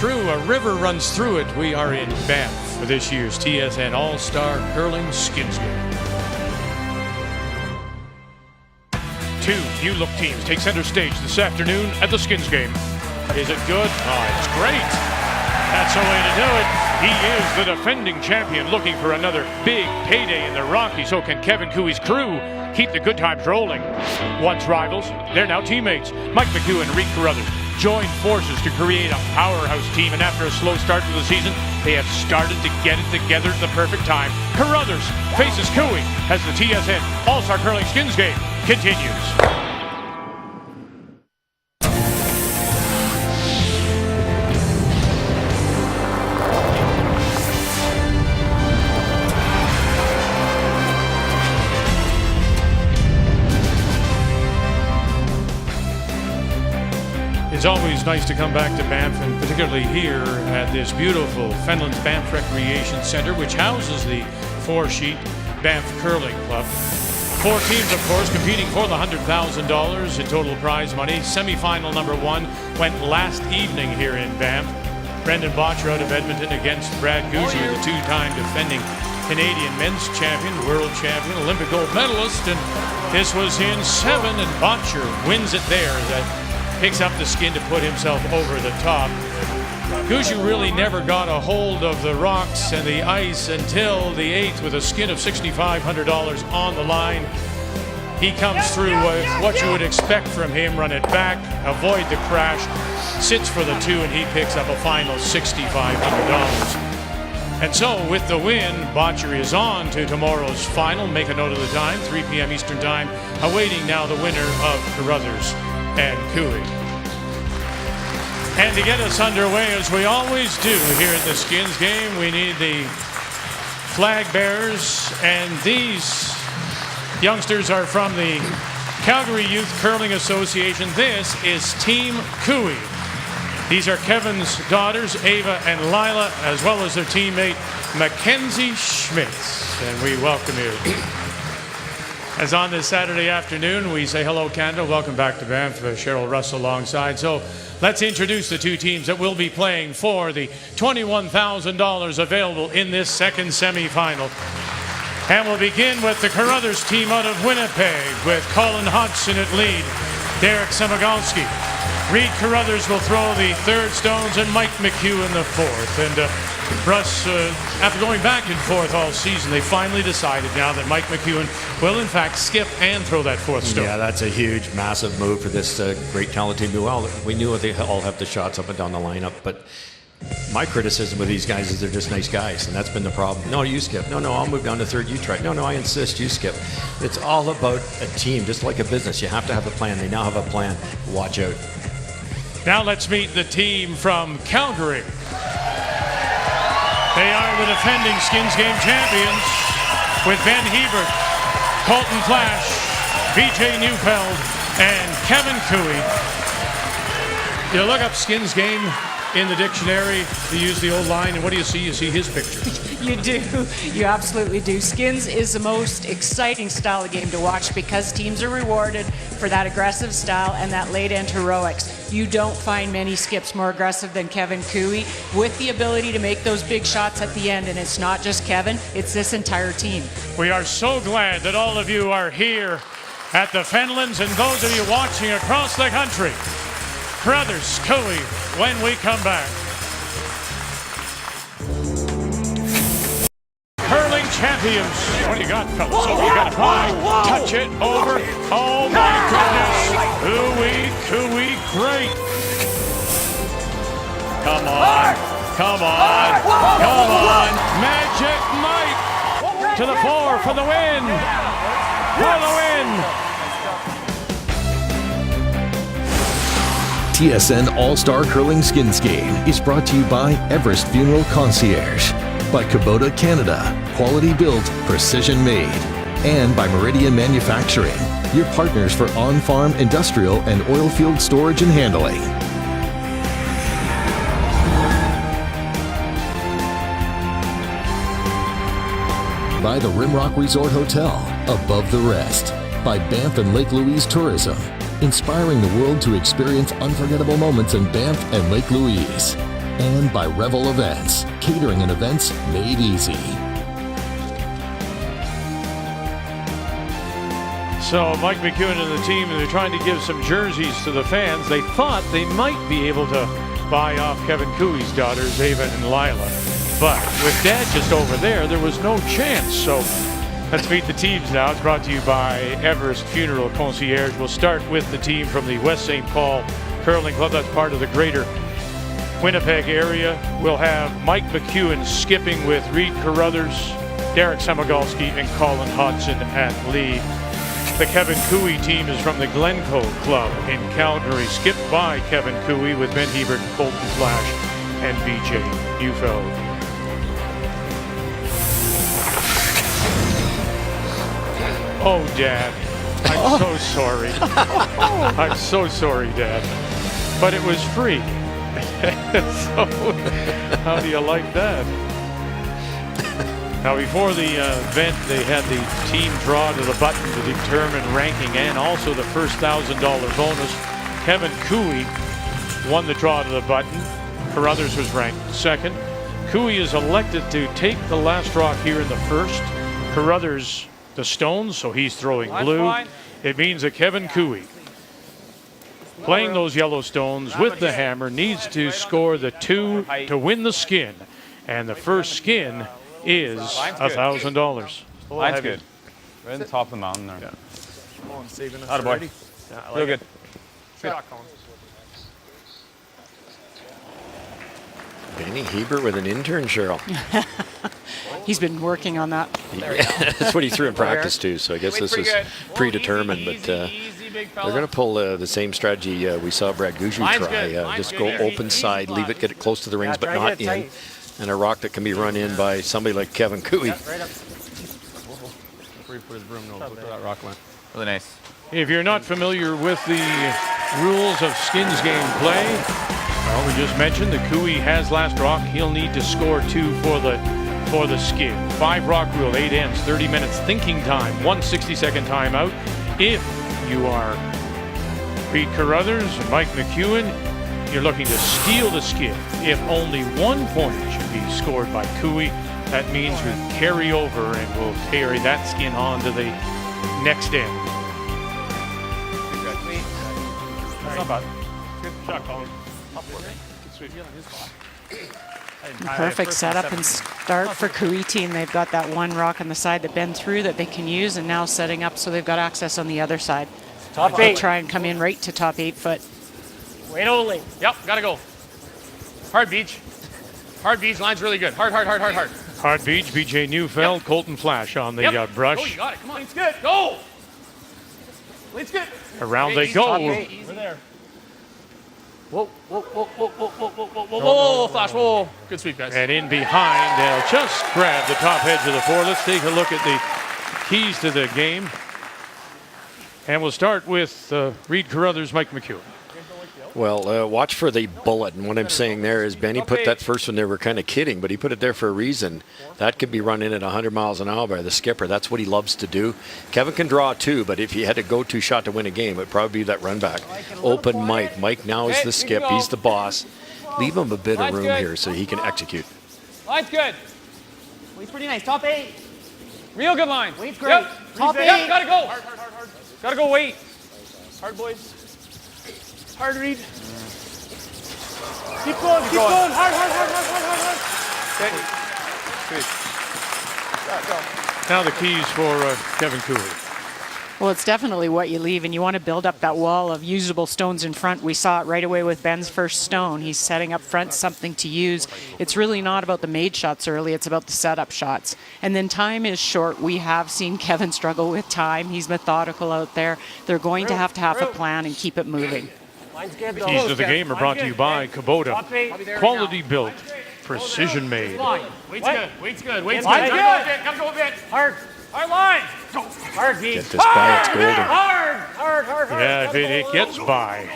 true. A river runs through it. We are in Banff for this year's TSN All-Star Curling Skins Game. Two new-look teams take center stage this afternoon at the Skins Game. Is it good? Oh, it's great. That's the way to do it. He is the defending champion, looking for another big payday in the Rockies. So can Kevin Cooey's crew keep the good times rolling? Once rivals, they're now teammates. Mike McHugh and Reed Carruthers joined forces to create a powerhouse team, and after a slow start to the season, they have started to get it together at the perfect time. Carruthers faces Cooey as the TSN All-Star Curling Skins Game continues. It's always nice to come back to Banff, and particularly here at this beautiful Fenland's Banff Recreation Centre, which houses the four-sheet Banff Curling Club. Four teams, of course, competing for the $100,000 in total prize money. Semi-final number one went last evening here in Banff. Brendan Botcher out of Edmonton against Brad Gougier, the two-time defending Canadian men's champion, world champion, Olympic gold medalist, and this was in 7, and Botcher wins it there. That picks up the skin to put himself over the top. Gougier really never got a hold of the rocks and the ice until the 8th with a skin of $6,500 on the line. He comes through with what you would expect from him, run it back, avoid the crash, sits for the 2, and he picks up a final $6,500. And so with the win, Botcher is on to tomorrow's final. Make a note of the time, 3 p.m. Eastern Time, awaiting now the winner of Carruthers and Cooey. And to get us underway, as we always do here at the Skins Game, we need the flag bearers, and these youngsters are from the Calgary Youth Curling Association. This is Team Cooey. These are Kevin's daughters, Ava and Lila, as well as their teammate, Mackenzie Schmitz. And we welcome you. As on this Saturday afternoon, we say hello, Canada. Welcome back to Banff. Cheryl Russell alongside. So let's introduce the two teams that will be playing for the $21,000 available in this second semifinal. And we'll begin with the Carruthers team out of Winnipeg with Colin Hodgson at lead, Derek Samagalski. Reed Carruthers will throw the third stones, and Mike McHugh in the fourth. And Russ, after going back and forth all season, they finally decided now that Mike McHugh will in fact skip and throw that fourth stone. Yeah, that's a huge, massive move for this great talent team. Well, we knew they all have the shots up and down the lineup, but my criticism with these guys is they're just nice guys, and that's been the problem. No, you skip. No, I'll move down to third. You try. No, I insist. You skip. It's all about a team, just like a business. You have to have a plan. They now have a plan. Watch out. Now let's meet the team from Calgary. They are the defending Skins Game champions with Ben Hebert, Colton Flash, BJ Neufeld, and Kevin Cooey. You look up Skins Game in the dictionary, you use the old line, and what do you see? You see his picture. You do. You absolutely do. Skins is the most exciting style of game to watch because teams are rewarded for that aggressive style and that late-end heroics. You don't find many skips more aggressive than Kevin Cooey with the ability to make those big shots at the end, and it's not just Kevin, it's this entire team. We are so glad that all of you are here at the Fenlands, and those of you watching across the country. Carruthers, Cooey, when we come back. Curling champions. What do you got, fellas? Oh, you got a pie. Touch it over. Oh, my goodness. Cooey, great. Come on. Magic Mike to the floor for the win. For the win. TSN All-Star Curling Skins Game is brought to you by Everest Funeral Concierge, by Kubota Canada, quality built, precision made, and by Meridian Manufacturing, your partners for on-farm, industrial, and oil field storage and handling. By the Rimrock Resort Hotel, above the rest. By Banff and Lake Louise Tourism, inspiring the world to experience unforgettable moments in Banff and Lake Louise. and by Revel Events, catering and events made easy. So Mike McEwen and the team, they're trying to give some jerseys to the fans. They thought they might be able to buy off Kevin Cooey's daughters, Ava and Lila. But with Dad just over there was no chance. So let's meet the teams now. It's brought to you by Everest Funeral Concierge. We'll start with the team from the West St. Paul Curling Club. That's part of the greater Winnipeg area. We'll have Mike McEwen skipping with Reed Carruthers, Derek Samagalski, and Colin Hodgson at lead. The Kevin Cooey team is from the Glencoe Club in Calgary, skipped by Kevin Cooey with Ben Hebert, Colton Flash, and BJ Neufeld. Oh, Dad, I'm so sorry. I'm so sorry, Dad. But it was free. So, how do you like that? Now, before the event, they had the team draw to the button to determine ranking and also the first $1,000 bonus. Kevin Cooey won the draw to the button. Carruthers was ranked second. Cooey is elected to take the last rock here in the first. Carruthers the stones, so he's throwing blue. It means that Kevin Cooey, playing those yellow stones with the hammer, needs to score the 2 to win the skin. And the first skin is $1,000. Line's good. Right on the top of the mountain there. Colin's saving us Atta boy. already. Yeah, I like Real it. good. Shot, Colin. Benny Hebert with an intern, Cheryl. He's been working on that. That's what he threw in practice too, so I guess this was predetermined. But they're going to pull the same strategy we saw Brad Gouju try. Just go open side, leave it, get it close to the rings, but not in. And a rock that can be run in by somebody like Kevin Cooey. Really nice. If you're not familiar with the rules of skins game play, well, we just mentioned that Cooey has last rock. He'll need to score 2 for the skin. 5 rock rule, 8 ends, 30 minutes thinking time, 1 60-second timeout. If you are Reed Carruthers and Mike McEwen, you're looking to steal the skin. If only 1 point should be scored by Cooey, that means we carry over and we'll carry that skin on to the next end. That's not bad. Good shot, Colin. Perfect setup and start for Cooey team. They've got that 1 rock on the side that Ben threw that they can use, and now setting up so they've got access on the other side. Top They'll 8. try and come in right to top 8 foot. Wait only. Yep, gotta go. Hard beach. Hard beach, line's really good. Hard. Hard Beach, BJ Neufeld, Colton Flash on the brush. Oh, you got it, come on. It's good. Go! It's good. Around they go. We're there. Whoa, Flash, whoa. Good sweep, guys. And in behind, they'll just grab the top edge of the 4. Let's take a look at the keys to the game. And we'll start with Reed Carruthers, Mike McEwen. Well, watch for the bullet. And what I'm saying there is Benny put that first one there. We're kind of kidding, but he put it there for a reason. That could be run in at 100 miles an hour by the skipper. That's what he loves to do. Kevin can draw 2, but if he had a go-to shot to win a game, it would probably be that run back. Open Mike. Mike now is the skip. He's the boss. Leave him a bit of room here so he can execute. Line's good. Wait's pretty nice. Top 8. Real good line. Wait's great. Yep. Top 8. Yep, gotta go. Hard. Gotta go wait. Hard, boys. Hard, Reed. Keep going. Hard. Now the keys for Kevin Cooey. Well, it's definitely what you leave, and you want to build up that wall of usable stones in front. We saw it right away with Ben's first stone. He's setting up front something to use. It's really not about the made shots early, it's about the setup shots. And then time is short. We have seen Kevin struggle with time. He's methodical out there. They're going to have a plan and keep it moving. Line's good, though. Keys to the game are brought to you by Kubota. Quality built, precision made. Wait's good. Line's good. Gotta go a bit. Hard. Hard line. Hard, Reed. Get this by, it's golden. Hard. Yeah, if it gets by.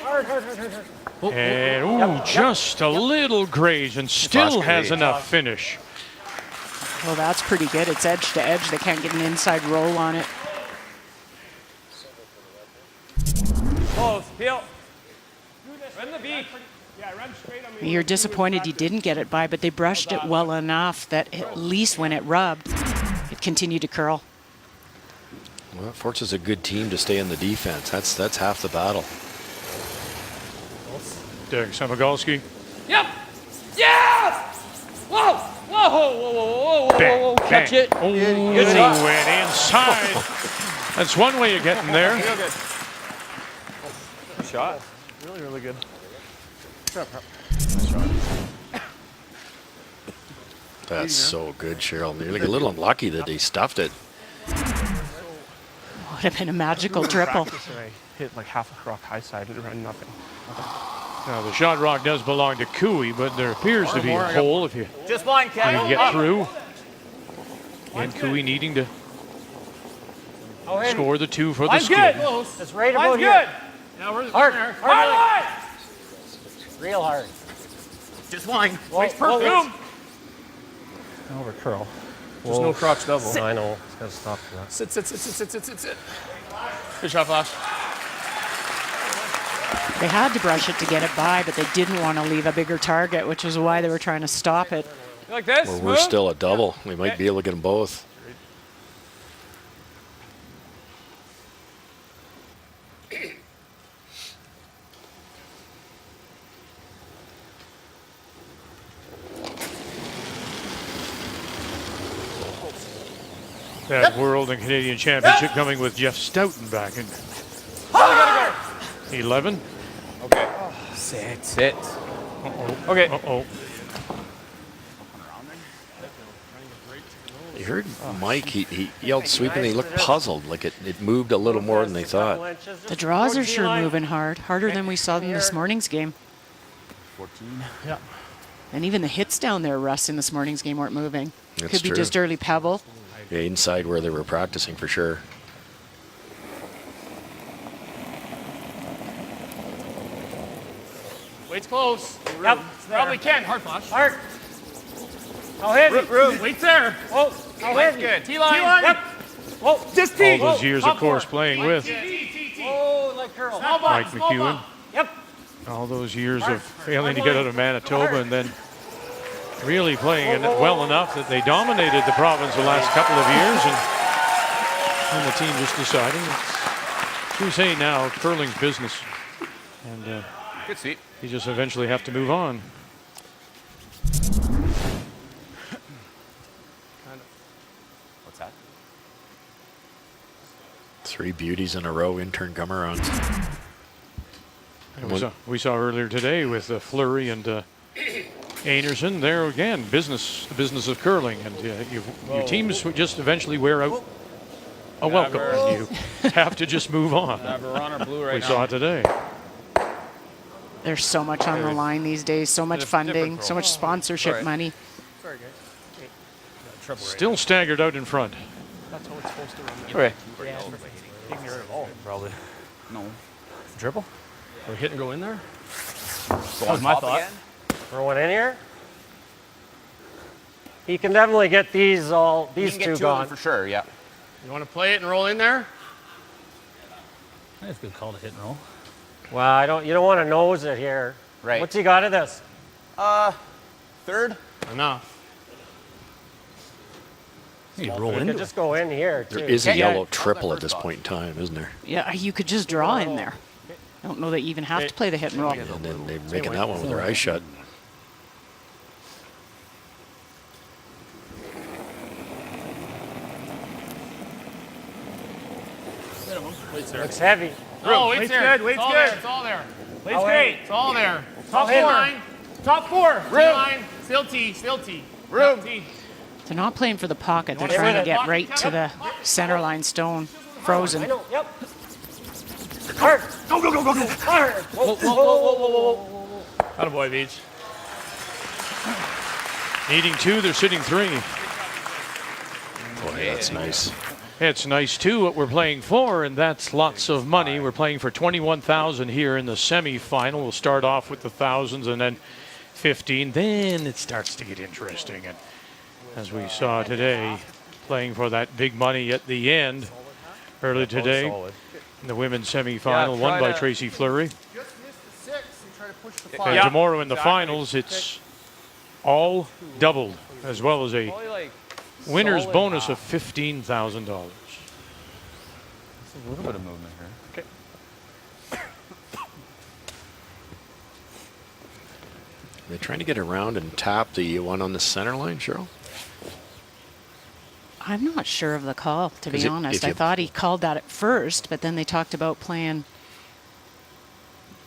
And just a little graze and still has enough finish. Well, that's pretty good. It's edge to edge. They can't get an inside roll on it. Close. Peel. Run the beat. You're disappointed you didn't get it by, but they brushed it well enough that at least when it rubbed, it continued to curl. Well, Forza's a good team to stay in the defense. That's half the battle. Derek Samagalski. Yep. Yeah. Whoa. Whoa. Whoa. Whoa. Whoa. Whoa. Bang, Whoa. Catch bang. it. Oh, Good shot. and inside. That's one way of getting there. Real good. Good shot. Really, really good. That's so good, Cheryl. You're like a little unlucky that they stuffed it. Would have been a magical triple. I hit like half a rock high side and ran nothing. Now, the shot rock does belong to Cooey, but there appears to be a hole if you Just blind, Ken. can get through. And Cooey needing to score the 2 for the Line's good. skid. It's right about here. Now we're Hard. there. Hard line. Real hard. Just line. Whoa, Perfect. whoa, Over curl. There's no crotch double. I know. It's got to stop for that. Sit. Good shot, Flash. They had to brush it to get it by, but they didn't want to leave a bigger target, which is why they were trying to stop it. You like this? Well, we're still a double. We might be able to get them both. That World and Canadian Championship coming with Jeff Stoughton back in 11. Okay. Sit. Okay. Uh-oh. You heard Mike, he yelled sweeping, he looked puzzled, like it moved a little more than they thought. The draws are sure moving hard, harder than we saw in this morning's game. 14. Yeah. And even the hits down there, Russ, in this morning's game weren't moving. That's Could be true. just early pebble. Yeah, inside where they were practicing for sure. Wait's close. Yep. Probably can. Hard flash. Hard. How heavy? Room. Wait's there. Whoa. How Wait's heavy? good. T-line. Yep. Whoa. Just All those years, of course, playing with Oh, like curl. Mike McEwen. Yep. All those years of failing to get out of Manitoba and then really playing it well enough that they dominated the province the last couple of years, and the team just deciding it's too say now curling's business, and Good seat. you just eventually have to move on. What's that? 3 beauties in a row, intern come-arounds. And we saw earlier today with Fleury and Anderson. There again, the business of curling, and your teams would just eventually wear out a welcome, and you have to just move on. We're on our blue right We now. saw it today. There's so much on the line these days, so much funding, so much sponsorship money. Sorry, guys. Still staggered out in front. That's how it's supposed to run. Okay. Probably. No. Dribble? Or hit and go in there? That was my thought. Throw one in here. He can definitely get these two gone. For sure, yeah. You want to play it and roll in there? That's a good call to hit and roll. Well, you don't want to nose it here. Right. What's he got of this? Third? Enough. You roll You into can it. just go in here too. There is a Yeah. yellow triple at this point in time, isn't there? Yeah, you could just draw in there. I don't know that you even have to play the hit and roll. And then they're making that one with their eyes shut. Looks heavy. Oh, wait's there. good, wait's It's all good. there. It's all there. Wait's great. It's all there. Top Top four. line. Top 4. T-line. Still T. Still T. Room. T. They're not playing for the pocket. They're wanna trying to win it? get right to the center line stone, frozen. I know. Yep. Hard. Go, go, go, go, go. Hard. Whoa, whoa, whoa, whoa, whoa. Attaboy, Beach. Needing 2, they're sitting 3. Boy, that's nice. It's nice too what we're playing for, and that's lots of money. We're playing for $21,000 here in the semifinal. We'll start off with the thousands and then 15. Then it starts to get interesting, and as we saw today, playing for that big money at the end early today in the women's semifinal, won by Tracy Fleury. Just missed the 6 and try to And Yeah. tomorrow in the Exactly. finals, it's all doubled, as well as a Probably like winner's solid bonus half. of $15,000. There's a little bit of movement here. They're trying to get around and tap the one on the center line, Cheryl. I'm not sure of the call, to 'Cause be if honest. you- I thought he called that at first, but then they talked about playing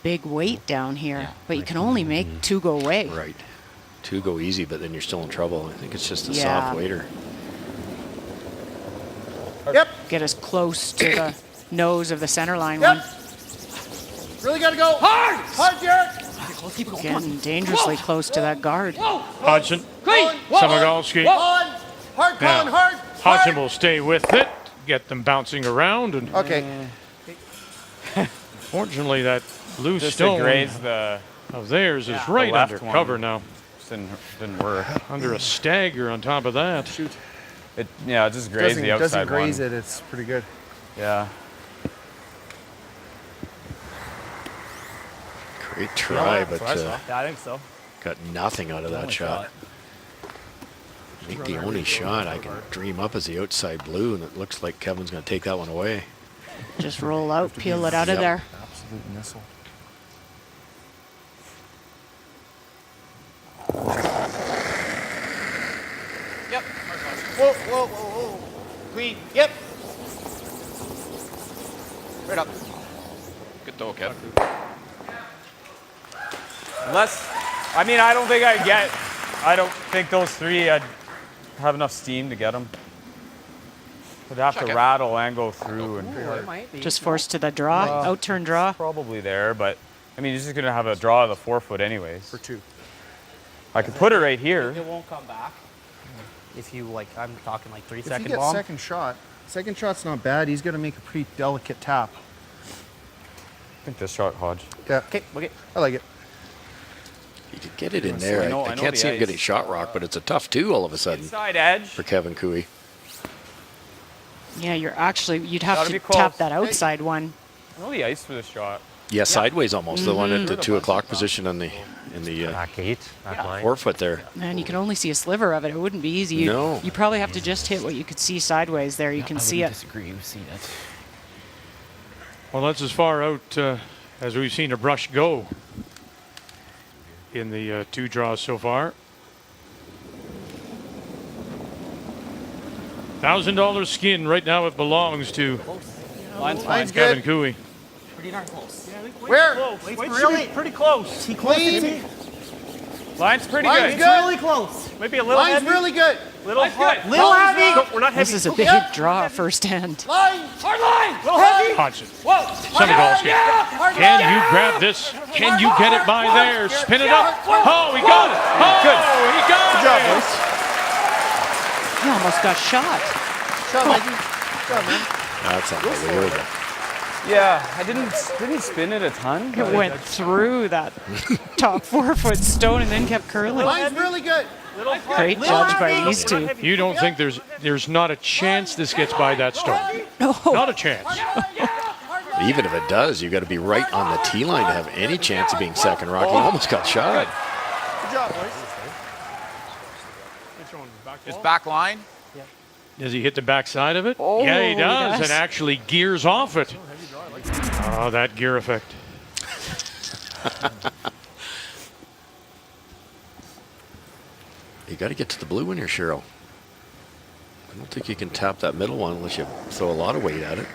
big weight down here. But you can only make 2 go away. Right. 2 go easy, but then you're still in trouble. I think it's just a Yeah. soft waiter. Yep. Get as close to the nose of the center line Yep. one. Really got to go. Hard. Hard, Derek. Getting dangerously close to that guard. Hodgson, Colin. Samagalski. Colin. Hard, Colin. Now, Hard. Hodgson will stay with it, get them bouncing around, and Okay. fortunately that loose Just to stone graze the of theirs is the right left under one. cover now. didn't work. Under a stagger on top of that. It just grazed the outside Doesn't graze one. it. It's pretty good. Yeah. Great try, but Yeah, I think so. got nothing out of that shot. I think the only shot I can dream up is the outside blue, and it looks like Kevin's going to take that one away. Just roll out, peel it out of Yep. there. Absolute missile. Yep. Whoa, whoa, whoa, whoa. Clean. Yep. Right up. Good throw, Kev. Unless, I mean, I don't think those 3 I'd have enough steam to get them. Would have to rattle and go through, and Just forced to the draw, out-turn draw. probably there, but I mean, you're just gonna have a draw of the 4-foot anyways. For 2. I could put it right here. It won't come back. If you like, I'm talking like 3 If he second gets bomb. second shot's not bad. He's going to make a pretty delicate tap. I think this shot, Hodge. Yeah. Okay, okay. I like it. You could get it in there. I know I can't the see him ice. getting shot rock, but it's a tough 2 all of a sudden Inside edge. for Kevin Cooey. Yeah, you'd have Gotta to be close. tap that outside one. I know the ice for this shot. Yeah, sideways almost. The one at the 2 o'clock position in the Back 8, back 9. 4-foot there. Man, you can only see a sliver of it. It wouldn't be easy. No. You probably have to just hit what you could see sideways there. You can see it. Disagree. You've seen it. Well, that's as far out as we've seen a brush go in the 2 draws so far. $1,000 skin right now. It belongs to Line's Kevin good. Cooey. Pretty darn close. Where? Really? Pretty close. He close Clean. to me. Line's pretty Line's good. good. Really close. Maybe a little Line's heavy. really good. Little hot. Little heavy. We're not heavy. This is a big draw first end. Line. Hard line. Little heavy. Hodgson. Whoa. Samagalski. Can you grab this? Can you get it by there? Spin it up. Oh, he got it. Oh, he got Good job, it. boys. He almost got shot. Shot, Mikey. Good job, man. That's unbelievable. Yeah, I didn't spin it a ton. It went through that top 4-foot stone and then kept curling. Line's really good. Great judge by these 2. You don't think there's not a chance this gets by that stone? No. Not a chance. Even if it does, you got to be right on the tee line to have any chance of being second rock. He almost got shot. Good job, boys. Just back line. Does he hit the backside of it? Oh, yeah, he he does, does. and actually gears off it. Oh, that gear effect. You got to get to the blue one here, Cheryl. I don't think you can tap that middle one unless you throw a lot of weight at it.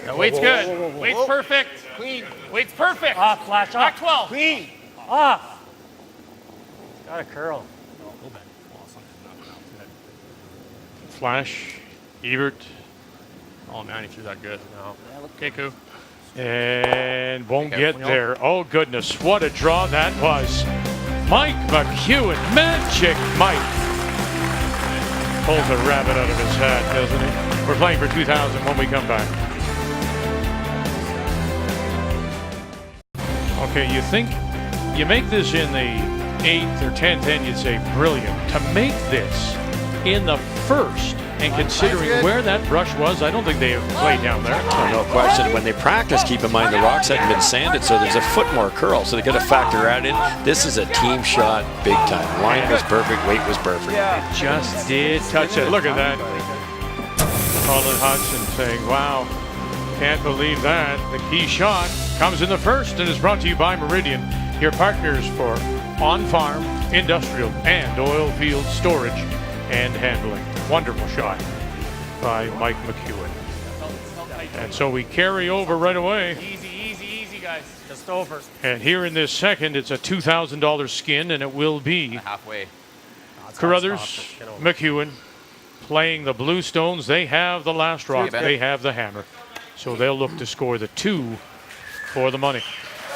The weight's good. Weight's perfect. Clean. Weight's perfect. Off, flash Back off. 12. Clean. Off. Got a curl. Flash, Ebert, Oh man, he threw that good. No. Okay, cool. and won't get there. Oh, goodness, what a draw that was. Mike McEwen, Magic Mike. Pulls a rabbit out of his hat, doesn't he? We're playing for 2,000 when we come back. Okay, you think you make this in the 8th or 10th end, you'd say brilliant. To make this in the first And considering where that brush was, I don't think they have played down there. Oh, no question. When they practice, keep in mind the rocks hadn't been sanded, so there's a foot more curl. So they got to factor that in. This is a team shot, big time. Line was perfect, weight was perfect. It just did touch it. Look at that. Colin Hodgson saying, wow, can't believe that. The key shot comes in the first and is brought to you by Meridian, your partners for on-farm, industrial, and oil field storage and handling. Wonderful shot by Mike McEwen. And so we carry over right away. Easy, guys. Just over. And here in this second, it's a $2,000 skin, and it will be Halfway. Carruthers, McEwen playing the Bluestones. They have the last rock. They have the hammer. So they'll look to score the 2 for the money.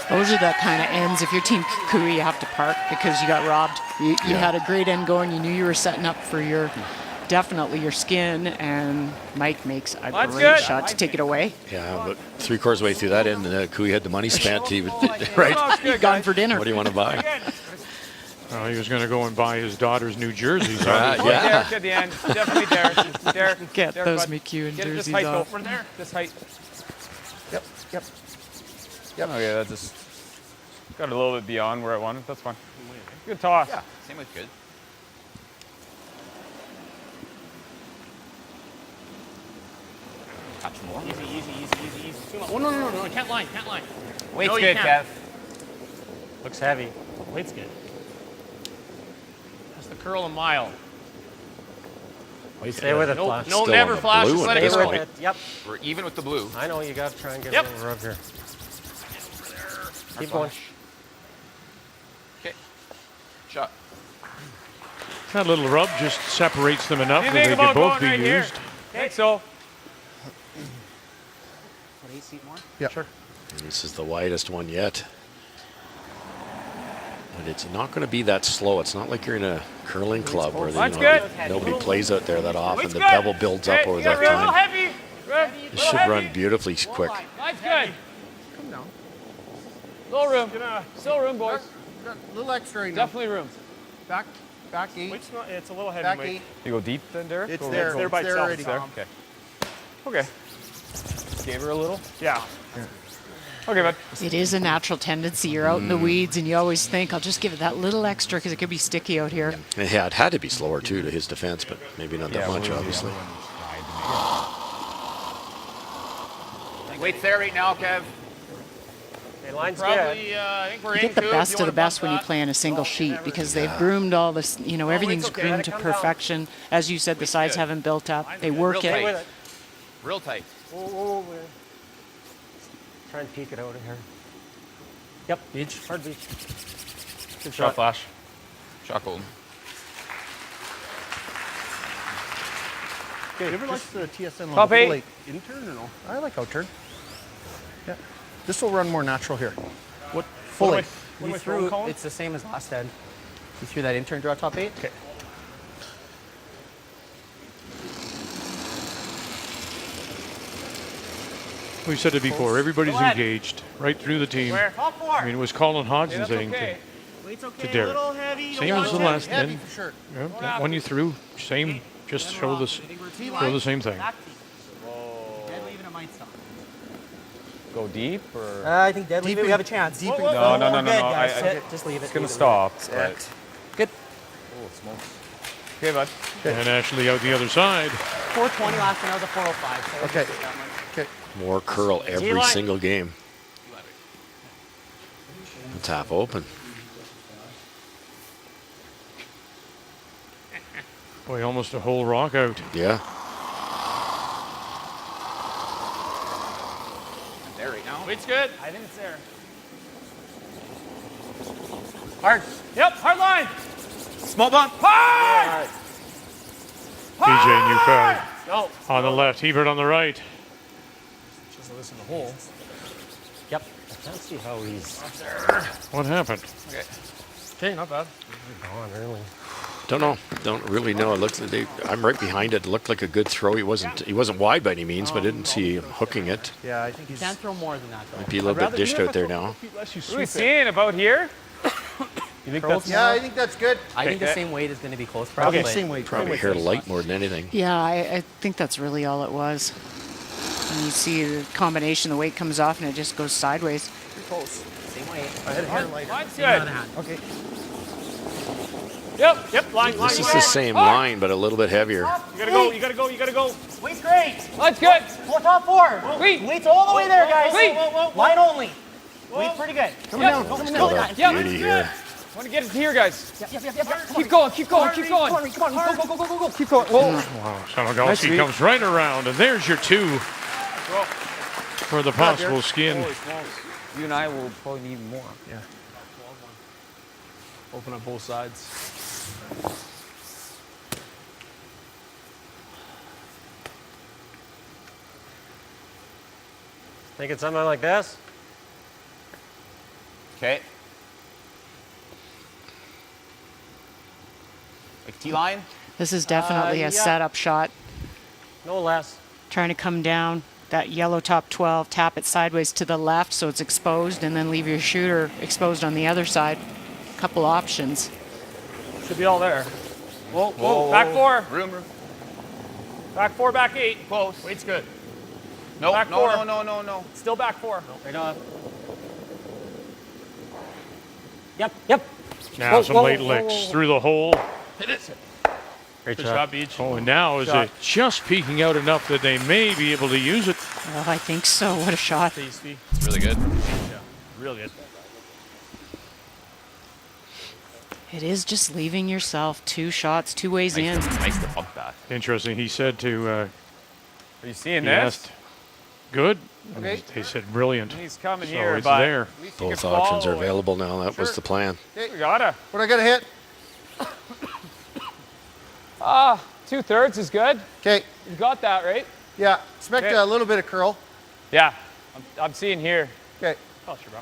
Those are the kind of ends. If your team coup, you have to park because you got robbed. You had a great end going. You knew you were setting up for your, definitely your skin. And Mike makes a great shot to take it away. Yeah, but 3/4 way through that end, Cooey had the money spent. He was, right? He's gone for dinner. What do you want to buy? He was going to go and buy his daughter's new jerseys. Yeah. Derek at the end. Definitely Derek. Derek. Get Derek, those bud. McEwen Get it this jerseys height, off. though. Over there. This height. Yep. Okay, that just got a little bit beyond where I wanted. That's fine. Good toss. Yeah, same with good. Touch more. Easy. Oh, no. Can't line. Weight's No, you good, Kev. can't. Looks heavy. Weight's good. That's the curl a mile. Stay with it, No, Flash. Still never on the flash. blue Just at let it this go. point. Yep. We're even with the blue. I know you got to try and get Yep. a little rub here. Keep going. Okay. Shot. That little rub just separates them enough You that they think can about both be going right here? used. Think so. What, 8 feet more? Yeah. Sure. This is the widest one yet. But it's not going to be that slow. It's not like you're in a curling club where That's good. nobody plays out there that often. Weight's The good. pebble builds up Hey, over you that got a little time. heavy. It should run beautifully quick. Line's good. Come down. Little room. Still room, boys. Got a little extra right now. Definitely room. Back 8. It's a little heavy. Back 8. You go deep then, Derek? It's Go there. go It's by there itself. already. It's there. Okay. Gave her a little? Yeah. Okay, bud. It is a natural tendency. You're out in the weeds, and you always think, I'll just give it that little extra because it could be sticky out here. Yeah, it had to be slower too to his defense, but maybe not that much, obviously. Weight's there right now, Kev. Okay, line's good. Probably, I think we're You in. get the Coop. best You of the wanna best bump when you that? play on a single sheet because they've groomed all this, everything's okay. groomed Let to it come down. perfection. As you said, the sides good. haven't built up. They Real work tight. it. Real tight. Whoa. Try and peek it out of here. Yep, beach. Hard beach. Good Shot shot. flash. Shot golden. Okay, you ever like the TSN Top level? 8. Like intern or no? I like outturn. Yeah. This will run more natural here. What? Fully. what am You I threw, throwing, Colin? it's the same as last end. You threw that intern draw top 8? Okay. We said it before, everybody's engaged right through the team. Top 4. I mean, it was Colin Hodgson That's saying okay. Weight's to Derek. heavy. Same as the last Heavy end. for sure. Yeah, that one you threw, same, just show the same thing. Dead leaving, it might stop. Go deep or? I think dead leaving, we have a chance. No. Just leave it. It's going to stop. But... Good. Oh, smokes. Okay, bud. And actually out the other side, 420 last one, that was a 405. So Okay. Okay. More curl every single game. It's half open. boy, almost a whole rock out. Yeah. There right now. Weight's good. I think it's there. Hard. Yep, hard line. Small bump. Hard. BJ Newfeld No. on the left, Hebert on the right. Just listen to the hole. Yep. I can't see how he's What happened? okay. Not bad. Gone early. Don't know. Don't really know. It looks. I'm right behind it. It looked like a good throw. He wasn't wide by any means, but I didn't see him hooking it. Yeah, I think he's. Can't throw more than that though. Might be a little bit dished out there now. What are we seeing about here? You think Curls? that's Yeah, I think that's good. I think the Okay. same weight is going to be close. Okay, Probably. same weight. Probably hair light more than anything. Yeah, I think that's really all it was. And you see the combination, the weight comes off and it just goes sideways. Same weight. I had hair light. Line's Same other good. hand. Okay. Yep. line. This is the same line, but a little bit heavier. You gotta go. You gotta go. You gotta go. Weight's great. Line's good. Top four. Wait. Weight's all the way there, guys. Wait. Line only. Weight's pretty good. Coming down. Still that beauty here. Want to get it here, guys. Yep. Keep going. Keep going. Keep going. Come on, go. Keep going. Whoa. Wow, Salogalski Nice comes right around, and there's your 2 for the possible skin. Holy smokes. You and I will probably need more. Yeah. Open up both sides. Thinking something like this? Okay. Like T-line? This is definitely a setup shot. No less. Trying to come down that yellow top 12, tap it sideways to the left so it's exposed, and then leave your shooter exposed on the other side. Couple options. Should be all there. Whoa. Back 4. Room. Back 4. Back 8. Close. Weight's good. No, Back four. no. Still back 4. Right on. Yep. Now some late licks through the hole. Great Good shot, Beach. Oh, and now is it just peeking out enough that they may be able to use it? Well, I think so. What a shot. Tasty. It's really good. Real good. It is just leaving yourself 2 shots, 2 ways in. Nice to bump that. Interesting. He said to, Are you seeing he this? asked, good. Okay. They said brilliant. He's coming So here, it's but there. at least you Both can options are follow it. available now. That was the plan. We gotta. What I got to hit? 2/3 is good. Okay. You got that, right? Yeah. Expect Okay. a little bit of curl. Yeah. I'm seeing here. Okay. Oh, sure, bro.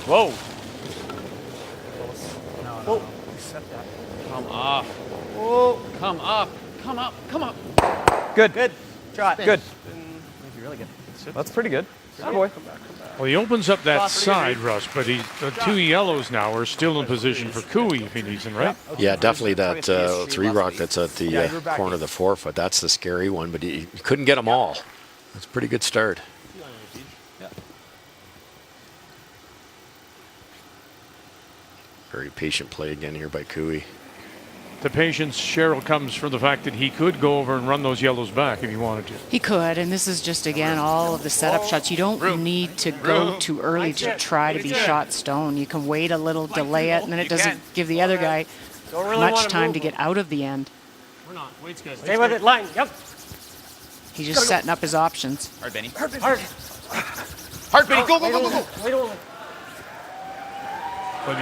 Whoa. Oh. Come up. Oh. Come up. Come up. Come up. Good. Shot. Good. Really good. That's pretty good. Good boy. Well, he opens up that side, Russ, but the 2 yellows now are still in position for Cooey if he needs them, right? Yeah, definitely that 3 rock that's at the corner of the 4-foot. That's the scary one, but he couldn't get them all. That's a pretty good start. Very patient play again here by Cooey. The patience, Cheryl, comes from the fact that he could go over and run those yellows back if he wanted to. He could, and this is just, again, all of the setup shots. You don't need to go too early to try to be shot stone. You can wait a little, delay it, and then it doesn't give the other guy Don't really much wanna time move to get out of the end. We're not. Weight's good. Stay with it. Line. Yep. He's just setting up his options. Hard, Benny. Hard. Hard, Benny. Go. Wait only. But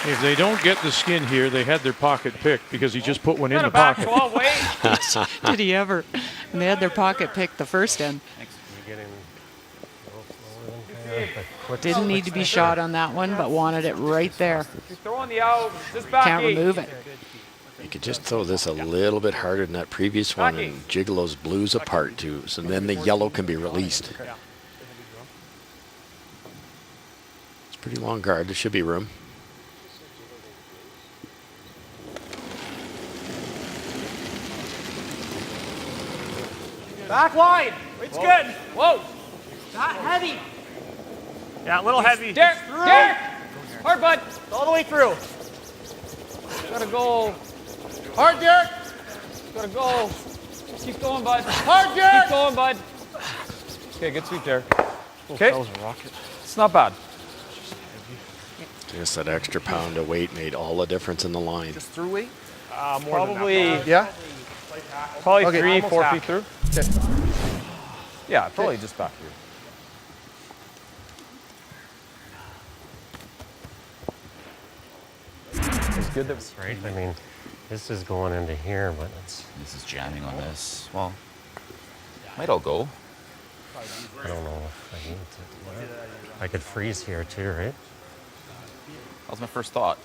if they don't get the skin here, they had their pocket picked because he just put one in the Back pocket. 12, wait. Did he ever? And they had their pocket picked the first end. Didn't need to be shot on that one, but wanted it right there. You're throwing the out. Just back Can't 8. remove it. You could just throw this a little bit harder than that previous one and jiggle those blues apart too. So then the yellow can be released. It's a pretty long guard. There should be room. Back line. It's good. Whoa. Not heavy. Yeah, a little heavy. Derek. Hard, bud. All the way through. Gotta go. Hard, Derek. Gotta go. Keep going, bud. Hard, Derek. Keep going, bud. Okay, good sweep there. Okay. It's not bad. Just that extra pound of weight made all the difference in the line. Just through weight? Probably Yeah. Okay. 3, 4 Almost feet through. Okay. Yeah, probably just back here. It's good that Right. I mean, this is going into here, but it's. This is jamming on this. Well, might all go. I don't know if I need to. I could freeze here too, right? That was my first thought.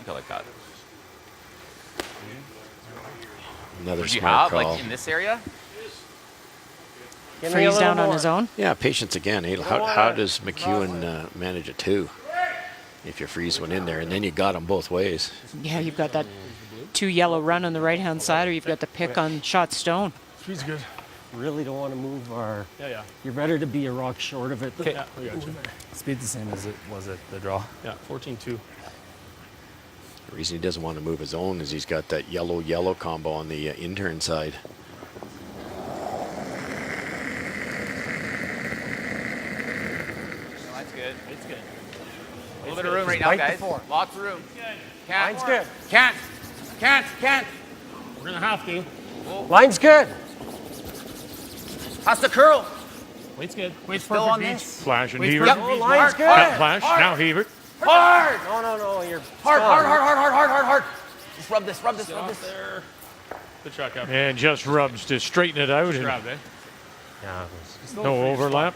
I like that. Another Would you smart have call. like in this area? Give me a Freeze little down on more. his own. Yeah, patience again. Eh? How does McEwen manage a 2? If you freeze one in there, and then you got them both ways. Yeah, you've got that 2 yellow run on the right-hand side, or you've got the pick on shot stone. Speed's good. Really don't want to move our. Yeah. You're better to be a rock short of it. Yeah, I got you. Speed's the same as it was at the draw. Yeah, 14-2. The reason he doesn't want to move his own is he's got that yellow-yellow combo on the intern side. That's good. It's good. A little bit of room right now, Bite the guys. four. Lots of room. Can't. Line's good. Can't. We're gonna have to. Line's good. Has to curl. Weight's good. Weight's Still perfect, on Beach. this. Flash and Wait's Heaver. perfect. Oh, line's good. Cut flash. Now Heaver. Hard. No, you're Hard. Just rub this. There. Good shot, Cap. And just rubs to straighten it out. Yeah, No overlap.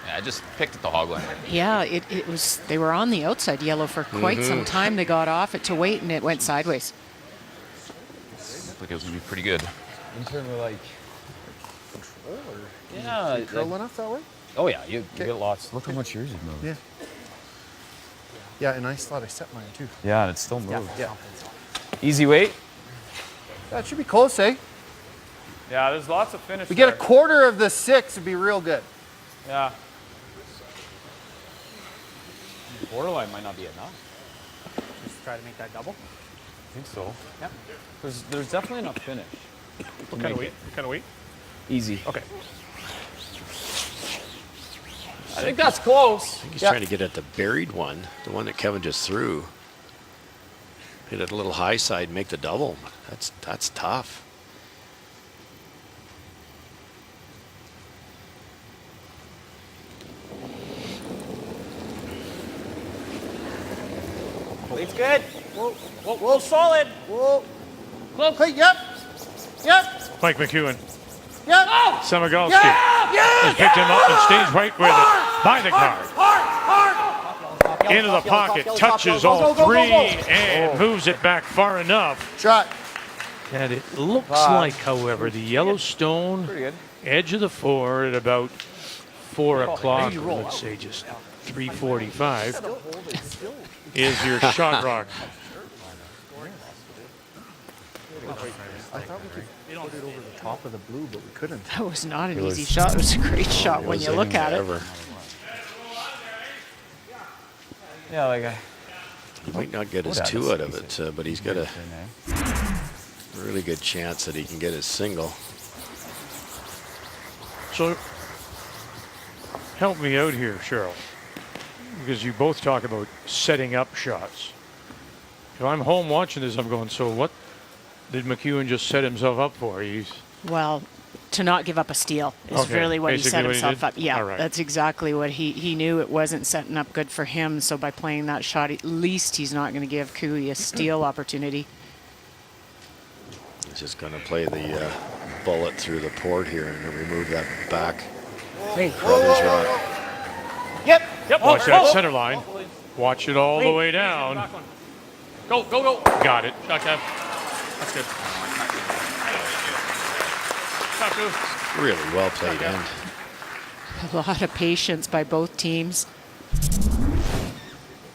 Yeah, I just picked at the hog line. Yeah, it was. They were on the outside yellow for quite some time. They got off it to wait, and it went sideways. Looked like it was gonna be pretty good. In terms of like control or Yeah. curl enough that way? Oh yeah, you get lots. Look how much yours is moved. Yeah. Yeah, and I thought I set mine too. Yeah, and it still moved. Yeah. Easy weight. That should be close, eh? Yeah, there's lots of finish. We get a there. quarter of the 6, it'd be real good. Yeah. borderline might not be enough. Just try to make that double. I think so. Yep. There's definitely enough finish. What kind of weight? What kind of weight? Easy. Okay. I think that's close. I think he's trying to get at the buried one, the one that Kevin just threw. Hit it a little high side, make the double. That's tough. Weight's good. Whoa, solid. Whoa. Hey, yep. Yep. Mike McEwen. Yep. Samagalski Yeah. has picked him up and stays right with it. By the card. Into the pocket, touches all three, and moves it back far enough. Shot. And it looks like, however, the Yellowstone Pretty good. edge of the 4 at about 4 o'clock, or let's say just 3:45, is your shot rock. I thought we could put it over the top of the blue, but we couldn't. That was not an easy shot. It was a great shot when you look at it. Yeah, like He might not get his 2 out of it, but he's got a really good chance that he can get his single. So, help me out here, Cheryl, because you both talk about setting up shots. If I'm home watching this, I'm going, so what did McEwen just set himself up for? He's Well, to not give up a steal is Okay, really what he set basically what he himself did? up. Yeah, All right. that's exactly what he knew. It wasn't setting up good for him. So by playing that shot, at least he's not going to give Cooey a steal opportunity. He's just going to play the bullet through the port here and remove that back. Carruthers rock. Yep. Watch that center line. Watch it all the way down. go. Got it. Shot, Kev. That's good. Shot, two. Really well played end. A lot of patience by both teams.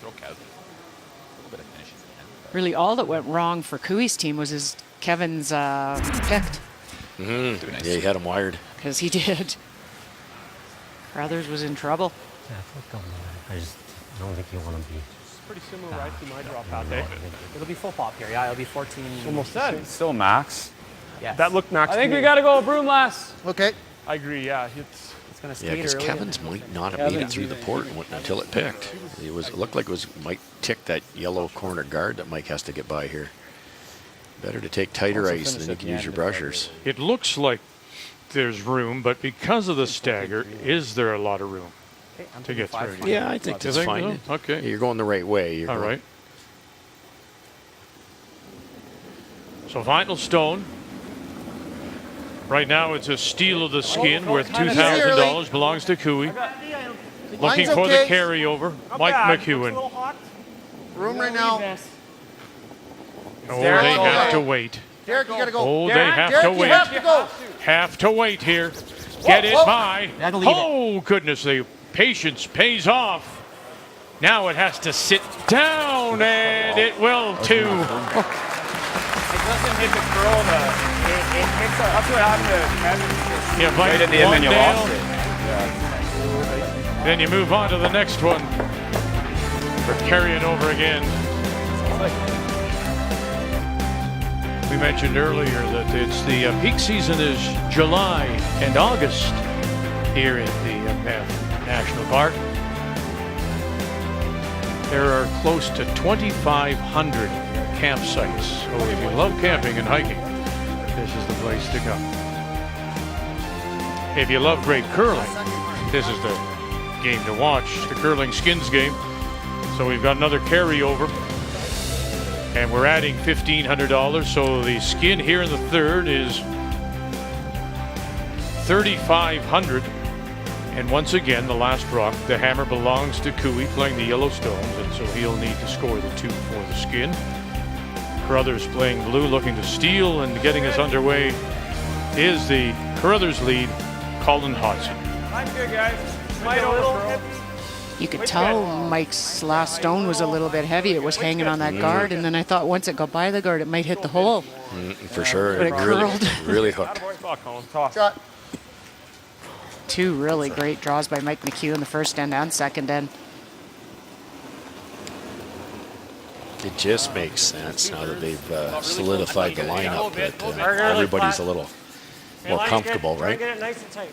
Throw Kev. A little bit of finish. Really, all that went wrong for Cooey's team was his Kevin's picked, Nice. Yeah, he had him wired. because he did. Carruthers was in trouble. Yeah, I don't think you want to be. Pretty similar right to my drop out there. It'll be full pop here. Yeah, it'll be 14. Almost dead. Still max. Yes. That looked max. I think we got to go a broom last. Okay. I agree. Yeah, It's gonna Yeah, skate because early. Kevin's might not have made it through the port until it picked. It looked like it might tick that yellow corner guard that Mike has to get by here. Better to take tighter ice, and then you can use your brushers. It looks like there's room, but because of the stagger, is there a lot of room Okay, I'm to get thinking through? Yeah, I think You that's think fine. so? Okay. You're going the right way. You're All going- right. So final stone. Right now it's a steal of the skin worth $2,000. Belongs to Cooey. Looking Line's for okay. the carryover. Mike McEwen. Room right now. Oh, they have to wait. Derek, you gotta go. Oh, they Derek, have Derek, to you wait. have to go. Have to wait here. Get it by. Gotta leave it. Oh, goodness, the patience pays off. Now it has to sit down, and it will too. It doesn't hit the curl. It hits a, that's what happened to Kevin. You Right bite at the end, one and you nail, lost it. then you move on to the next one. We're carrying over again. We mentioned earlier that it's the peak season is July and August here at the Banff National Park. There are close to 2,500 campsites. So if you love camping and hiking, this is the place to go. If you love great curling, this is the game to watch, the curling skins game. So we've got another carryover. And we're adding $1,500, so the skin here in the third is $3,500. And once again, the last rock, the hammer belongs to Cooey playing the Yellowstones, and so he'll need to score the 2 for the skin. Carruthers playing blue, looking to steal, and getting us underway is the Carruthers lead, Colin Hodson. I'm good, guys. Might overthrow. You could tell Mike's last stone was a little bit heavy. It was hanging on that guard, and then I thought once it got by the guard, it might hit the hole. For sure. But it curled. Really hooked. Shot. 2 really great draws by Mike McHugh in the first end and second end. It just makes sense now that they've solidified the lineup that everybody's a little more comfortable, right? Get it nice and tight.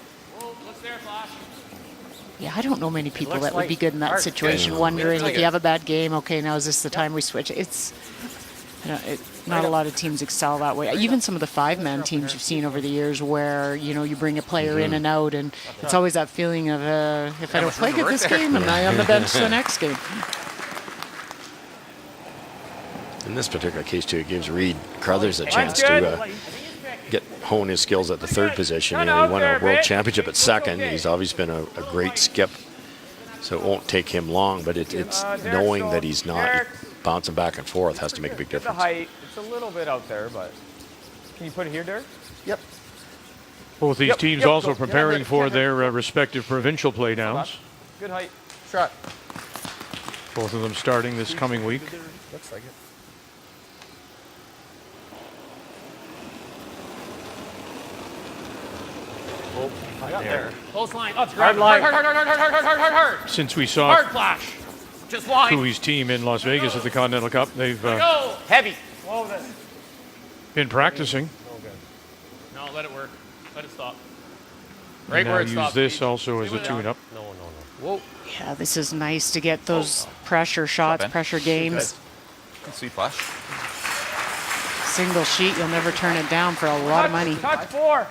Yeah, I don't know many people that would be good in that situation, wondering if you have a bad game, okay, now is this the time we switch? It's not a lot of teams excel that way. Even some of the 5-man teams you've seen over the years where, you bring a player in and out, and it's always that feeling of, if I don't play good this game, am I on the bench the next game? In this particular case, too, it gives Reed Carruthers a chance to hone his skills at the third position. He won a world championship at second. He's always been a great skip, so it won't take him long, but it's knowing that he's not bouncing back and forth has to make a big difference. The height, it's a little bit out there, but can you put it here, Derek? Yep. Both these teams also preparing for their respective provincial playdowns. Good height. Shot. Both of them starting this coming week. Looks like it. There. Close line. Hard line. Hard. Since we saw Hard flash. Just line. Cooey's team in Las Vegas at the Continental Cup, they've Go. Heavy. been practicing. No, let it work. Let it stop. And Right now where it use stops. this also as a tune-up. Whoa. Yeah, this is nice to get those pressure shots, Ben. pressure games. Sweet flash. Single sheet, you'll never turn it down for a lot of money. Touch 4.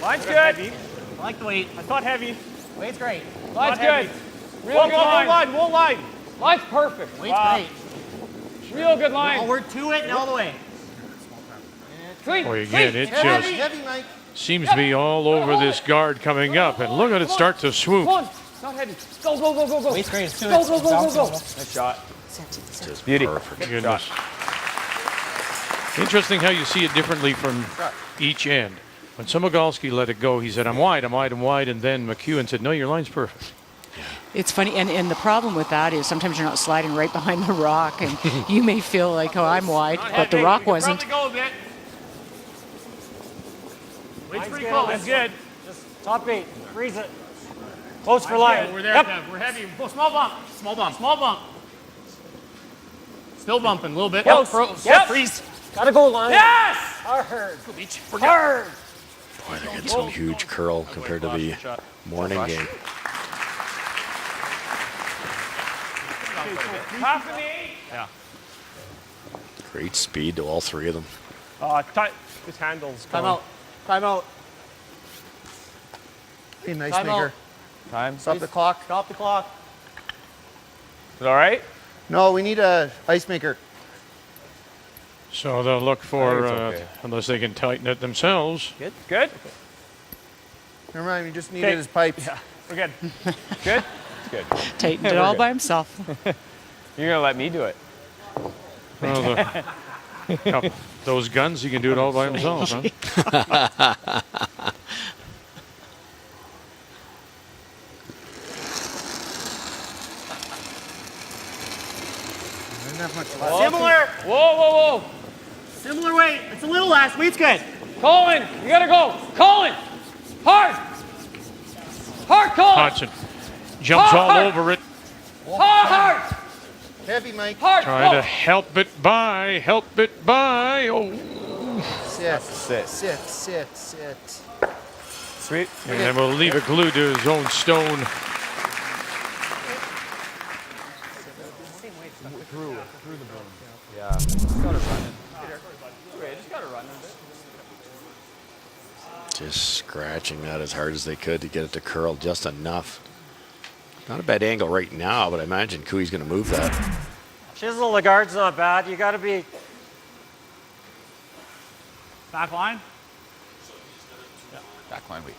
Line's good. I like the weight. I thought heavy. Weight's great. Line's Heavy. good. Real good line. One line. Line's perfect. Weight's great. Real good line. I'll work to it and all the way. Clean. Boy, again, it just Heavy, Mike. seems to be all over this guard coming up. And look at it start to swoop. Come on. It's not heavy. Go, go, go, go, go. Weight's great. It's to Go, it. go, go, go, Bounce go. it. Nice shot. Just Beauty. perfect. Goodness. Interesting how you see it differently from each end. When Somogalski let it go, he said, I'm wide, I'm wide, I'm wide. And then McEwen said, no, your line's perfect. It's funny, and the problem with that is sometimes you're not sliding right behind the rock, and you may feel like, oh, I'm wide, but the rock wasn't. Probably go a bit. Weight's pretty good. close. That's Good. Just top 8. Freeze it. Close for line. We're there, Yep. Kev. We're heavy. Go, small bump. Small bump. Small bump. Still bumping a little bit. Yep. Froze. Yep. Freeze. Gotta go line. Yes! Hard. Hard. Boy, they're getting some huge curl compared to the morning game. Half of me. Yeah. Great speed to all three of them. Tight. His handle's Time going. out. Time out. Hey, nice Time maker. out. Time. Stop the clock. Stop the clock. Is it all right? No, we need a ice maker. So they'll look for, okay. unless they can tighten it themselves. Good? Good? Never mind, we just needed his pipes. Yeah, we're good. Good? It's good. Tightened it We're all good. by himself. You're going to let me do it. Well, those guns, he can do it all by himself, huh? Not much left. Similar. Whoa. Similar weight. It's a little less. Weight's good. Colin, you got to go. Colin, hard. Hard, Colin. Hodgson jumps all Hard. over it, Hard. Heavy, Mike. Hard. trying Go. to help it by. Oh, Sit. Sit. Sit. Sweet. and then we'll leave it glued to his own stone. Yeah. Just got to run it. Just got to run it. Just scratching that as hard as they could to get it to curl just enough. Not a bad angle right now, but I imagine Cooey's going to move that. Chisel, the guard's not bad. You got to be. Back line. Backline weight.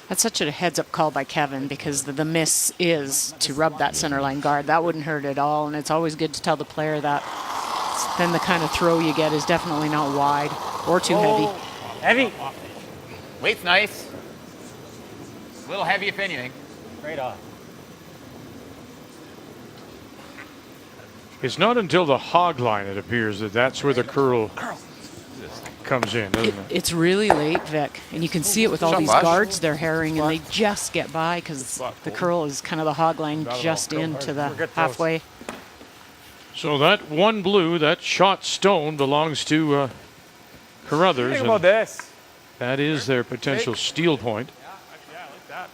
That's such a heads-up call by Kevin because the miss is to rub that center line guard. That wouldn't hurt at all, and it's always good to tell the player that. Then the kind of throw you get is definitely not wide or too heavy. Heavy. Weight's nice. A little heavy, if anything. Right off. It's not until the hog line, it appears, that that's where the curl comes in, doesn't it? It's really late, Vic, and you can see it with all these guards they're herring, and they just get by because the curl is kind of the hog line just into the halfway. So that one blue, that shot stone, belongs to Carruthers. Think about this. That is their potential steal point. Yeah, I like that.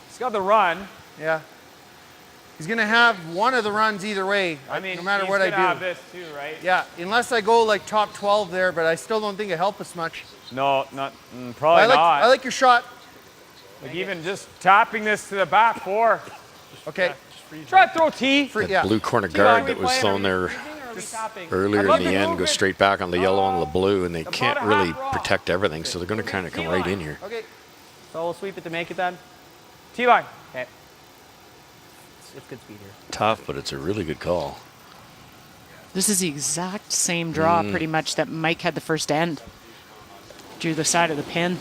He's got the run. Yeah. He's going to have one of the runs either way, I mean, no matter he's what I gonna have do. this too, right? Yeah, unless I go like top 12 there, but I still don't think it helped us much. No, probably not. I like your shot. Like even just tapping this to the back four. Okay. Try to throw T. Yeah. Blue corner guard that was thrown there earlier in the end goes straight back on the yellow and the blue, and they can't really protect everything, so they're going to kind of come right in here. Okay. So we'll sweep it to make it then. T line. Okay. It's good speed here. Tough, but it's a really good call. This is the exact same draw, pretty much, that Mike had the first end. Drew the side of the pin.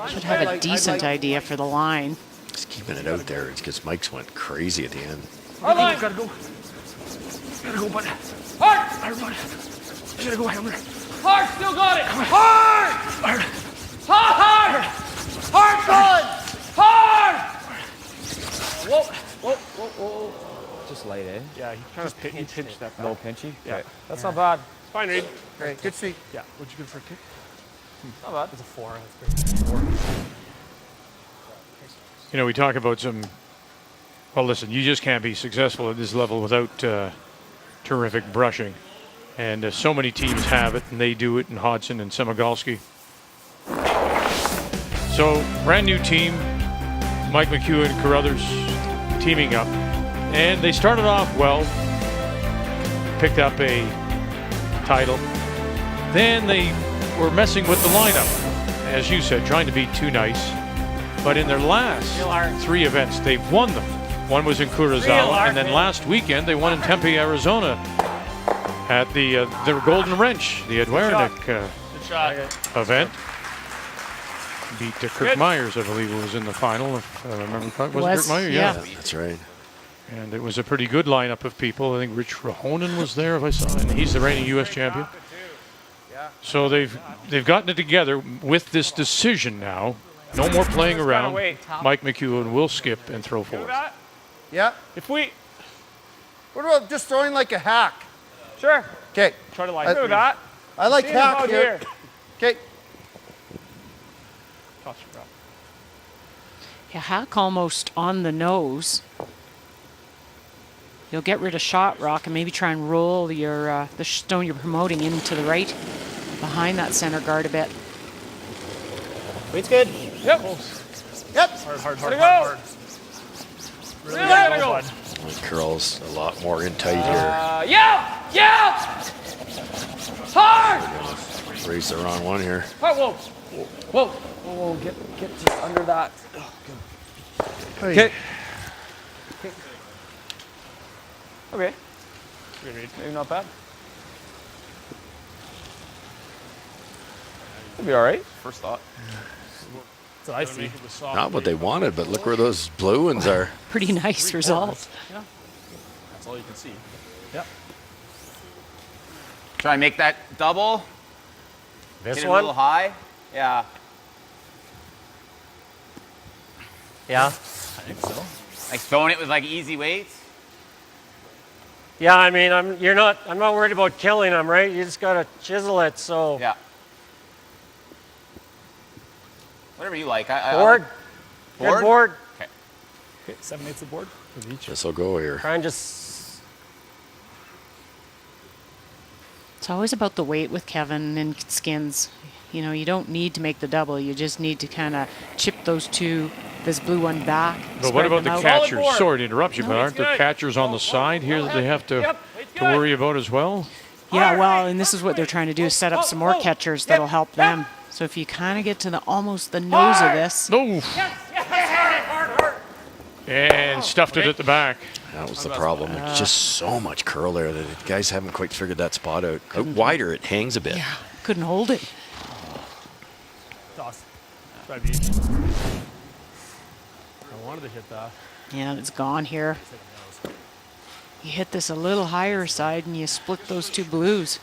Should have a decent idea for the line. Just keeping it out there because Mike's went crazy at the end. Hard line. Gotta go, bud. Hard. Gotta go, Hammer. Hard. Still got it. Hard. Hard. Hard, Colin. Hard. Whoa. Just light, eh? Yeah, he kind of pinched that. No pinchy? Yeah, that's not bad. It's fine, Reed. Great. Good speed. Yeah. What'd you give for a kick? Not bad. It's a 4. That's great. 4. You know, we talk about some. Well, listen, you just can't be successful at this level without terrific brushing. And so many teams have it, and they do it in Hodgson and Semigalski. So, brand new team, Mike McHugh and Carruthers teaming up. And they started off well, picked up a title. Then they were messing with the lineup, as you said, trying to be too nice. But in their last 3 events, they've won them. One was in Kurosawa, and then last weekend they won in Tempe, Arizona, at the Golden Wrench, the Edwernik event. Beat Kirk Myers, I believe it was in the final, if I remember correctly. Was it Kirk Myers? Yeah. That's right. And it was a pretty good lineup of people. I think Rich Rahonen was there, if I saw, and he's the reigning U.S. champion. So they've gotten it together with this decision now. No more playing around. Mike McHugh will skip and throw forward. Yeah. If we. What about just throwing like a hack? Sure. Okay. Try to line do that. I like See hack about here. Okay. Yeah, hack almost on the nose. You'll get rid of shot rock and maybe try and roll your the stone you're promoting into the right, behind that center guard a bit. Weight's good. Yep. Yep. Hard. Let it go. Let it go. Curl's a lot more in tight here. Yeah! Yeah! Hard! Race the wrong one here. Whoa! Whoa! Whoa! Get just under that. Oh, good. Okay. Okay. Maybe not bad. It'll be all right. First thought. That's what I see. Not what they wanted, but look where those blue ones are. Pretty nice result. Yeah. That's all you can see. Yep. Try and make that double. This Hit it a one? little high. Yeah. Yeah. I think so. Like throwing it with like easy weights. Yeah, I mean, I'm not worried about killing them, right? You just gotta chisel it, so. Yeah. Whatever you like. Board. Good board. Okay. Okay, 7/8 the board with each. This will go here. Try and just. It's always about the weight with Kevin and skins. You know, you don't need to make the double. You just need to kind of chip this blue one back. But what spread about them the out. catchers? Sorry to interrupt you, but aren't there catchers on the side here that they have to worry about as well? Yeah, well, and this is what they're trying to do, is set up some more catchers that'll help them. So if you kind of get to almost the nose of this. No. And stuffed it at the back. That was the problem. There's just so much curl there that the guys haven't quite figured that spot out. Out wider, it hangs a bit. Yeah, couldn't hold it. Toss. Try beach. I wanted to hit that. Yeah, it's gone here. You hit this a little higher side and you split those two blues.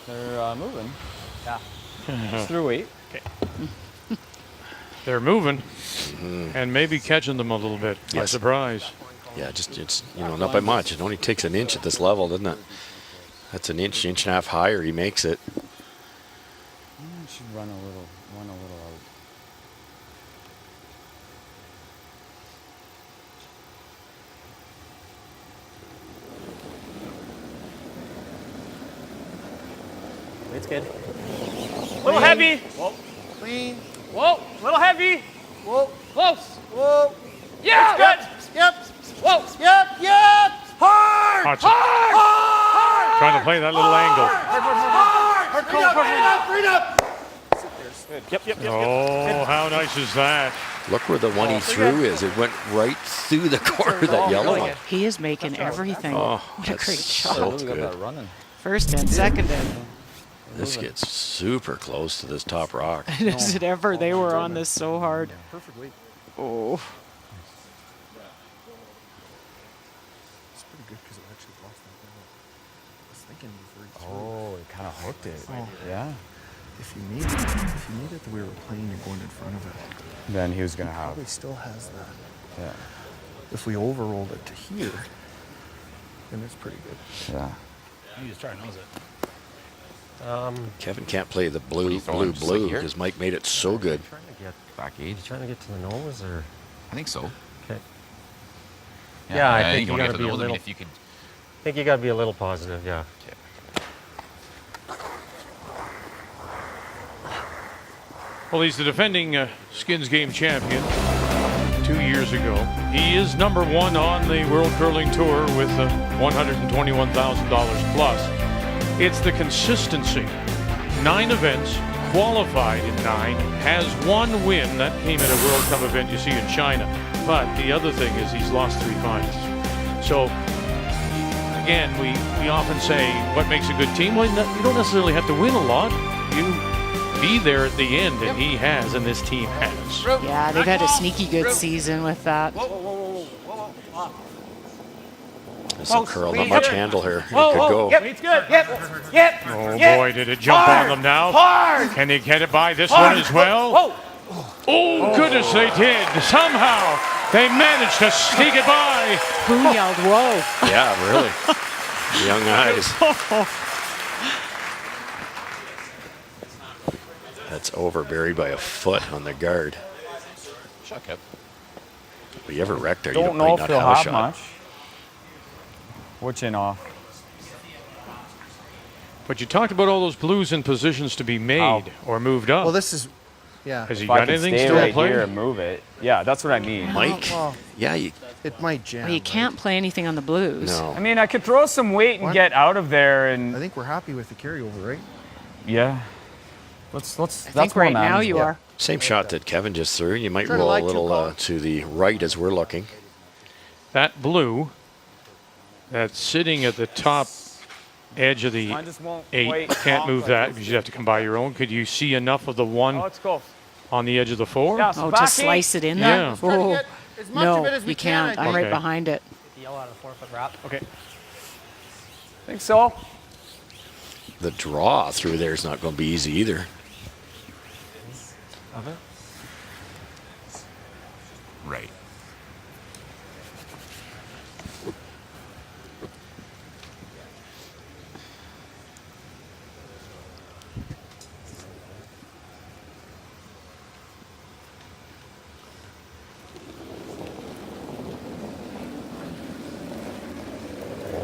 They're moving. Yeah. It's through 8. Okay. They're moving and maybe catching them a little bit by Yes. surprise. Yeah, just it's not by much. It only takes an inch at this level, doesn't it? That's an inch and a half higher. He makes it. Should run a little out. It's good. Little heavy. Whoa. Clean. Whoa. Little heavy. Whoa. Close. Whoa. Yeah. Good. Yep. Whoa. Yep. Yep. Hard. Hard. Hard. Trying to play that little angle. Hard. Bring up. Yep. Oh, how nice is that? Look where the one he threw is. It went right through the corner of that yellow one. He is making everything. Oh, What a that's great so shot. Really got good. that running. First and second and. This gets super close to this top rock. Is it ever? They were on this so hard. Perfectly. Oh. It's pretty good because it actually lost that ball. I was thinking before. Oh, it kind of hooked it. Yeah. If you made it the way we were playing, you're going in front of it. Then he was gonna have. Probably still has that. Yeah. If we overrolled it to here, then it's pretty good. Yeah. You just try to nose it. Kevin can't play the blue throwing just like here? because Mike made it so good. Trying to get Back age. trying to get to the nose, or I think so. okay. Yeah, I think you wanna gotta get to be the a nose. I mean, little. if you could. I think you gotta be a little positive. Yeah. Well, he's the defending Skins Game champion 2 years ago. He is #1 on the World Curling Tour with $121,000 plus. It's the consistency. 9 events, qualified in 9, has 1 win. That came at a World Cup event you see in China. But the other thing is he's lost 3 finals. So, again, we often say, what makes a good team? Well, you don't necessarily have to win a lot. You be there at the end, and he has, and this team has. Yeah, they've had a sneaky good season with that. There's some curl, not much handle here. It could go. Yep. It's good. Yep. Oh boy, did it jump on them now. Can they get it by this one as well? Oh, goodness, they did. Somehow, they managed to sneak it by. Who yelled, whoa? Yeah, really. Young eyes. That's over, buried by a foot on the guard. Shot kept. If you ever wrecked there, you Don't might know not if he'll have a have shot. much. Which in off? But you talked about all those blues in positions to be made or moved up. Well, this is Yeah. Has he If I got can anything stay still to right play? here and move it. Yeah, that's what I mean. Mike? Well, Yeah, it might jam. Well, you can't play anything on the Blues. I no. mean, I could throw some weight and What? get out of there, I and think we're happy with the carryover, right? yeah. Let's. I That's think more right now manageable. you are. Same shot that Kevin just threw. You might Trying to roll lie a too, little Colin. to the right as we're looking. That blue that's sitting at the top edge of the Mine just won't 8. quite Can't move pop that like because you have to come by your own. Could you see enough of the 1 Oh, let's go. on the edge of the 4? Yeah, so Oh, back to eight. slice it in Yeah. there? Let's try to Oh, get as much no, of it as we you can, can't. I I'm right think. behind it. Yell out a 4-foot wrap. Okay. Think so. The draw through there is not going to be easy either. Right.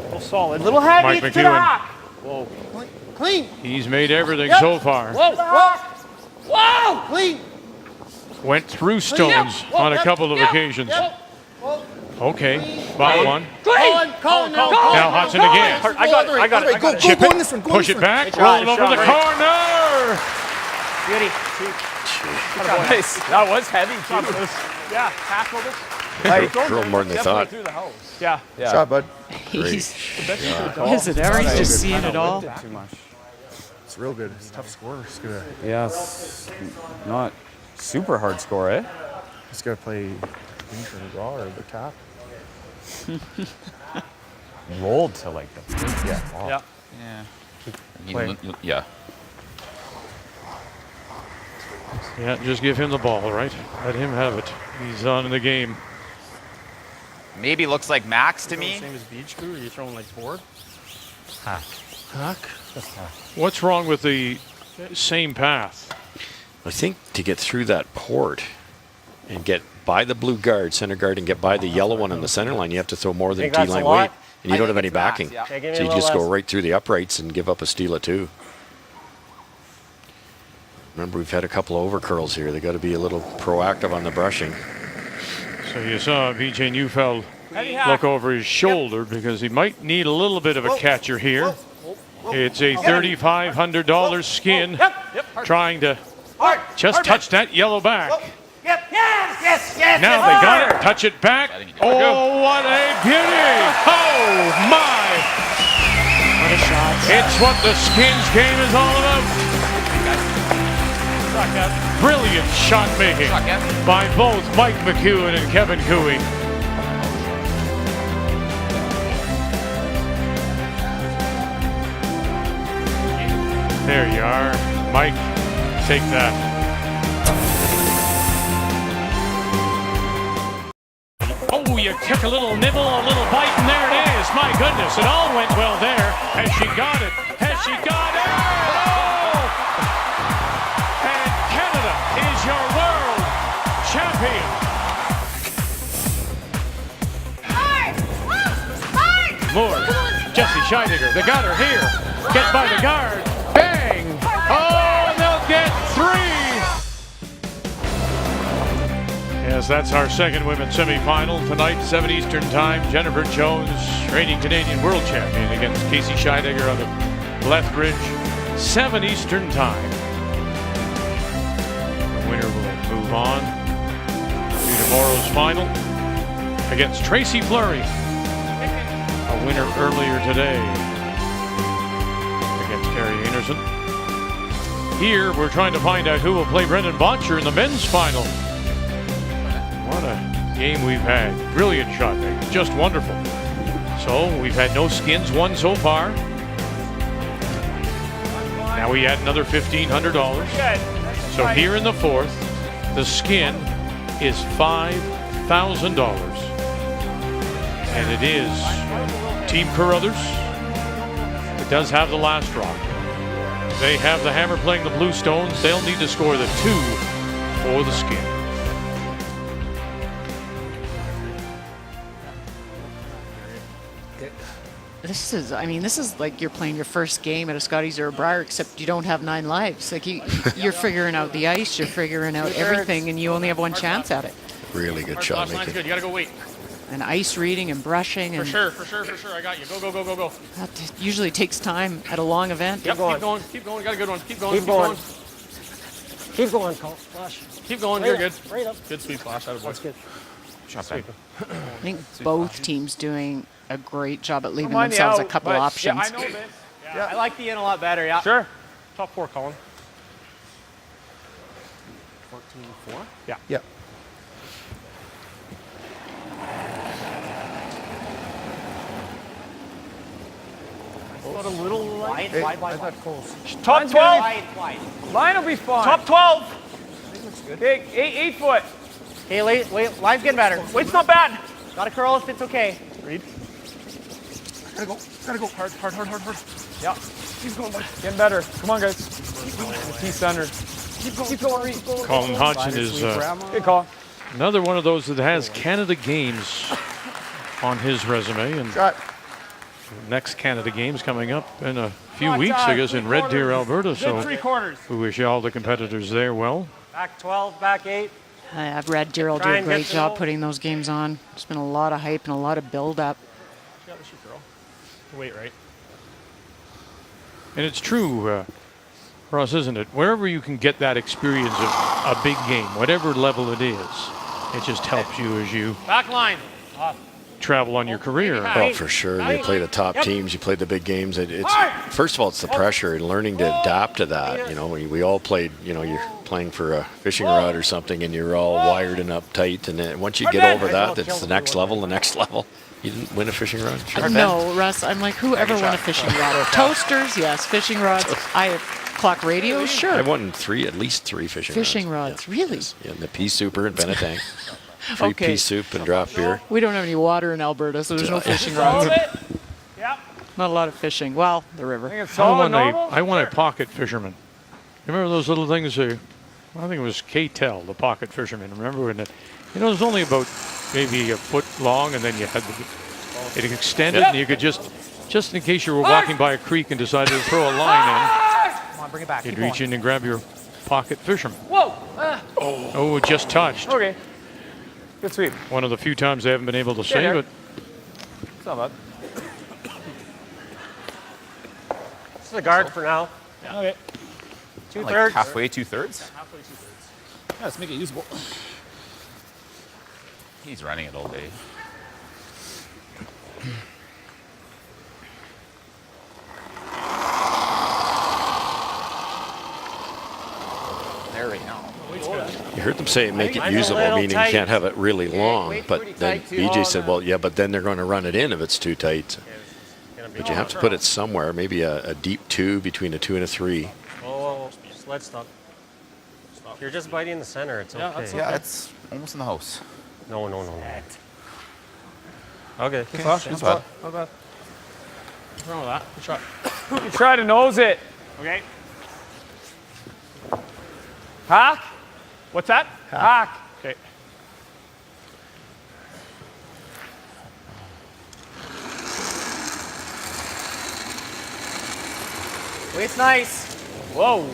Little solid. Little heavy. Mike to the McEwen. hack. Clean. He's made everything so far. Whoa, whoa, whoa, clean. Went through stones on a couple of occasions. Okay, about one. Colin, now. Now Hudson again. I got it. I got it. I got it. Chip Go it, in this one, go push in it this one. back, Good roll it shot, over the right. corner. Beauty. Nice. That was heavy too. Yeah, tackled it. Drilled more than they thought. Through the house. Yeah. Yeah. Shot, bud. He's, is it ever? He's just seeing it all. Too much. It's real good. It's a tough score. It's gonna. Yeah, it's not super hard score, eh? Just gotta play green for the draw or the cap. Rolled to like the. Yeah. Yeah. Play. Yeah. Yeah, just give him the ball, right? Let him have it. He's on in the game. Maybe looks like Max to me. Same as beach crew, or you throwing like board? Hack. What's wrong with the same path? I think to get through that port and get by the blue guard, center guard, and get by the yellow one on the center line, you have to throw more than Think that's T-line a lot? weight. And you don't have any it's max, backing. yeah. Okay, give me So a you little just go less. right through the uprights and give up a steal of 2. Remember, we've had a couple of overcurls here. They got to be a little proactive on the brushing. So you saw BJ Neufeld Heavy hack. look over his shoulder because he might need a little bit of a catcher here. It's a $3,500 skin trying to just touch that yellow back. Yes. Now they got it. Touch it back. Oh, what a beauty. Oh, my. What a shot. It's what the skins game is all about. Brilliant shot making Shot, Kev. by both Mike McEwen and Kevin Cooey. There you are. Mike, take that. Oh, you took a little nibble, a little bite, and there it is. My goodness, it all went well there. Has she got it? Has she got it? Oh! And Canada is your world champion. Moore, Jesse Scheidegger, they got her here. Get by the guard. Bang! Oh, and they'll get 3. Yes, that's our second women's semifinal tonight, 7 Eastern Time. Jennifer Jones, reigning Canadian world champion, against Casey Scheidegger out of Lethbridge, 7 Eastern Time. The winner will move on to tomorrow's final against Tracy Fleury, a winner earlier today against Carrie Anderson. Here, we're trying to find out who will play Brendan Botcher in the men's final. What a game we've had. Brilliant shot making. Just wonderful. So we've had no skins won so far. Now we add another $1,500. So here in the 4th, the skin is $5,000. And it is Team Carruthers. It does have the last drop. They have the hammer playing the blue stones. They'll need to score the 2 for the skin. this is like you're playing your first game at a Scotties or a Briar, except you don't have 9 lives. Like you're figuring out the ice, you're figuring out everything, and you only have one chance at it. Really good shot Line's making. good. You gotta go wait. And ice reading and brushing. For And sure. I got you. Go. that usually takes time at a long event. Yep, going. keep going. Got a good one. Keep going. Keep going, Cole. Flash. Keep going. Right You're up, good. Right up. Good sweep flash. Out of That's good. Shot Ben. I think both teams doing a great job at leaving Mind the themselves a out, couple but- options. Yeah, I know this. Yeah, I like the in a lot better. Yeah. Sure. Top 4, Colin. 14-4. Yeah. Yeah. Got a little wide. Hey, Wide. I thought Cole's. Top 12. Wide. Line will be fine. Top 12. Okay, 8 foot. Okay, wait. Line's getting better. Weight's not bad. Got to curl if it's okay. Reed. Gotta go. Hard. Yeah. He's going, bud. Getting better. Come on, guys. T center. Keep going, Reed. Colin Hodgson is Good call. another one of those that has Canada Games on his resume, and Shot. next Canada Games coming up in a few weeks, I guess, in Red Deer, Alberta. Good So 3/4. we wish all the competitors there well. Back 12, back 8. Red Deer will do Try a and great get the job goal. putting those games on. There's been a lot of hype and a lot of build-up. Yeah, this should girl. Wait, right. And it's true, Ross, isn't it? Wherever you can get that experience of a big game, whatever level it is, it just helps you as you Back line. travel on your career. Oh, for sure. You play the top teams, you play the big games. It's first of all, it's the pressure and learning to adapt to that. You know, we all played. You know, you're playing for a fishing rod or something, and you're all wired and uptight. And then once you get over that, it's the next level. The next level. You didn't win a fishing rod? Sure. No, Russ, I'm like, whoever won a fishing rod? Toasters, yes. Fishing rods. I have clock radios, sure. I won at least three fishing rods. Really? Yeah, and the pea souper and Benetang. Free Okay. pea soup and drop beer. We don't have any water in Alberta, so there's no fishing rods. Yep. Not a lot of fishing. Well, the river. Think it's I solid want normal? a pocket fisherman. You remember those little things? I think it was K-Tel, the pocket fisherman. Remember when it was only about maybe a foot long, and then you had it extended, and you could just in case you were walking by a creek and decided to throw a line Come on, bring it back. in, Keep you'd reach going. in and grab your pocket fisherman. Whoa. Oh, it just touched. Okay. Good sweep. One of the few times they haven't been able to save Derek. it. It's not bad. This is a guard for now. Okay. 2/3. Like halfway, 2/3. Yeah, let's make it usable. He's running it all day. There we go. You heard them say make it I'm a usable, little meaning you tight. can't have it really long. wait, But pretty then tight too. BJ said, well, yeah, but then they're going to run it in if it's too tight. But you have to put it somewhere, maybe a deep 2 between a 2 and a 3. Oh, sled stop. You're just biting the center. It's okay. Yeah, it's almost in the house. No. Okay. Flash. Not bad. Not bad. What's wrong with that? Good shot. You try to nose it. Okay. Hack? What's that? Hack. Okay. Wait's nice. Whoa.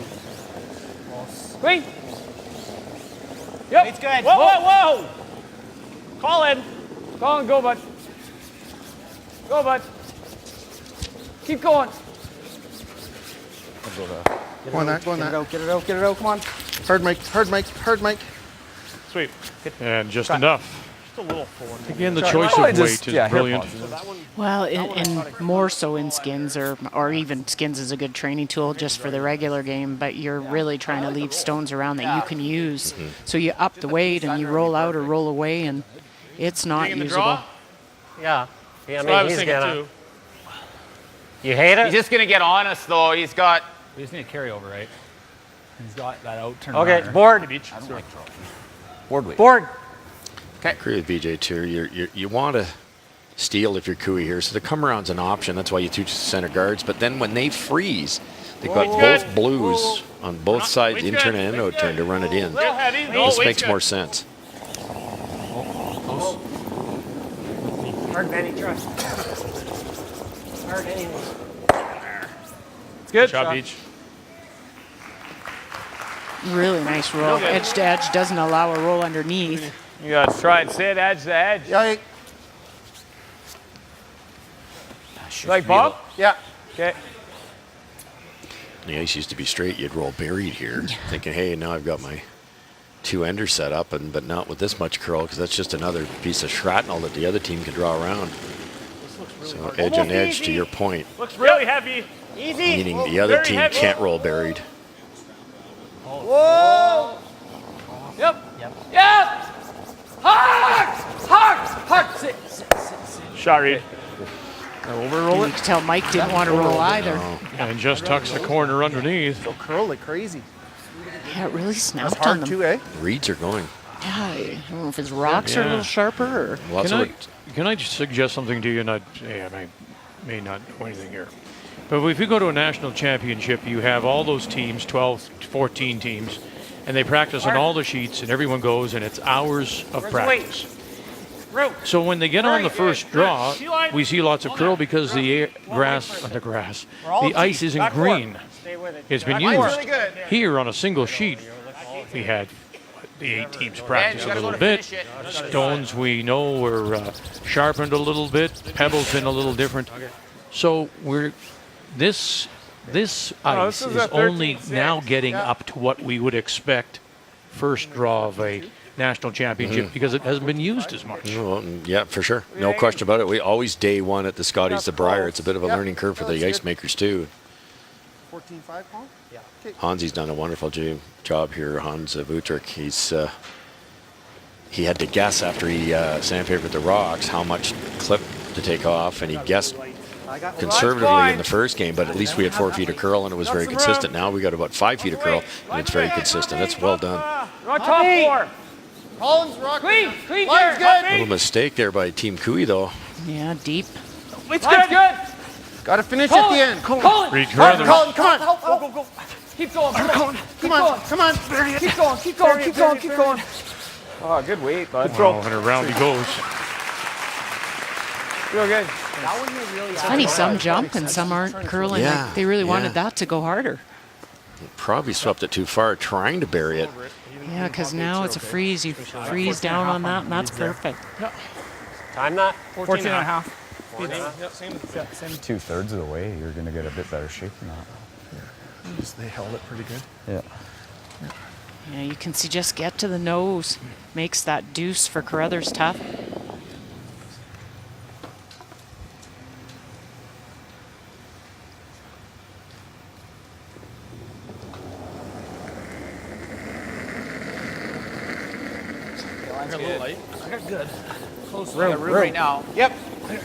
Wait. Yep. Wait's good. Whoa. Colin, go, bud. Go, bud. Keep going. Go on that. Get it out. Come on. Hard Mike. Sweep. And just enough. Just a little forward. Again, the choice of weight is brilliant. Well, and more so in skins, or even skins is a good training tool just for the regular game, but you're really trying to leave stones around that you can use. So you up the weight and you roll out or roll away, and it's not in the usable. draw? Yeah. I That's what I was he's thinking gonna. too. You hate He's it? just going to get on us, though. He's got. We just need a carryover, right? He's got that out turn. Okay, board. I don't like throwing. Board weight. Board. I agree with BJ too. You want to steal if you're Cooey here, so the come around's an option. That's why you teach center guards. But then when they freeze, they've got both blues on both sides, in turn and out turn, to run it in. Little heavy. No, This weight's makes good. more sense. Hard Benny, try. Hard anyways. It's good. Job, Beach. Really nice roll. Edge to edge doesn't allow a roll underneath. You got to try and sit edge to edge. Yeah. Like Bob? Yeah. Okay. The ice used to be straight. You'd roll buried here, thinking, hey, now I've got my two-ender set up, but not with this much curl, because that's just another piece of shrapnel that the other team can draw around. So edge on edge, to your point, Looks really heavy. Easy. meaning the other very team heavy. can't roll buried. Whoa! Yep. Hard! Sit. Shot read. You can tell Mike didn't want to roll either. And just tucks the corner underneath. They'll curl like crazy. Yeah, it really snapped That's on hard them. too, eh? Reeds are going. Yeah, I don't know if his rocks are a little sharper or. Lots of Can I just suggest something to you? And I may not know anything here. But if you go to a national championship, you have all those teams, 12, 14 teams, and they practice on all the sheets, and everyone goes, and it's hours of practice. So when they get on the first draw, we see lots of curl because the ice isn't green. It's been used. Here on a single sheet, we had the 8 teams practice a little bit. Stones, we know, were sharpened a little bit. Pebbles been a little different. So this ice is only now getting up to what we would expect first draw of a national championship because it hasn't been used as much. Well, yeah, for sure. No question about it. We always day one at the Scotties, the Briar. It's a bit of a learning curve for the ice makers too. 14-5, Paul? Yeah. Hansi's done a wonderful job here. Hans Vutrick, he had to guess after he sandpapered the rocks how much clip to take off, and he guessed conservatively in the first game, but at least we had 4 feet of curl and it was very consistent. Now we got about 5 feet of curl and it's very consistent. That's well done. You're on top 4. Collins, rock. Clean, Line's Jared. good. A little mistake there by Team Cooey though. Yeah, deep. It's good. Got to finish at the end. Colin. Reed Carruthers. Colin, come on. Go. Keep going. Come on. Keep going. Oh, good weight, bud. Wow, and around he goes. Real good. It's funny, some jump and some aren't curling. Yeah, Like they really yeah. wanted that to go harder. Probably swept it too far trying to bury it. Yeah, because now it's a freeze. You freeze down on that, and that's perfect. Time that. 14 and a half. 2/3 of the way, you're going to get a bit better shape than that. They held it pretty good. Yeah. Yeah, you can see just get to the nose. Makes that deuce for Carruthers tough. Room right now. Yep.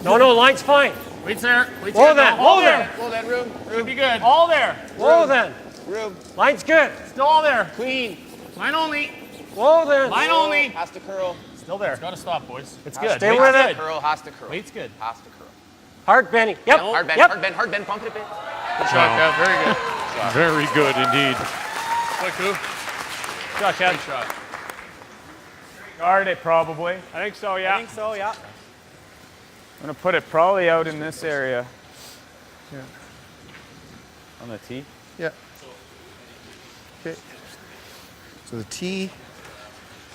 No, line's fine. Wait's there. Whoa then. Whoa then, room. Room, be good. All there. Whoa then. Room. Line's good. Still all there. Clean. Line only. Whoa then. Line only. Has to curl. Still there. Gotta stop, boys. It's good. Stay with it. Curl, has to curl. Weight's good. Has to curl. Hard bending. Yep. Hard bend, Yep. hard bend. Pump it a bit. Good shot, Kev. Very good. Very good indeed. Quick, who? Shot, Chad. Shot. Guard it probably. I think so, yeah. I'm going to put it probably out in this area. Yeah. On the tee. Yeah. Okay. So the tee.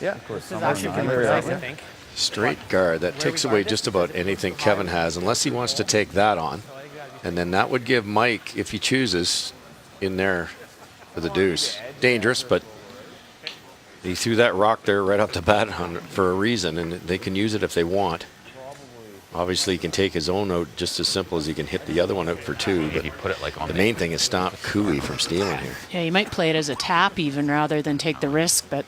Yeah. This is actually pretty precise, I think. Straight guard, that takes away just about anything Kevin has, unless he wants to take that on. And then that would give Mike, if he chooses, in there for the deuce. Dangerous, but he threw that rock there right off the bat for a reason, and they can use it if they want. Obviously, he can take his own out just as simple as he can hit the other one out for 2. But put it like on the main thing is stop Cooey from stealing here. Yeah, you might play it as a tap even rather than take the risk, but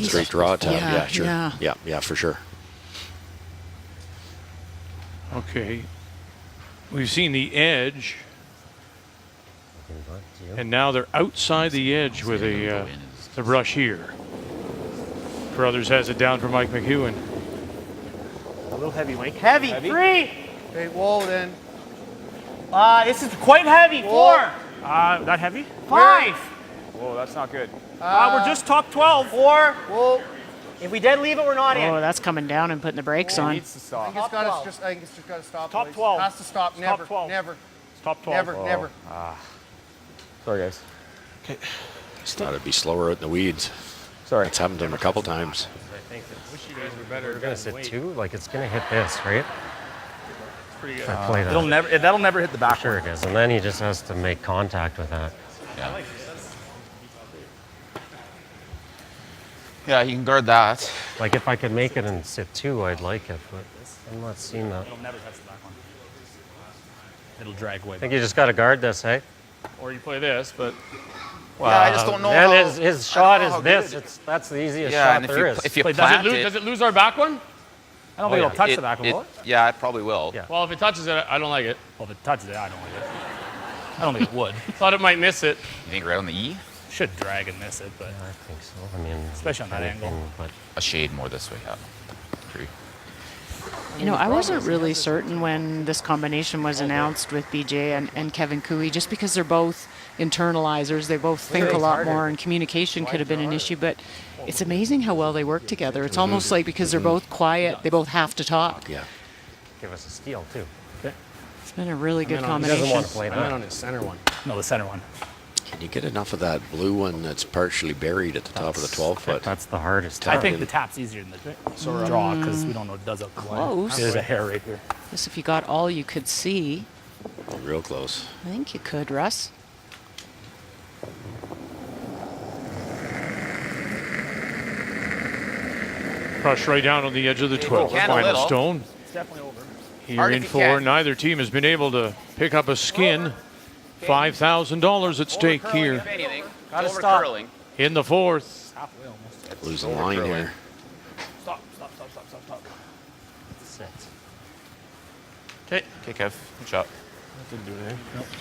Straight draw time, yeah, sure. yeah. Yeah, for sure. Okay. We've seen the edge, and now they're outside the edge with the brush here. Carruthers has it down for Mike McEwen. A little heavy, Wink. Heavy. 3. Okay, whoa then. This is quite heavy. 4. That heavy? 5. Whoa, that's not good. We're just top 12. 4. Whoa. If we dead leave it, we're not in. Oh, that's coming down and putting the brakes It on. needs to stop. I think it's just got to stop. Top boys. 12. Has to stop. It's Never. top 12. Never. It's top 12. Never. Never. Sorry, guys. Just thought it'd be slower out in the weeds. Sorry. It's happened to him a couple times. We're gonna sit 2. Like it's gonna hit this, right? Pretty good. I play that. That'll never hit the back. Sure it is, and then he just has to make contact with that. Yeah, you can guard that. Like if I could make it and sit 2, I'd like it, but I'm not seeing that. It'll never touch the back one. It'll drag way I think you just got to guard this, hey? Or you play this, but Well, I just don't know. And how, his I shot don't know is how this. good it That's the easiest Yeah, shot and there is. if you does plant it lose our back one? I don't Oh, think yeah. it'll touch the back one, will it? Yeah, it probably will. Yeah. Well, if it touches it, I don't like it. Well, if it touches it, I don't like it. I don't think it would. Thought it might miss it. You think right on the E? Should drag and miss it, but I think so. I mean, Especially on that anything, angle. But A shade more this way, yeah. True. You know, I wasn't really certain when this combination was announced with BJ and Kevin Cooey, just because they're both internalizers. They both think a lot more, and communication could have been an issue. But it's amazing how well they work together. It's almost like because they're both quiet, they both have to talk. Yeah. give us a steal, too. It's been a really good He combination. doesn't want to play I meant that. on his center one. No, the center one. Can you get enough of that blue one that's partially buried at the top of the 12-foot? That's the hardest. I Tap think in. the tap's easier than the draw because we don't know what it does up the line. Close. There's a hair right here. Just if you got all you could see, Real close. I think you could, Russ. Crush right down on the edge of the 12. Can a Final little. stone. It's definitely over. Here Hard in if you 4. can. Neither team has been able to pick up a skin. $5,000 at stake here If anything, Gotta over stop. curling. in the 4th. Halfway almost. Losing line here. Stop, stop, stop, stop, stop, stop. Sit. Okay, Kev. Good shot.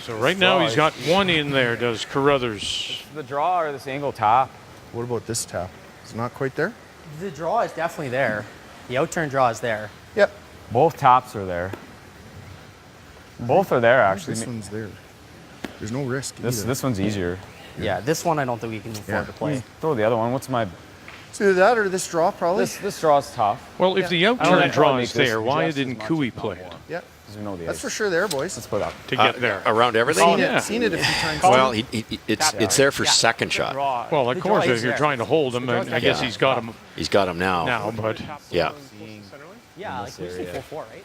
So right now he's got one in there, does Carruthers. The draw or this angle tap? What about this tap? It's not quite there? The draw is definitely there. The outturn draw is there. Yep. Both taps are there. Both are there, actually. This one's there. There's no risk This either. this one's easier. Yeah, this one I don't think we can afford to play. Throw the other one. What's my... It's either that or this draw, probably. This draw's tough. Well, if the I don't outturn think draw probably is make this there, why just as didn't much, Cooey if not play more. it? Yep. Because we know the That's ice. for sure there, boys. Let's put it up. To get there? Around everything? Seen yeah. it. Seen it a few times. Well, it's there for second shot. Well, of The course, draw if is you're there. trying to hold him, and I guess Yeah. he's got him He's got him now. now, but Yeah. Yeah, like we say 4-4, right?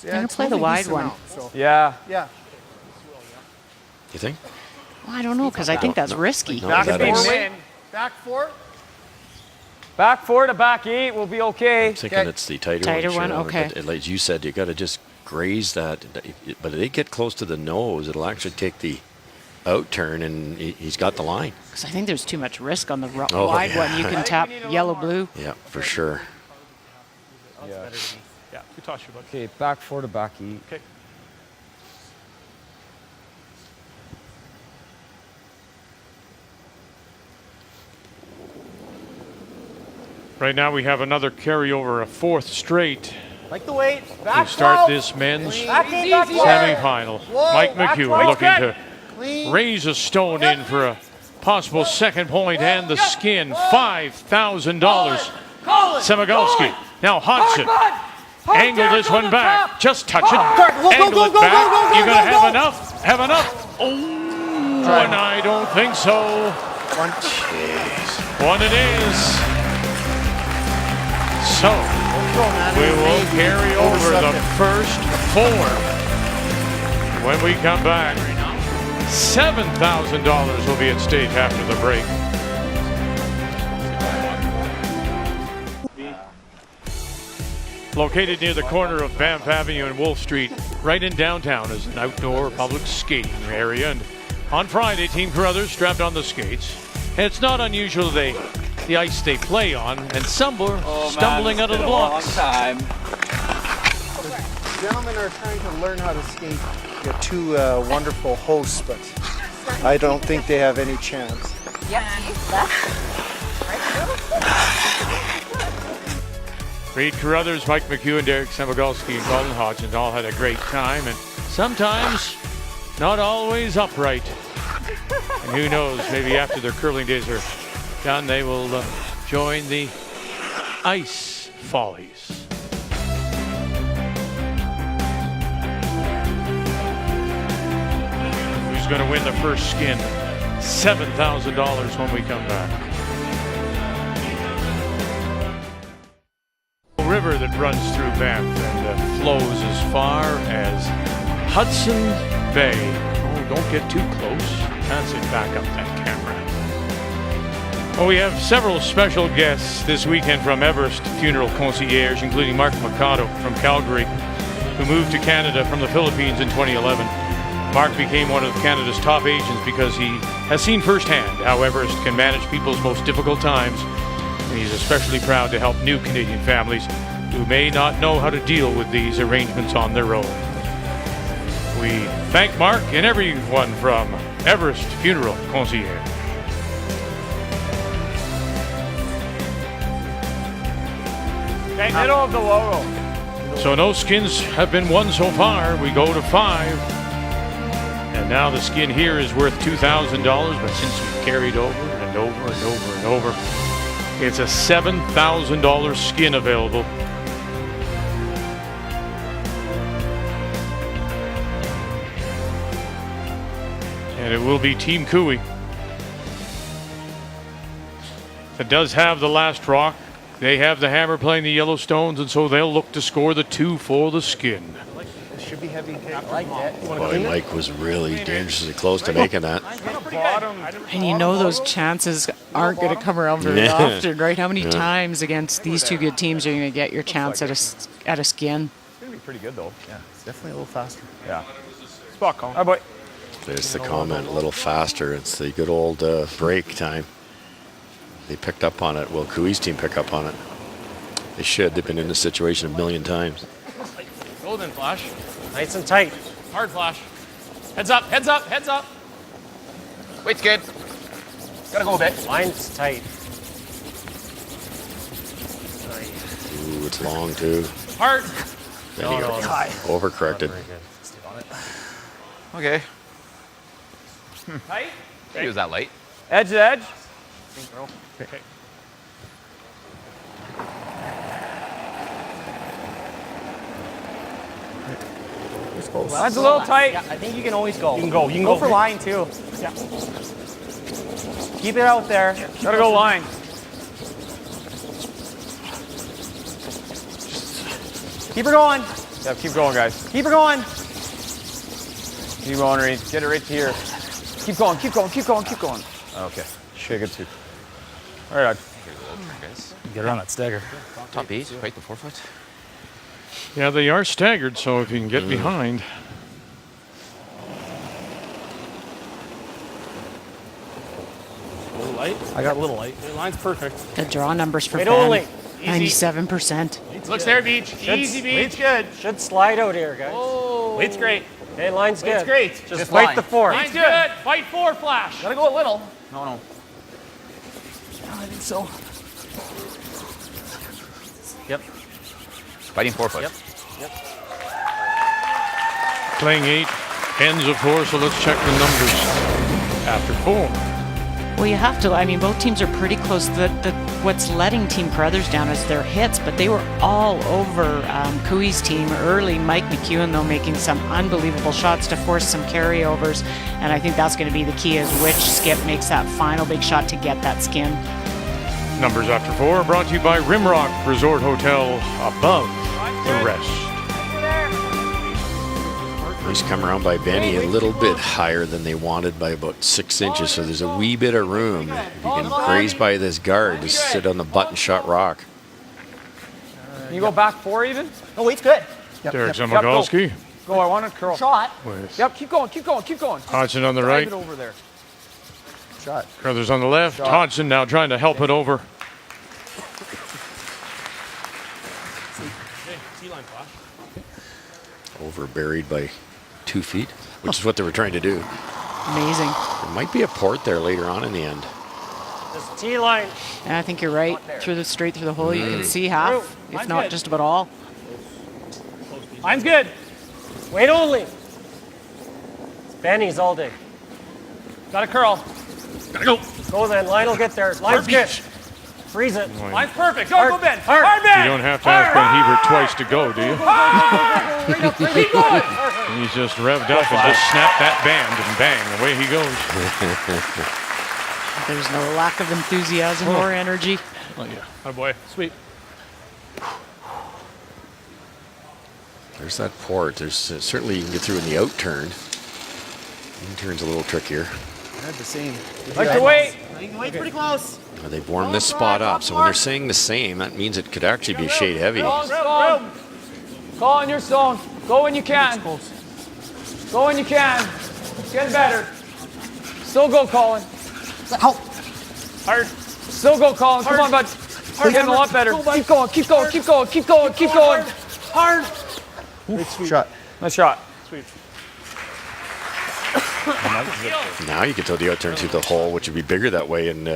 Yeah, gonna it's play the moving wide decent one. amount, so. Yeah. Yeah. You think? Well, I don't know, because I think that's risky. No, Back that four, is- wait. Back 4. Back 4 to back 8 will be okay. I'm thinking Okay. it's the tighter, Tighter one. one, Shane, okay. But as you said, you got to just graze that. But if they get close to the nose, it'll actually take the out turn, and he's got the line. Because I think there's too much risk on the Oh, wide yeah. one. You can tap yellow, blue. Yeah, for sure. Yeah, good toss, your bud. Okay, back 4 to back 8. Okay. right now we have another carryover, a 4th straight Like the weight. to Back start 12. this men's Back 8, back 12. semifinal. Mike McEwen 12. looking to Clean. raise a stone in for a possible second point and the skin. $5,000. Semigalski. Now Hodgson. Angle this one back. Just touch it. Angle it back. You gonna have enough? Have enough? Oh, and I don't think so. One it is. So we will carry over the first 4 when we come back. $7,000 will be at stake after the break. Located near the corner of Banff Avenue and Wolf Street, right in downtown, is an outdoor public skating area. And on Friday, Team Carruthers strapped on the skates. And it's not unusual the ice they play on, and some were stumbling out of the blocks. Gentlemen are trying to learn how to skate. You got 2 wonderful hosts, but I don't think they have any chance. Reed Carruthers, Mike McEwen, Derek Semigalski, and Colin Hodgson all had a great time, and sometimes not always upright. And who knows, maybe after their curling days are done, they will join the Ice Follies. Who's going to win the first skin? $7,000 when we come back. A river that runs through Banff and flows as far as Hudson Bay. Oh, don't get too close. That's it. Back up that camera. Well, we have several special guests this weekend from Everest Funeral Concierge, including Mark Mercado from Calgary, who moved to Canada from the Philippines in 2011. Mark became one of Canada's top agents because he has seen firsthand how Everest can manage people's most difficult times, and he's especially proud to help new Canadian families who may not know how to deal with these arrangements on their own. We thank Mark and everyone from Everest Funeral Concierge. Okay, middle of the logo. So no skins have been won so far. We go to 5. And now the skin here is worth $2,000, but since we've carried over and over and over and over, it's a $7,000 skin available. And it will be Team Cooey. It does have the last rock. They have the hammer playing the Yellowstones, and so they'll look to score the 2 for the skin. It should be heavy. I like that. Boy, Mike was really dangerously close to making that. And you know those chances aren't going to come around very Yeah. often, right? How many Yeah. times against these two good teams are you going to get your chance at a skin? It's going to be pretty good, though. Yeah, it's definitely a little faster. Yeah. Spot call. Hi, boy. There's the comment, a little faster. It's the good old break time. They picked up on it. Will Cooey's team pick up on it? They should. They've been in this situation a million times. Golden flash. Nice and tight. Hard flash. Heads up, heads up, heads up. Weight's good. Gotta go a bit. Line's tight. Ooh, it's long too. Hard. Then he got overcorrected. Okay. Tight. He was that light. Edge to edge. Okay. Line's a little tight. Yeah, I think you can always go. You can go. You can Go go for line too. Yeah. Keep it out there. Gotta go line. Keep her going. Yeah, keep going, guys. Keep her going. Keep going, Reed. Get it right to here. Keep going, keep going, keep going, keep going. Okay. Shake it too. All right. Get around that stagger. Top 8, right the 4 foot. Yeah, they are staggered, so if you can get behind. A little light. I got a little light. The line's perfect. The draw numbers for Wait Ben, only. 97%. Looks there, Beach. Easy, Beach. Weight's good. Should slide out here, guys. Oh. Weight's great. Okay, line's good. Weight's great. Just fight the 4. Line's good. Fight 4 flash. Gotta go a little. No, no. I think so. Yep. Fighting 4 foot. Yep. Yep. Playing 8, ends of 4, so let's check the numbers after 4. Well, you have to. I mean, both teams are pretty close. What's letting Team Carruthers down is their hits, but they were all over Cooey's team early. Mike McEwen, though, making some unbelievable shots to force some carryovers, and I think that's going to be the key is which skip makes that final big shot to get that skin. Numbers after 4 are brought to you by Rimrock Resort Hotel, above the rest. He's come around by Benny a little bit higher than they wanted by about 6 inches, so there's a wee bit of room. If you can graze by this guard, just sit on the button shot rock. Can you go back 4 even? No, weight's good. Derek Zamagalski. Go, I want to curl. Shot. With Yep, keep going, keep going, keep going. Hodgson on the Drive right, it over there. Shot. Carruthers on the left. Hodgson now trying to help it over. T-line flash. Over buried by 2 feet, which is what they were trying to do. Amazing. There might be a port there later on in the end. This T-line. And I think you're right. Straight through the hole, you can see half, if Line's not good. just about all. Line's good. Wait only. It's Benny's all day. Gotta curl. Gotta go. Go then. Line will get there. Line's good. Freeze it. Line's perfect. Go, Ben. Hard. Ben. You don't have to ask Ben Hebert twice to go, do you? Keep going. He's just revved up and just snapped that band and bang, away he goes. There's no lack of enthusiasm or energy. Oh, yeah. Oh, boy. Sweet. There's that port. There's certainly you can get through in the out turn. In turn's a little trickier. I had the same. Like to wait. You can wait pretty close. They've warmed this spot up, so when they're saying the same, that means it could actually be shade heavy. Call in your zone. Go when you can. Go when you can. It's getting better. Still go, Colin. Help. Hard. Still go, Colin. Come on, bud. We're getting a lot better. Keep going. Keep going. Keep going. Keep going. Keep going. Hard. Shot. Nice shot. Sweet. Now you can throw the out turn through the hole, which would be bigger that way, and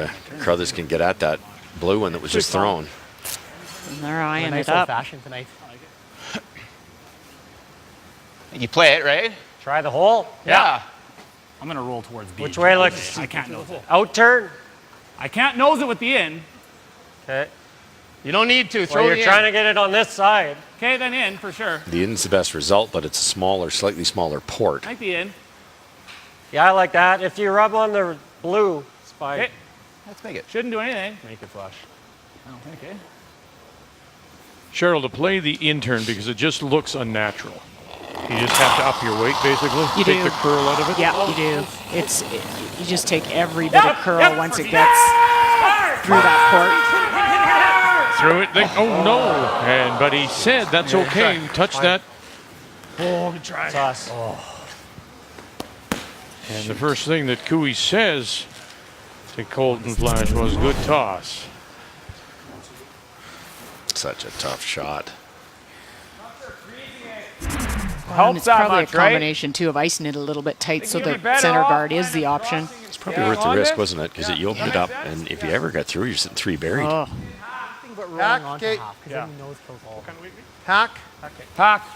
Carruthers can get at that blue one that was just thrown. And they're eyeing Nice it up. old-fashioned tonight. You play it, right? Try the hole. Yeah. I'm going to roll towards B. Which way looks? I can't nose it. Out turn. I can't nose it with the in. Okay. You don't need to. Throw Well, the you're trying to get it on this side. Okay, then in for sure. The in's the best result, but it's a smaller, slightly smaller port. I like the in. Yeah, I like that. If you rub on the blue, it's fine. Okay. Let's make it. Shouldn't do anything. Make it flush. I don't think, eh? Cheryl, to play the intern because it just looks unnatural. You just have to up your weight, basically. You Take do. the curl out of it. Yeah, you do. You just take every bit of curl once it gets through that Through it. Oh no! But he said that's okay. Touch that. Oh, good try. Sauce. And the first thing that Cooey says to Colton Flash was good toss. Such a tough shot. And it's that probably much, a combination too of icing it a little bit tight so the center guard is the option. It's probably worth the risk, wasn't it? Because you opened it up, and if you ever got through, you're sitting 3 buried. Oh, But rolling Hack, onto okay. half, because Yeah. then your nose kills all. Hack. Pack.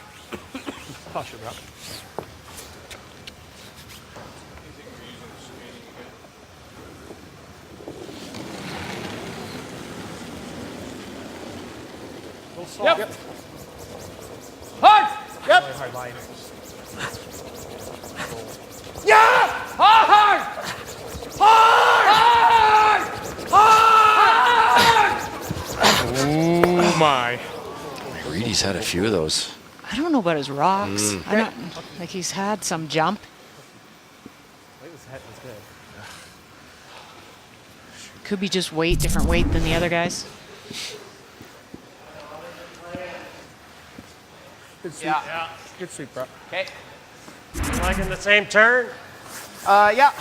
Toss your breath. Yep. Hard. Yep. Hard line. Yeah. Hard. Hard. Hard. Oh my! Reedy's had a few of those. I don't know about his rocks. I don't like he's had some jump. Could be just weight, different weight than the other guys. Yeah. Good sweep, bro. Okay. Liking the same turn. Yeah.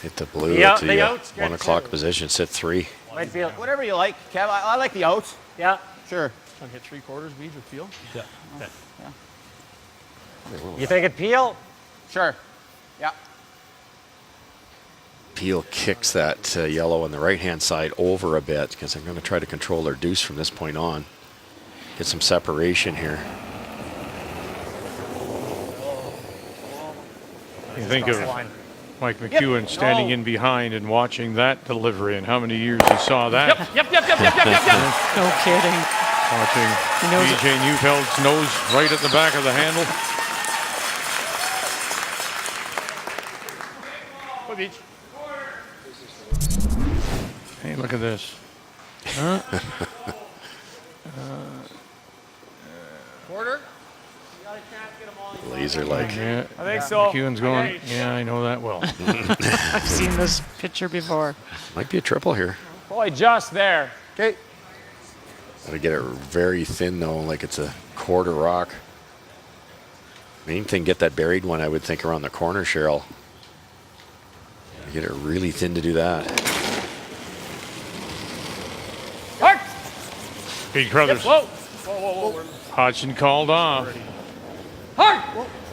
Hit the blue Yeah, at the the out's good 1 o'clock too. position, sit 3. Might be. Whatever you like, Kev. I like the out. Yeah. Sure. I'll get 3/4 beads with peel. Yeah. You think it peel? Sure. Yeah. Peel kicks that yellow on the right-hand side over a bit because I'm going to try to control their deuce from this point on. Get some separation here. You think of Mike McEwen standing in behind and watching that delivery, and how many years he saw that. Yep. No kidding. Watching knows it. BJ Neufeld's nose right at the back of the handle. Hey, look at this. Huh? Quarter. Laser like. Yeah, I think so. McEwen's going, yeah, I know that well. I've seen this picture before. Might be a triple here. Boy, just there. Okay. Gotta get it very thin though, like it's a quarter rock. Main thing, get that buried one, I would think, around the corner, Cheryl. Get it really thin to do that. Hard. Pete Carruthers. Whoa. Hodgson called off. Hard.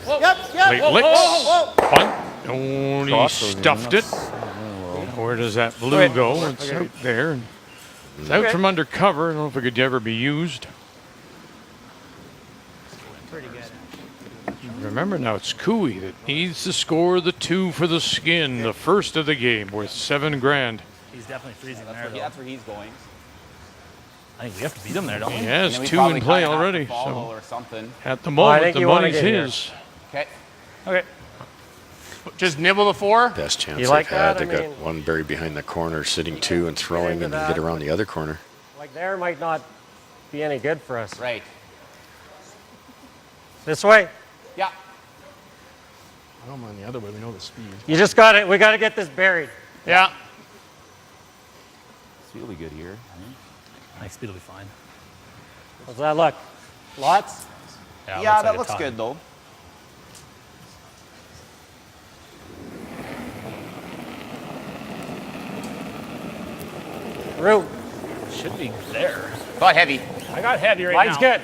Late licks. Punt. Oh, he stuffed it. Where does that blue go? It's out there. It's out from under cover. I don't know if it could ever be used. Pretty good. Remember now, it's Cooey that needs to score the 2 for the skin, the first of the game, worth $7 grand. He's definitely freezing there, though. That's where he's going. I think we have to beat him there, don't we? He has And then we 2 probably in play kinda have to already. follow So or something. at the I moment, think the you wanna money's get here. his. Okay. Okay. Just nibble the 4. Best chance You they've like had. that? They I got mean- one buried behind the corner, sitting 2 and throwing, into and then that. get around the other corner. Like there might not be any good for us. Right. This way. Yeah. I don't mind the other way. We know the speed. You just got it. We got to get this buried. Yeah. Speed will be good here. I think speed will be fine. How's that look? Lots? Yeah, that looks good though. Root. Should be there. But heavy. I got heavy right Mine's now. good.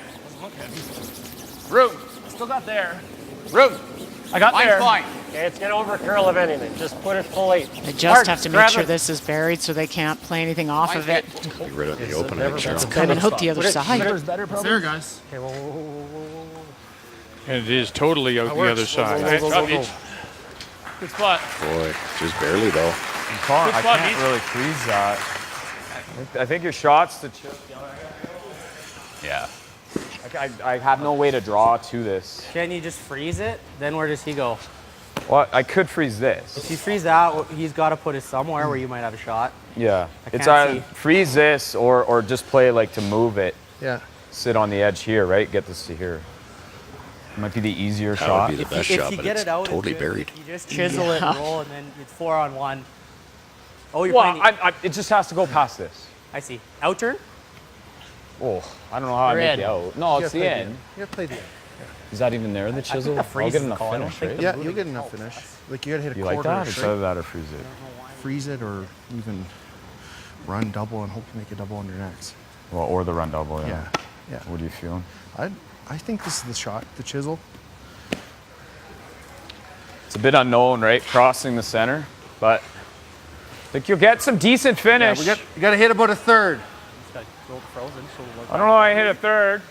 Root. Still got there. Root. I got Mine's there. fine. Okay, it's going to over curl if anything. Just put it fully. They just Hard, have to make grab sure it. this is buried so they can't play anything off Mine's of it. good. Be right out in the open, I think, Cheryl. Come and hook the other side. Better, probably. There, guys. Okay, whoa. And it is totally out the other side. All right, drop each. Good spot. Boy, just barely, though. I spot, can't Beach. really freeze that. I think your shots to chip. Yeah. I have no way to draw to this. Can you just freeze it? Then where does he go? Well, I could freeze this. If you freeze that, he's got to put it somewhere where you might have a shot. Yeah. I It's can't either see. freeze this or just play like to move it. Yeah. Sit on the edge here, right? Get this to here. Might be the easier That shot. would be the best If shot, you but get it's it out, totally it's good. buried. If you just chisel it and roll, and then it's 4-on-1. Oh, you're Well, playing. it just has to go past this. I see. Out turn? Oh, I don't know how You're I make in. the out. No, it's the end. You gotta play the end. Is that even there, the chisel? the I'll freeze get is enough calling. I finish, think right? the Yeah, you'll get enough finish. Like you gotta hit a You quarter like that? or It's straight. either that or freeze it. Freeze it or even run double and hope you make a double on your next. Well, or the run double, yeah. Yeah. Yeah. What are you feeling? I think this is the shot, the chisel. It's a bit unknown, right? Crossing the center, but I think you'll get some decent finish. You gotta hit about a third. I don't know. I hit a third.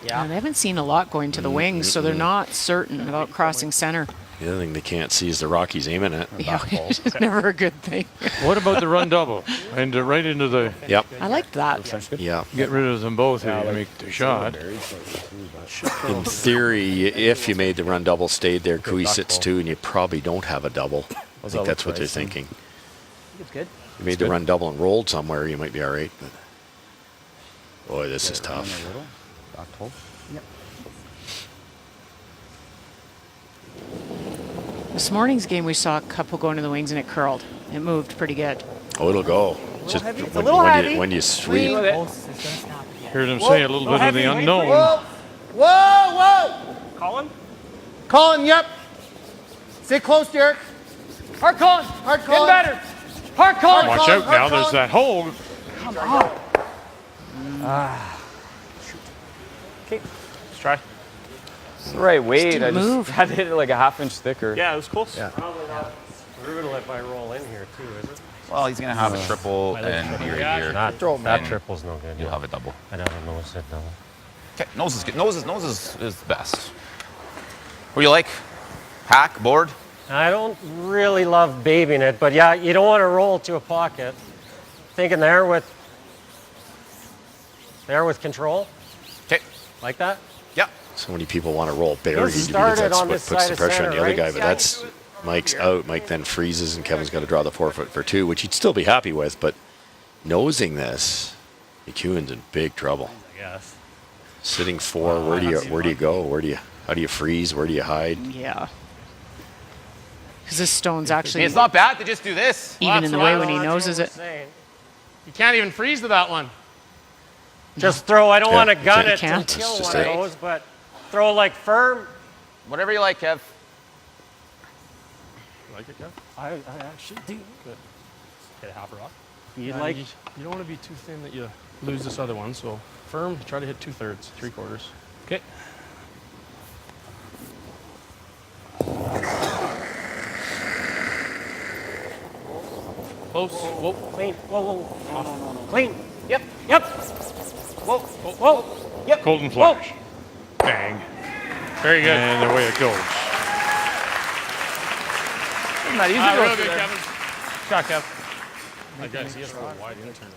Yeah, they haven't seen a lot going to the wings, so they're not certain about crossing center. The other thing they can't see is the Rockies aiming at. Yeah, it's never a good thing. What about the run double? And right into the, Yep. I like that. Yeah. get rid of them both if you make the shot. In theory, if you made the run double, stayed there, Kui sits 2, and you probably don't have a double. I think that's what they're thinking. It's good. You made the run double and rolled somewhere, you might be all right. But boy, this is tough. This morning's game, we saw a couple going to the wings and it curled. It moved pretty good. Oh, it'll go. Just heavy. It's a when, little when heavy. you, when you sweep. Post is going to snap again. Heard him say a little bit of the unknown. Whoa! Colin? Colin, yep. Stay close, Derek. Hard Colin. Hard Get Colin. better. Hard Colin. Watch out now, there's that hole. Okay. Let's try. It's the right weight. I didn't just move. had to hit it like a half-inch thicker. Yeah, it was close. Yeah. Probably not brutal if I roll in here too, is it? Well, he's gonna have a triple and be right here. That triple's no good. You'll have a double. I don't know what's it double. Okay, nose is good. Nose is the best. What do you like? Hack, board? I don't really love babying it, but yeah, you don't want to roll to a pocket. Thinking there with control. Okay. Like that? Yeah. So many people want to roll buried because started that's on what this puts side the of pressure on center, the other right? guy. But Yeah, that's Mike's out. Mike then freezes, and Kevin's got to draw the 4-foot for 2, which he'd still be happy with. But nosing this, McEwen's in big trouble. I guess. Sitting 4, where do you go? How do you freeze? Where do you hide? Yeah. Because this stone's I actually mean, it's not bad to just do this. even in the way when he That's noses what it. I'm saying. You can't even freeze to that one. Just throw. I don't Yeah, want to gun you it can't. and kill It's just one of a- those, but throw like firm. Whatever you like, Kev. You like it, Kev? I actually do. Good. Hit a half rock. You Yeah, like? you don't want to be too thin that you lose this other one. So firm, try to hit 2/3, 3/4. Okay. Close. Whoa. Clean. Whoa. Clean. Yep. Yep. Whoa. Whoa. Yep. Golden flash. Bang. Very good. And away it goes. Isn't that easy? Real good, Kevin. Shot, Kev. That guy's he has to roll wide intern.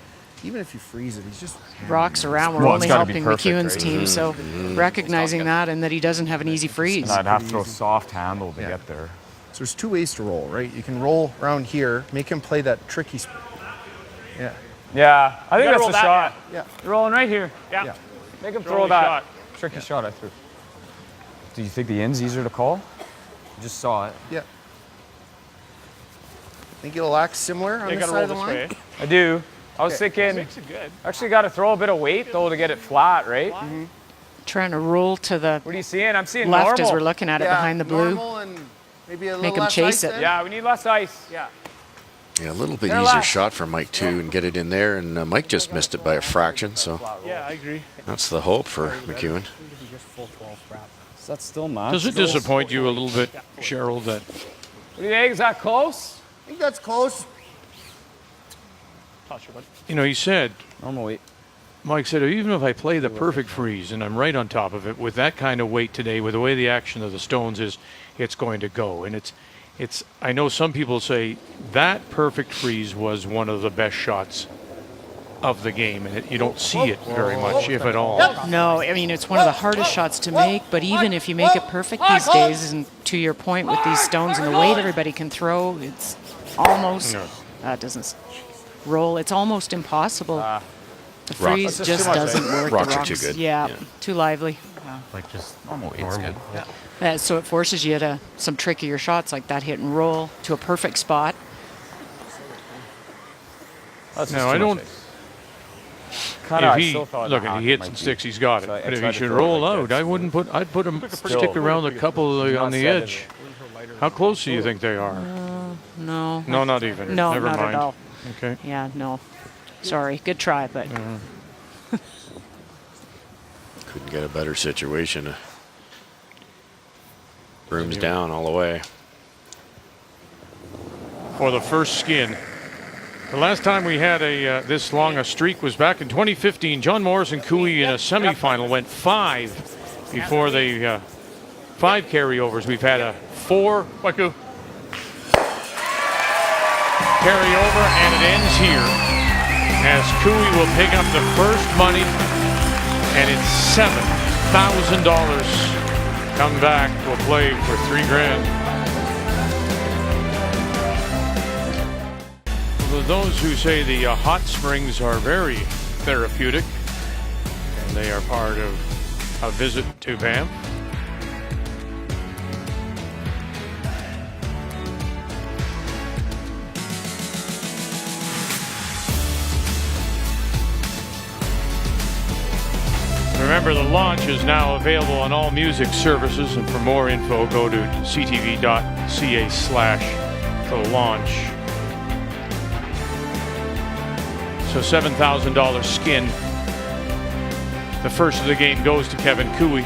Even if you freeze it, he's just Rocks around. We're Well, only it's gotta be helping perfect, McEwen's right? team, so recognizing that and that he doesn't have an easy freeze. And I'd have to throw soft handle to get there. So there's two ways to roll, right? You can roll around here, make him play that tricky. Yeah. Yeah, I think that's roll the that, shot. Yeah. You're rolling right here. Yeah. Make him Throw throw the that shot. tricky shot I threw. Do you think the end's easier to call? You just saw it. Yeah. Think it'll act similar on You this gotta side roll of the this line? way. I do. I was Okay. thinking, Makes it good. actually got to throw a bit of weight though to get it flat, right? Trying to roll to the What are you seeing? I'm seeing left normal. as we're looking at it behind the blue. Normal and maybe a Make little him less chase ice it. then? Yeah, we need less ice. Yeah. Yeah, a little bit They're easier left. shot for Mike too, and get it in there. And Mike just missed it by a fraction, so Yeah, I agree. that's the hope for McEwen. Just full 12 wrap. Is that still match? Does it disappoint you a little bit, Cheryl, that What do you think? Is that close? I think that's close. he said, Normal weight. Mike said, even if I play the perfect freeze and I'm right on top of it with that kind of weight today, with the way the action of the stones is, it's going to go. And it's. I know some people say that perfect freeze was one of the best shots of the game, and you don't see it very much, if at all. No, I mean, it's one of the hardest shots to make, but even if you make it perfect these days, and to your point with these stones and the weight everybody can throw, it's almost, that doesn't roll, it's almost impossible. The freeze Rock- just doesn't work. Rocks The are too good. Yeah, Yeah. too lively. Like just normal weight's good. So it forces you to some trickier shots like that hit and roll to a perfect spot. That's No, I don't. Kinda, If I he still thought look, the if he hack hits might and be- sticks, he's got it. So I But if tried he to should throw it roll like out, this. I wouldn't put. I'd put him Still. stick around a couple on the Not edge. How close do you think they are? No. No, not even. No, Never not mind. at all. Okay. Yeah, no. Sorry, good try, but Couldn't get a better situation. Brooms down all the way. For the first skin. The last time we had a this long a streak was back in 2015. John Morris and Cooey in a semifinal went 5 before the 5 carryovers. We've had a 4 carryover, and it ends here as Cooey will pick up the first money, and it's $7,000. Come back, we'll play for $3,000. For those who say the hot springs are very therapeutic, and they are part of a visit to Banff. Remember, the launch is now available on all music services, and for more info, go to ctv.ca/the launch. So $7,000 skin. The first of the game goes to Kevin Cooey.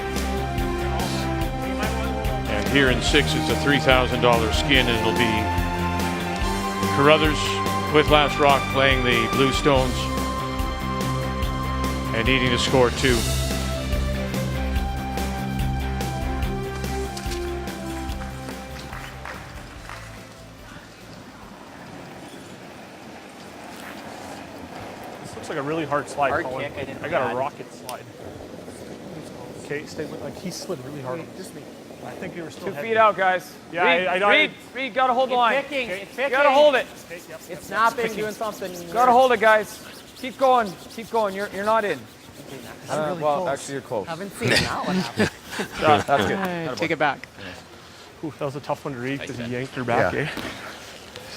And here in 6, it's a $3,000 skin, and it'll be Carruthers with Last Rock playing the Blue Stones and needing to score 2. Looks like a really hard slide, Hard Colin. kick, I didn't I got a add. rocket slide. Okay, stay with, like he slid really hard. I think you were still 2 heavy. feet out, guys. Yeah, Reed, gotta hold the line. Picking, it's picking. Gotta hold it. It's snapping, doing something. Gotta hold it, guys. Keep going. Keep going. You're not in. really well, close. actually, you're close. Haven't seen that one happen. That's good. take it back. Ooh, that was a tough one to read because he yanked her back, eh?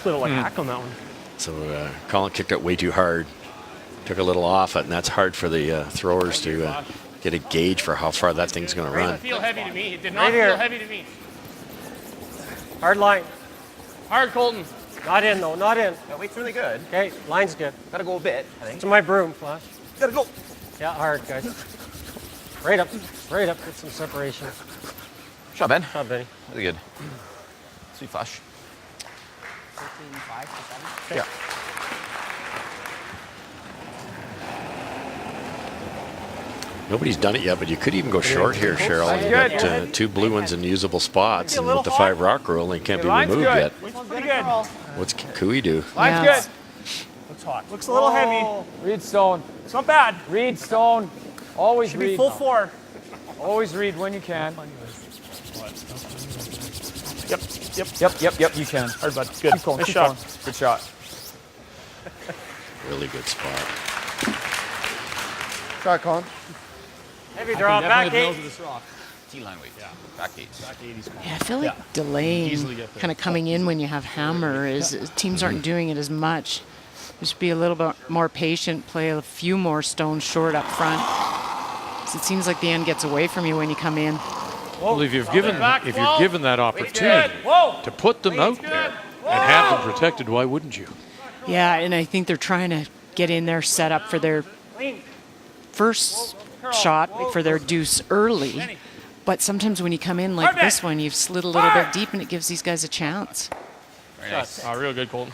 Slid it like hack on that one. So Colin kicked it way too hard. Took a little off it, and that's hard for the throwers to get a gauge for how far that thing's going to run. Feel heavy to me. It did Right not here. feel heavy to me. Hard line. Hard, Colton. Not in, though. Not in. That weight's really good. Okay, line's good. Gotta go a bit, I think. To my broom, Flash. Gotta go. Yeah, hard, guys. Right up. Right up. Get some separation. Shot, Ben. Shot, Benny. Really good. Sweet flush. 13.5 to 7. Yeah. Nobody's done it yet, but you could even go short here, Cheryl. That's You good. got 2 blue ones in usable spots, and with the 5 rock rule, they can't be Line's removed good. yet. Pretty good. What's Cooey do? Line's Yeah, good. hot. Looks a little heavy. Read stone. It's not bad. Read stone. Always Should read. be full 4. Always read when you can. Yep. You can. Hard, bud. Good. Keep going. Nice Keep shot. going. Good shot. Really good spot. Shot, Colin. Heavy draw. Back 8. T-line weight. Yeah. Back 8. Yeah, I feel like delaying, kind of coming in when you have hammer is teams aren't doing it as much. Just be a little bit more patient, play a few more stones short up front. 'Cause it seems like the end gets away from you when you come in. Well, if you're given that opportunity to put them out there and have them protected, why wouldn't you? Yeah, and I think they're trying to get in there, set up for their first shot, for their deuce early. But sometimes when you come in like this one, you've slid a little bit deep, and it gives these guys a chance. Very nice. Real good, Colton.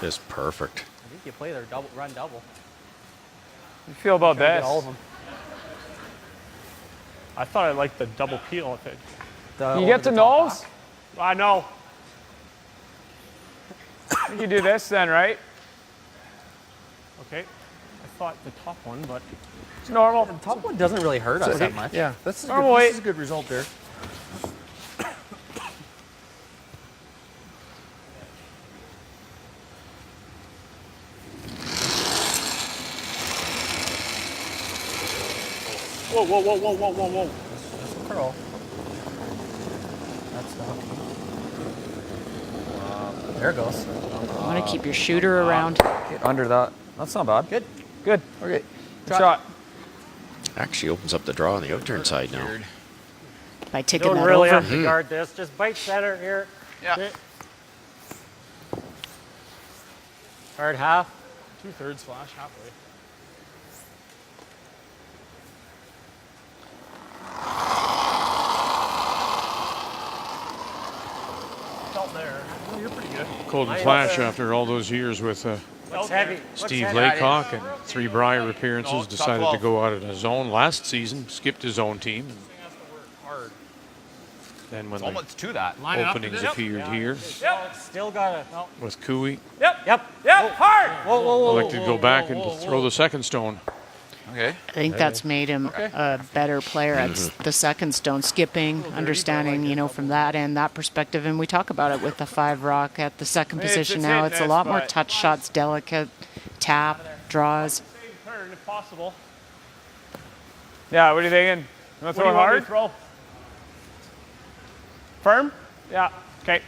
Just perfect. I think you play their run double. You feel about this? All of them. I thought I liked the double peel. If it. You get to nose? I know. You do this then, right? Okay. I thought the top one, but it's normal. The top one doesn't really hurt us that much. Yeah, this is a good result there. Whoa. That's the curl. That's the hook. There it goes. You want to keep your shooter around. Get under that. That's not bad. Good. Okay. Good shot. Actually opens up the draw on the outturn side now. By taking Don't that really over. have to guard this. Just bite center here. Yeah. Okay. Hard half. 2/3 flash, halfway. felt there. Oh, you're pretty good. Golden Flash, after all those years with Looks heavy. Steve Laycock and 3 Brier appearances, decided to go out on his own last season, skipped his own team. Then when Almost to that. openings appeared here Still got it. No. with Cooey, Yep. Hard. Whoa. elected to go back and throw the second stone. Okay. I think that's made him a better player at the second stone, skipping, understanding, from that end, that perspective. And we talk about it with the 5 rock at the second position now. It's a lot more touch shots, delicate, tap, draws. Same turn if possible. Yeah, what are you thinking? You want to throw it hard? Throw? Firm? Yeah. Okay.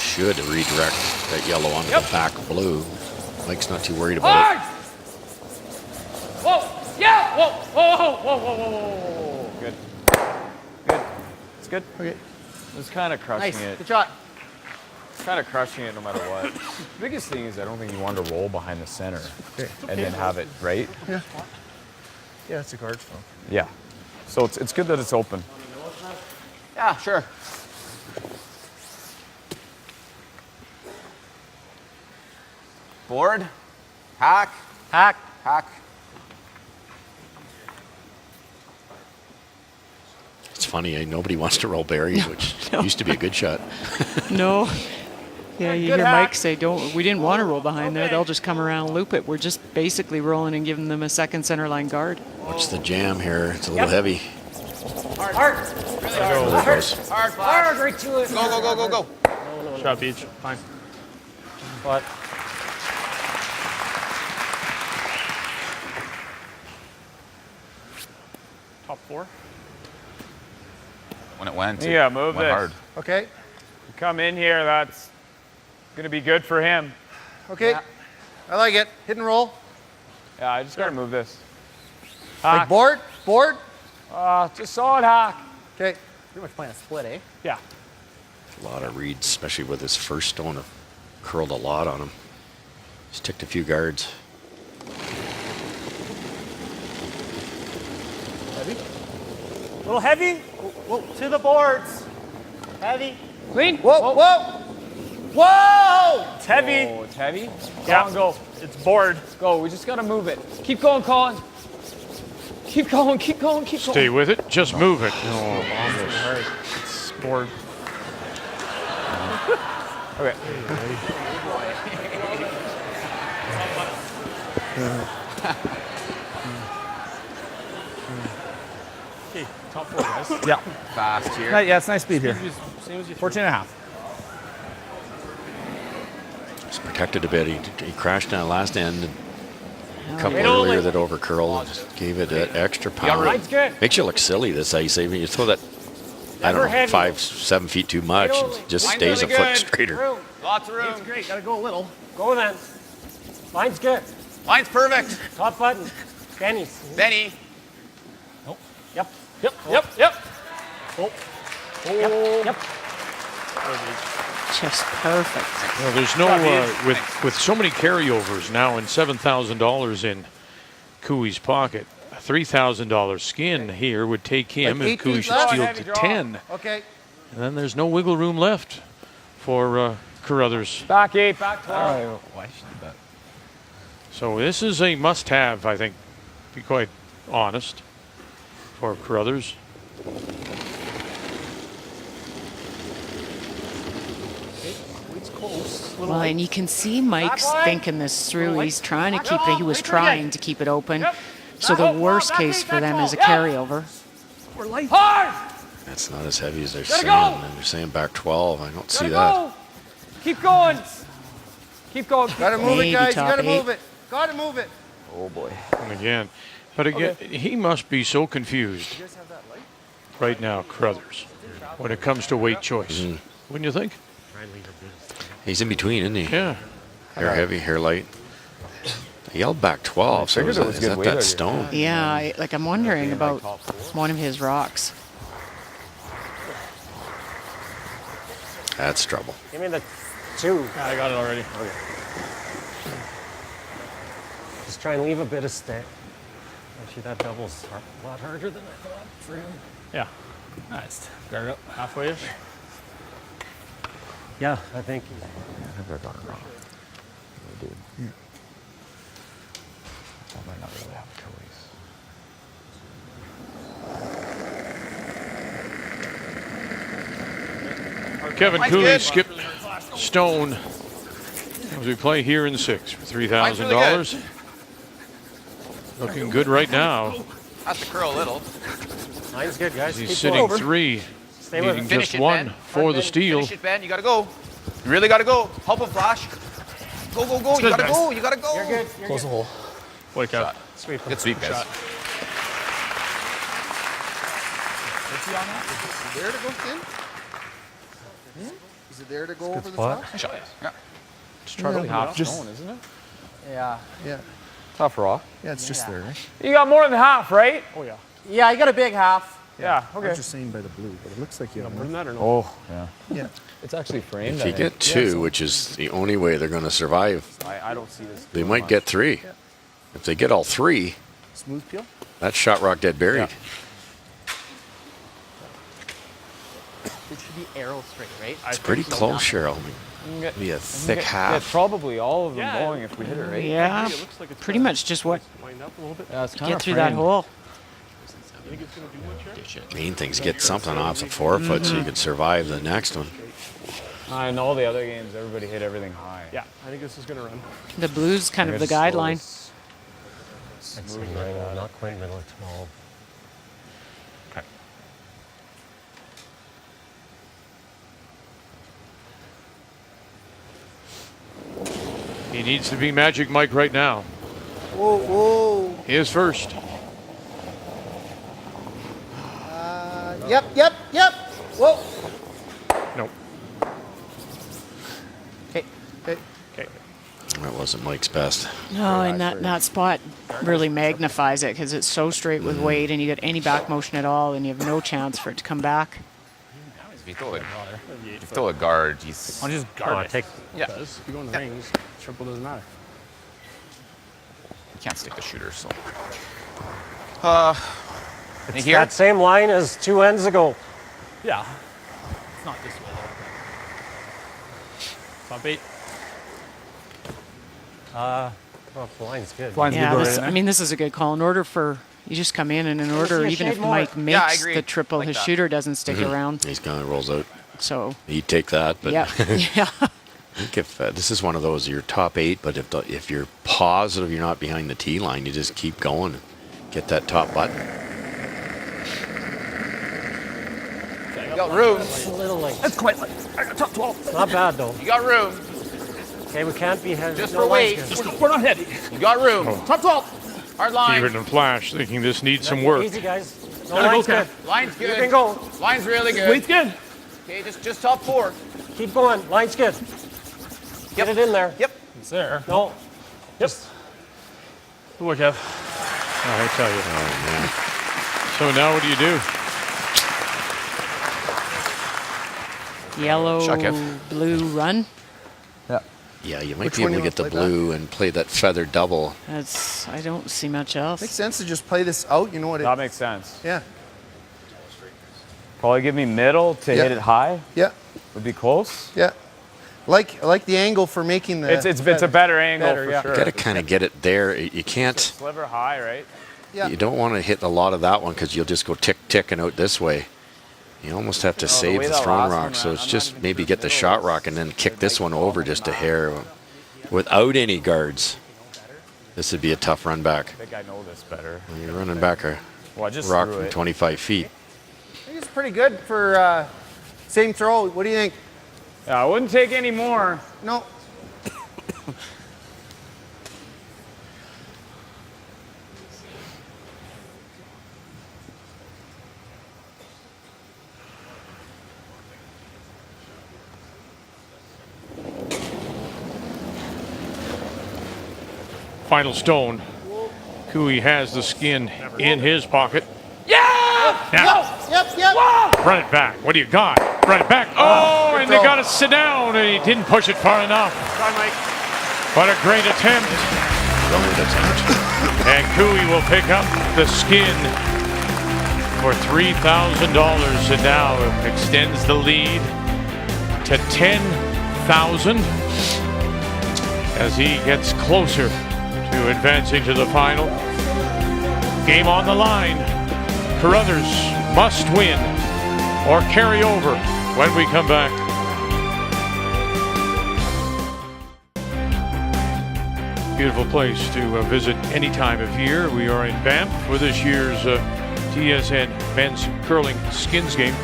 Should redirect that yellow onto the back blue. Mike's not too worried about it. Whoa! Yeah! Whoa! Good. It's good. Okay. It's kind of crushing Nice. it. Good shot. It's kind of crushing it no matter what. The biggest thing is I don't think you want to roll behind the center and then have it, right? Yeah. Yeah, it's a guard phone. Yeah. So it's good that it's open. Yeah, sure. Board. Hack. It's funny, nobody wants to roll berries, which used to be a good shot. No. Yeah, you hear Mike say, we didn't want to roll behind there. They'll just come around and loop it. We're just basically rolling and giving them a second center line guard. Watch the jam here. It's a little heavy. Hard. There it goes. Hard. Right to it. Go. Shot beach. Fine. What? Top 4. When it went. Yeah, move went this. hard. Okay. Come in here. That's going to be good for him. Okay. I like it. Hit and roll. Yeah, I just got to move this. Like board. Just solid hack. Okay. Pretty much playing a split, eh? Yeah. A lot of reads, especially with his first stone, have curled a lot on him. He's ticked a few guards. Heavy. A little heavy. Whoa. To the boards. Heavy. Clean. Whoa. It's heavy. Oh, it's heavy? Yeah. Go. It's board. Let's go. We just got to move it. Keep going, Colin. Keep going, keep going, keep going. Stay with it. Just move it. It's board. Okay. Okay, top 4, guys. Yeah. Fast here. Yeah, it's nice speed here. Same as you. 14 and a half. He's protected a bit. He crashed on the last end. A couple yeah. earlier that over curled and just gave it that extra power. Line's good. Makes you look silly, this ice. I mean, you throw that, I don't know, heavy. 5-7 feet too much. It just Line's stays really a foot good. straighter. Room. Lots of room. It's great. Gotta go a little. Go then. Line's good. Line's perfect. Top button. Benny's. Benny. Yep. Yep, yep, yep. Yep. Just perfect. Well, there's no with so many carryovers now and $7,000 in Cooey's pocket. A $3,000 skin here would take him if Cooey should steal to 10. Okay. And then there's no wiggle room left for Carruthers. Back 8, back 12. So this is a must-have, I think, to be quite honest, for Carruthers. It's close. Well, and you can see Mike's thinking this through. He's trying to keep it. He was trying to keep it open. So the worst case for them is a carryover. Hard! That's not as heavy as they're Gotta saying. go. And they're saying back 12. I don't see Gotta that. go. Keep going. Keep going. Gotta move it, Maybe guys. You top gotta 8. move it. Gotta move it. Oh boy. And again, but again, he must be so confused right now, Carruthers, when it comes to weight choice. Wouldn't you think? He's in between, isn't he? Yeah. Hair heavy, hair light. He yelled back 12, so figured is it was that, good is that weight that on you. stone? Yeah, I'm wondering about one of his rocks. That's trouble. Give me the 2. I got it already. Okay. Just try and leave a bit of stay. Actually, that double's a lot harder than I thought for him. Yeah. Nice. Guard up halfway-ish. Yeah, I think. I think I got it wrong. I did. I might not really have a choice. Kevin Mine's Cooley good. skipped stone as we play here in 6 for $3,000. Looking good right now. Has to curl a little. Line's good, guys. He's Keep sitting going. 3, Stay with needing it. Finish just it, 1 Ben. for the steal. Finish it, Ben. You gotta go. You really gotta go. Help him, Flash. Go, go, go. You good, gotta guys. go. You gotta go. You're good. You're Close the hole. Wake up. Sweep. Good sweep, guys. Shot. Is it there to go thin? Is it there to go over the spot. top? Shot. Yeah. It's totally half just- stone, isn't it? Yeah. Yeah. Tough raw. Yeah, it's just Yeah. there, right? You got more than half, right? Oh, yeah. Yeah, I got a big half. Yeah, I'm okay. just saying by the blue, but it looks like you have More than more. that or no? Oh, yeah. Yeah. It's actually framed. If you get 2, which is the only way they're going to survive, I don't see this. they might get 3. If they get all 3, Smooth peel? that's shot rock dead buried. It should be arrow straight, right? It's pretty close, Cheryl. Be a thick half. Probably all of them Yeah. going if we hit it right. Yeah, It looks like it's pretty much just what lined up a little bit. Yeah, it's kind get of through that hole. You think it's going to do much here? Main thing's get something off the forefoot so you can survive the next one. I know the other games, everybody hit everything high. Yeah, I think this is going to run. The blue's kind of the It's slow, guideline. it's It's moving right at it. not quite middle of 12. He needs to be Magic Mike right now. Whoa, whoa. He is first. Yep, yep, yep. Whoa. Nope. Okay. Okay. Okay. That wasn't Mike's best. No, and that spot really magnifies it because it's so straight with weight, and you get any back motion at all, and you have no chance for it to come back. If you throw a guard, he's. I'll just guard it. Take, Yeah. Because if you go in the rings, triple doesn't matter. You can't stick the shooter, so. it's here? that same line as 2 ends ago. Yeah. It's not this way, though. Top 8. Oh, the line's good. Line's Yeah, good this, right I mean, this is a good call. In order for You just come in and in order, even if Mike makes the triple, his shooter doesn't stick around. He's gonna rolls out. So he'd take that, but yeah. I think if this is one of those, you're top 8, but if you're positive you're not behind the tee line, you just keep going and get that top button. You got room. It's a little late. That's quite late. Top 12. Not bad though. You got room. Okay, we can't be heavy. Just for weight. We're not heavy. You got room. Top 12. Hard line. Steven and Flash thinking this needs some work. Easy, guys. No, Gotta line's go, good. Kev. Line's good. You can go. Line's really good. Weight's good. Okay, just top 4. Keep going. Line's good. Get it in there. Yep. It's there. No. Yep. Good work, Kev. I tell you. Oh man. So now what do you do? Yellow, Shot, Kev. blue run. Yeah, you might Which be one able to you get the wanna play blue and play that feather double. I don't see much else. Makes sense to just play this out. You know what? That makes sense. Yeah. Probably give me middle to hit it high. Yeah. Would be close. Yeah. I like the angle for making the. It's a better angle for yeah. sure. Got to kind of get it there. You can't. Sliver high, right? Yeah. You don't want to hit a lot of that one because you'll just go tick tick and out this way. You almost have to save way the that thrown last rock. one, So man, it's I'm just not even maybe sure get the the middle shot is- rock and then kick this one over just a hair without any guards. This would be a tough run back. I think I know this better. When you're running back a Well, I just rock threw from it. 25 feet. I think it's pretty good for same throw. What do you think? Yeah, I wouldn't take any more. No. Final stone. Cooey has the skin in his pocket. Yeah! Now, Yep. run it back. What do you got? Run it back. Oh, and they got to sit down, and he didn't push it far enough. Try, Mike. What a great attempt. And Cooey will pick up the skin for $3,000 and now extends the lead to $10,000 as he gets closer to advancing to the final. Game on the line. Carruthers must win or carry over when we come back. Beautiful place to visit any time of year. We are in Banff for this year's TSN men's curling skins game.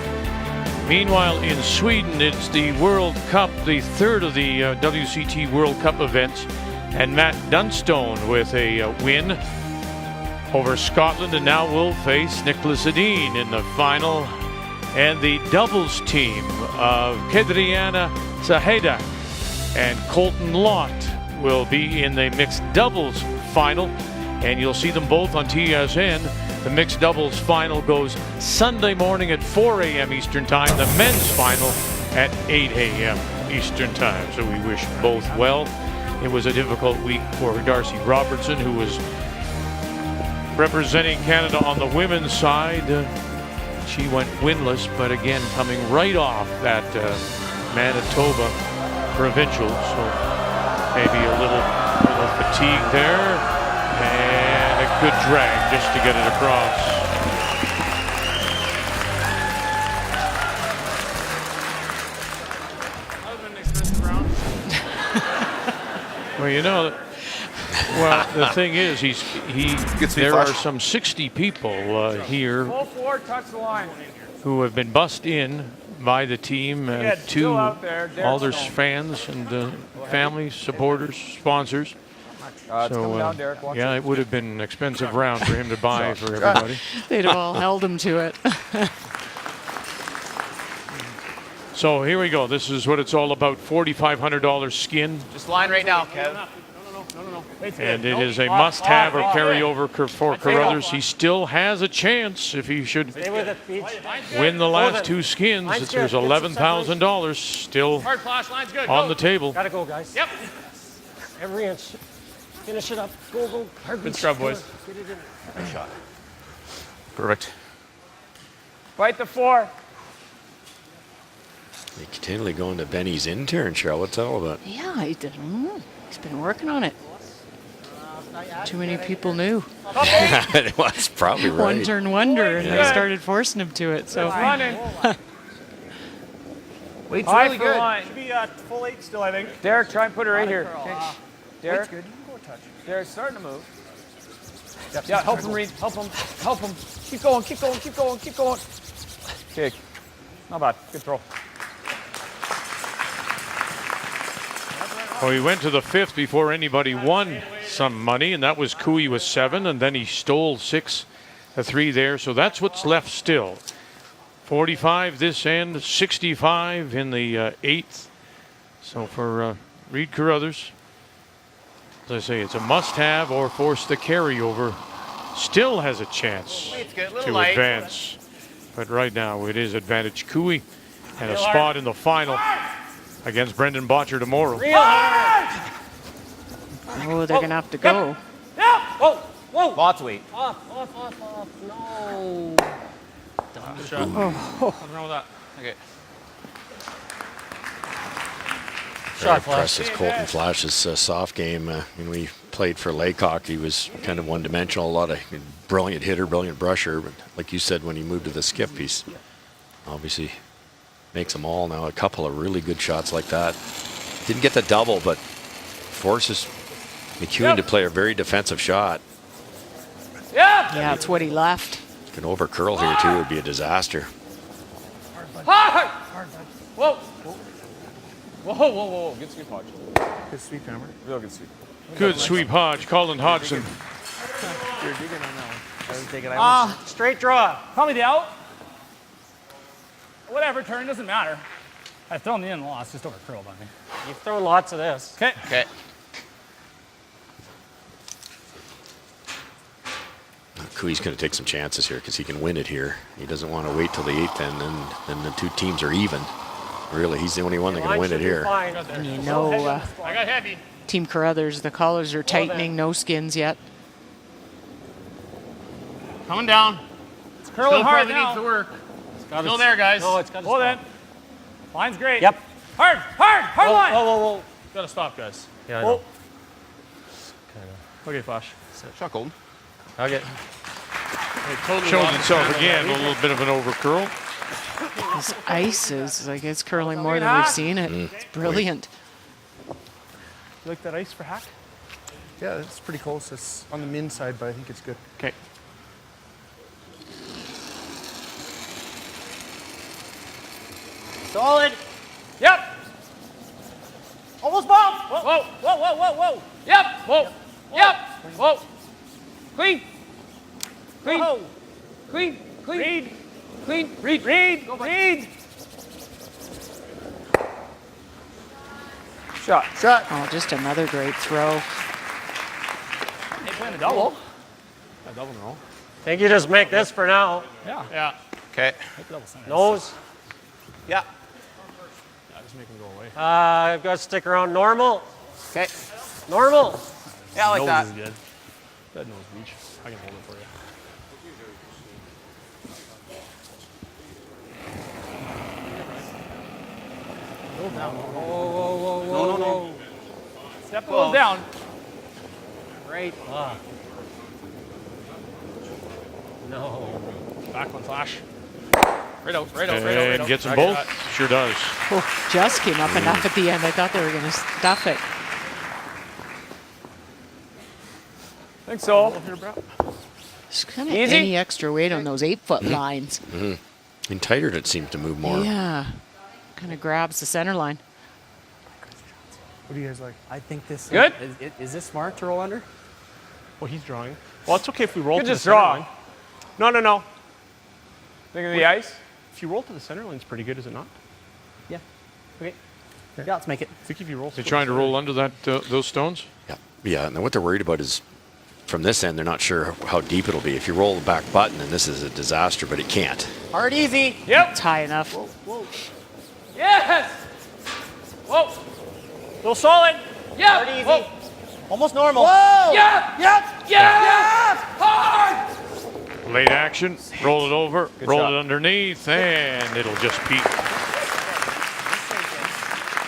Meanwhile, in Sweden, it's the World Cup, the third of the WCT World Cup events, and Matt Dunstone with a win over Scotland, and now will face Nicholas Edin in the final. And the doubles team of Kedriana Zaheda and Colton Lott will be in the mixed doubles final, and you'll see them both on TSN. The mixed doubles final goes Sunday morning at 4 a.m. Eastern Time, the men's final at 8 a.m. Eastern Time. So we wish both well. It was a difficult week for Darcy Robertson, who was representing Canada on the women's side. She went winless, but again, coming right off that Manitoba provincial. So maybe a little fatigue there, and a good drag just to get it across. Well, you know, the thing is, there are some 60 people here Full forward, touch the line. who have been bussed in by the team to still out there. Derek's all their home. fans and families, supporters, sponsors. It's coming down, Derek. Watch Yeah, it. it would have been an expensive round for him to buy for everybody. They'd have all held him to it. So here we go. This is what it's all about. $4,500 skin. Just line right now, Kev. And it is a must-have or carryover for Carruthers. He still has a chance if he should Stay with it, Beach. win the last two skins. Line's There's good. $11,000 still Hard flash, line's good. on Go. the table. Gotta go, guys. Yep. Every inch. Finish it up. Go, go. Hard Good beach. scrub, boys. Get it in. Perfect. Fight the 4. They continually going to Benny's intern, Cheryl. What's that all about? Yeah, he's been working on it. Too many people knew. It was probably right. One turn wonder, and Yeah. they started forcing him to it. So running. Weight's High really for good. line. Should be full 8 still, I think. Derek, try and put her right here. Derek, Weight's good. You can go a touch. Derek's starting to move. Yeah, help him, Reed. Help him. Help him. Keep going, keep going, keep going, keep going. Okay. Not bad. Good throw. Well, he went to the 5th before anybody won some money, and that was Cooey with 7, and then he stole 6, a 3 there. So that's what's left still. 45 this end, 65 in the 8th. So for Reed Carruthers, as I say, it's a must-have or force the carryover. Still has a chance to advance. But right now it is advantage Cooey and a spot in the final against Brendan Botcher tomorrow. oh, they're gonna have to go. Whoa, whoa. Lots of weight. Off. No. Dumb shot. Nothing wrong with that. Okay. Very impressed with Colton Flash's soft game. When we played for Laycock, he was kind of one-dimensional. A lot of brilliant hitter, brilliant brusher. But like you said, when he moved to the skip, he's obviously makes them all now. A couple of really good shots like that. Didn't get the double, but forces McEwen to play a very defensive shot. Yeah, it's what he left. Can over curl here too would be a disaster. Hard. Whoa. Whoa. Good sweep, Hodge. Good sweep, Hammer. Real good sweep. Good sweep, Hodge. Colin Hodgson. You're digging on that one. I was thinking Straight draw. Call me the out. Whatever, turn, doesn't matter. I've thrown the in and lost, just over curled on me. You've thrown lots of this. Okay. Okay. Cooey's going to take some chances here because he can win it here. He doesn't want to wait till the 8th, and then the two teams are even. Really, he's the only one that can win it here. And you know, I got heavy. Team Carruthers, the collars are tightening, no skins yet. Coming down. It's curling Still hard probably now. needs to work. Still there, guys. No, it's got to Hold stop. in. Line's great. Yep. Hard line. Whoa. Gotta stop, guys. Yeah, I know. Okay, Flash. shot, Colton. Okay. It totally Shows lost itself the again, a little bit of an over curl. This ice is like it's curling more than we've seen it. It's brilliant. You like that ice for hack? Yeah, it's pretty close. It's on the min side, but I think it's good. Okay. Solid. Yep. Almost bomb. Whoa. Yep. Whoa. Yep. Whoa. Clean. Whoa. Clean. Reed. Shot. Oh, just another great throw. They playing a double. A double roll. Think you just make this for now. Yeah. Okay. Nose. Yeah. Yeah, just make him go away. I've got to stick around normal. Okay. Normal. Yeah, I like Nose that. is good. That nose reach. I can hold it for you. Whoa. Step a little down. Great. No. Back one, Flash. Right out. And gets them both. Sure does. Oh, just came up enough at the end. I thought they were going to stuff it. Think so. There's kind of Easy. any extra weight on those 8-foot lines. In tighter, it seems to move more. Yeah. Kind of grabs the center line. What do you guys like? I think this Good? Is this smart to roll under? Well, he's drawing. Well, it's okay if we roll You to the just center draw. line. No. Think of the ice. If you roll to the center line, it's pretty good, is it not? Yeah. Okay. Yeah, let's make it. I think if you roll. They're trying to roll under that those stones. Yeah, and what they're worried about is from this end, they're not sure how deep it'll be. If you roll the back button, then this is a disaster, but it can't. Hard, easy. Yep. It's high enough. Yes. Whoa. Little solid. Yep. Hard, easy. Whoa. Almost normal. Yep. Hard. Late action. Roll it over. Roll it underneath, and it'll just peak.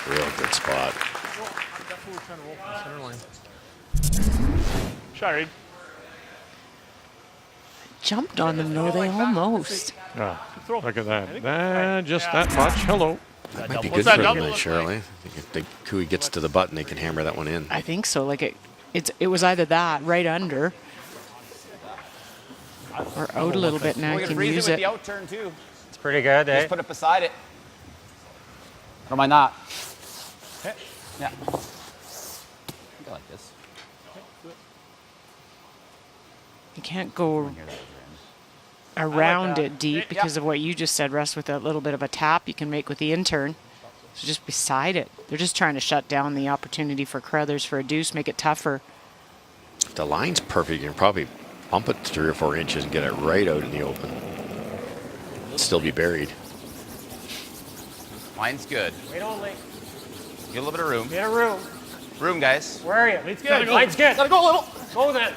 Real good spot. I'm definitely trying to roll to the center line. Shot, Reed. Jumped on them though, they almost. Oh, look at that. Just that much. Hello. That might be good for them, Shirley. I think if Cooey gets to the button, they can hammer that one in. I think so. Like it was either that right under, or out a little bit now. You can use it. The out turn too. It's pretty good, eh? Just put it beside it. Or am I not? Yeah. Go like this. You can't go around it deep because of what you just said, Russ, with that little bit of a tap you can make with the in-turn. So just beside it. They're just trying to shut down the opportunity for Carruthers for a deuce, make it tougher. If the line's perfect, you can probably bump it 3 or 4 inches and get it right out in the open. Still be buried. Line's good. Wait only. Get a little bit of room. Get a room. Room, guys. Where are you? Lead's good. Line's good. Gotta go a little. Go then.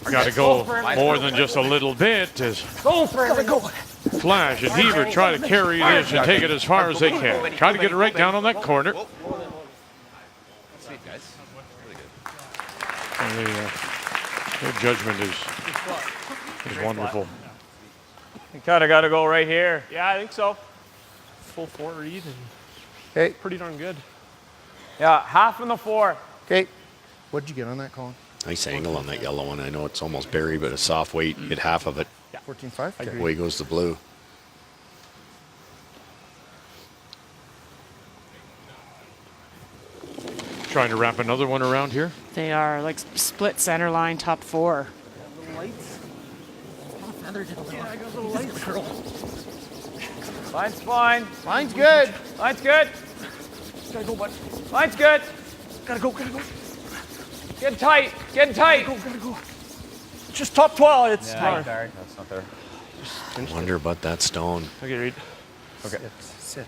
Got to go more than just a little bit as Go for it. Go. Flash and Hebert try to carry this and take it as far as they can. Try to get it right down on that corner. Sweet, guys. Really And good. their judgment is wonderful. You kind of got to go right here. Yeah, I think so. Full 4 Reed and Okay. pretty darn good. Yeah, half in the 4. Okay. What'd you get on that, Colin? Nice angle on that yellow one. I know it's almost buried, but a soft weight. Get half of it. 14.5? Okay. Away goes the blue. Trying to wrap another one around here. They are like split center line, top 4. Line's fine. Line's good. Line's good. Gotta go, bud. Line's good. Gotta go. Gotta go. Get tight. Get tight. Gotta go. Just top 12. It's Tight guard. That's not there. Wonder about that stone. Okay, Reed. Okay. Sit.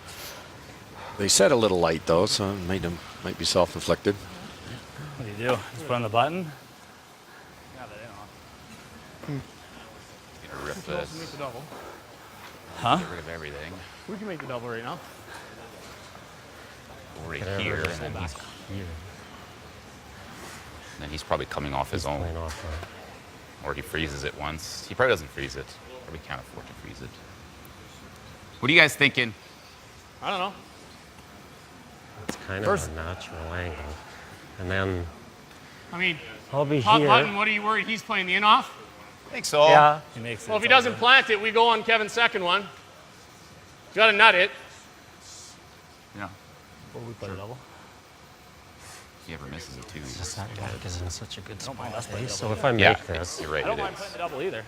They said a little light though, so it might be self-inflicted. What do you do? Just put on the button? Gonna rip Make this. the double. Huh? Get rid of everything. We can make the double right now. Over to here, and then he's Here. then he's probably coming off his own. Playing off, Or he freezes it once. He probably doesn't freeze it. Probably can't afford to freeze it. What are you guys thinking? I don't know. It's kind of a natural angle. And then I mean, I'll be Hot here. Button, what are you worried he's playing the in off? I think so. Yeah. He makes it. Well, if he doesn't plant it, we go on Kevin's second one. He's got to nut it. Yeah. Will we play a double? If he ever misses it too. Just that back is in such a good spot. mind us eh? playing So double. if I Yeah, make this, you're right. I don't It mind is. playing the double either.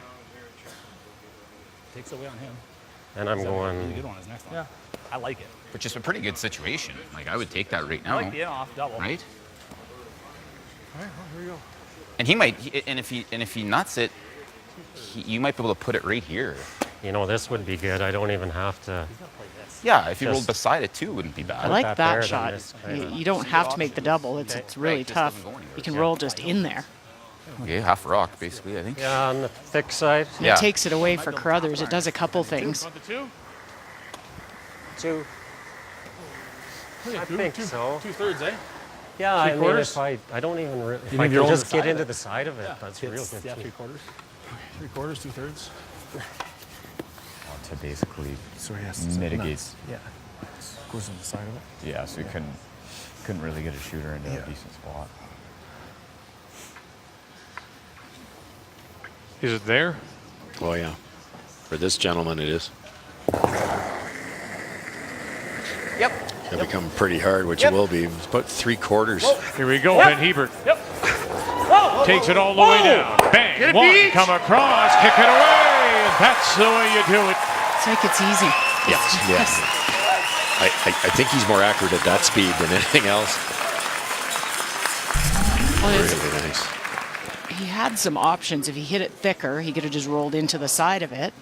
Takes away on him. and I'm Really going. good one is next one. Yeah. I like it. Which is a pretty good situation. Like I would take that right I now. like the in off double. Right? All right, well, here we go. And he might. And if he nuts it, you might be able to put it right here. You know, this would be good. I don't even have to. Yeah, if you rolled Just- beside it too, it wouldn't be bad. I like that that there, then shot. this kinda- You don't have to make the double. It's really Right, this tough. doesn't go anywhere. You can roll just in there. Okay, half rock basically, I think. Yeah, on the thick side. And Yeah. it takes it away for Carruthers. It does a couple things. Want the 2? 2. I think so. 2/3, eh? Yeah, I mean, quarters? if I don't even if I think can you're on just the get side of into it? the side of it, that's real good. Yeah, too. 3/4. 3/4, 2/3. To basically mitigates. Yeah. Goes on the side of it. Yeah, so you couldn't really get a shooter into a decent spot. Is it there? Oh yeah. For this gentleman, it is. Yep. It'll become pretty hard, which it will be. It's about 3/4. Here we go. Ben Hebert takes it all the way down. Bang. Get it, One Beach. come across, kick it away. And that's the way you do it. It's like it's easy. Yes, yes. I think he's more accurate at that speed than anything else. Well, Really nice. he had some options. If he hit it thicker, he could have just rolled into the side of it.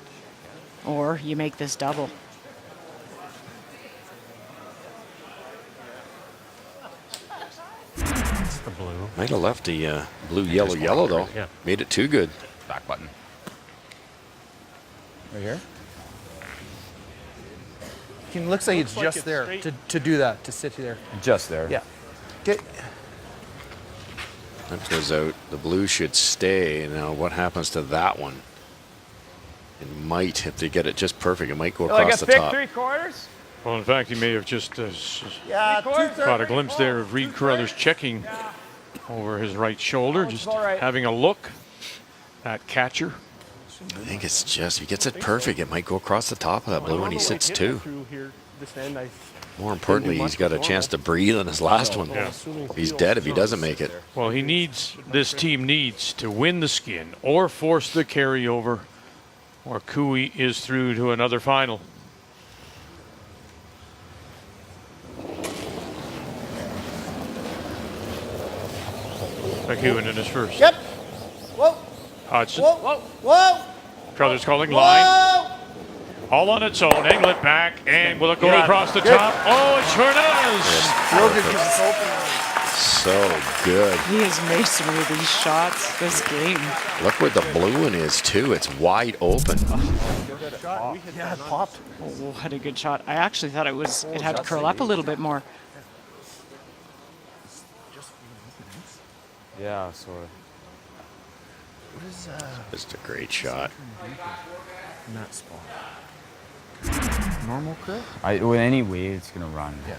Or you make this double. It's the blue. Might have left the blue, yellow, yellow though. Yeah. Made it too good. Back button. Right here? It looks like it's like just it's there straight. to do that, to sit there. Just there. Yeah. Okay. That goes out. The blue should stay. Now, what happens to that one? It might, if they get it just perfect, it might go across the top. 3/4? Well, in fact, he may have just Yeah, caught a glimpse there of Reed Carruthers checking over his right shoulder, just having a look at catcher. I think it's just, if he gets it perfect, it might go across the top of that blue when he sits too. More importantly, he's got a chance to breathe on his last one. Yeah. He's dead if he doesn't make it. Well, this team needs to win the skin or force the carryover, or Cooey is through to another final. McEwen in his first. Yep. Whoa. Hodgson. Whoa. Whoa. Carruthers calling line. All on its own. Angle it back, and will it go across the top? Oh, it sure does. So good. He is masonry with these shots this game. Look where the blue one is too. It's wide open. Yeah, it popped. Oh, what a good shot. I actually thought it had to curl up a little bit more. Yeah, so. Just a great shot. In that spot. Normal curve? With any wave, it's gonna run. Yeah.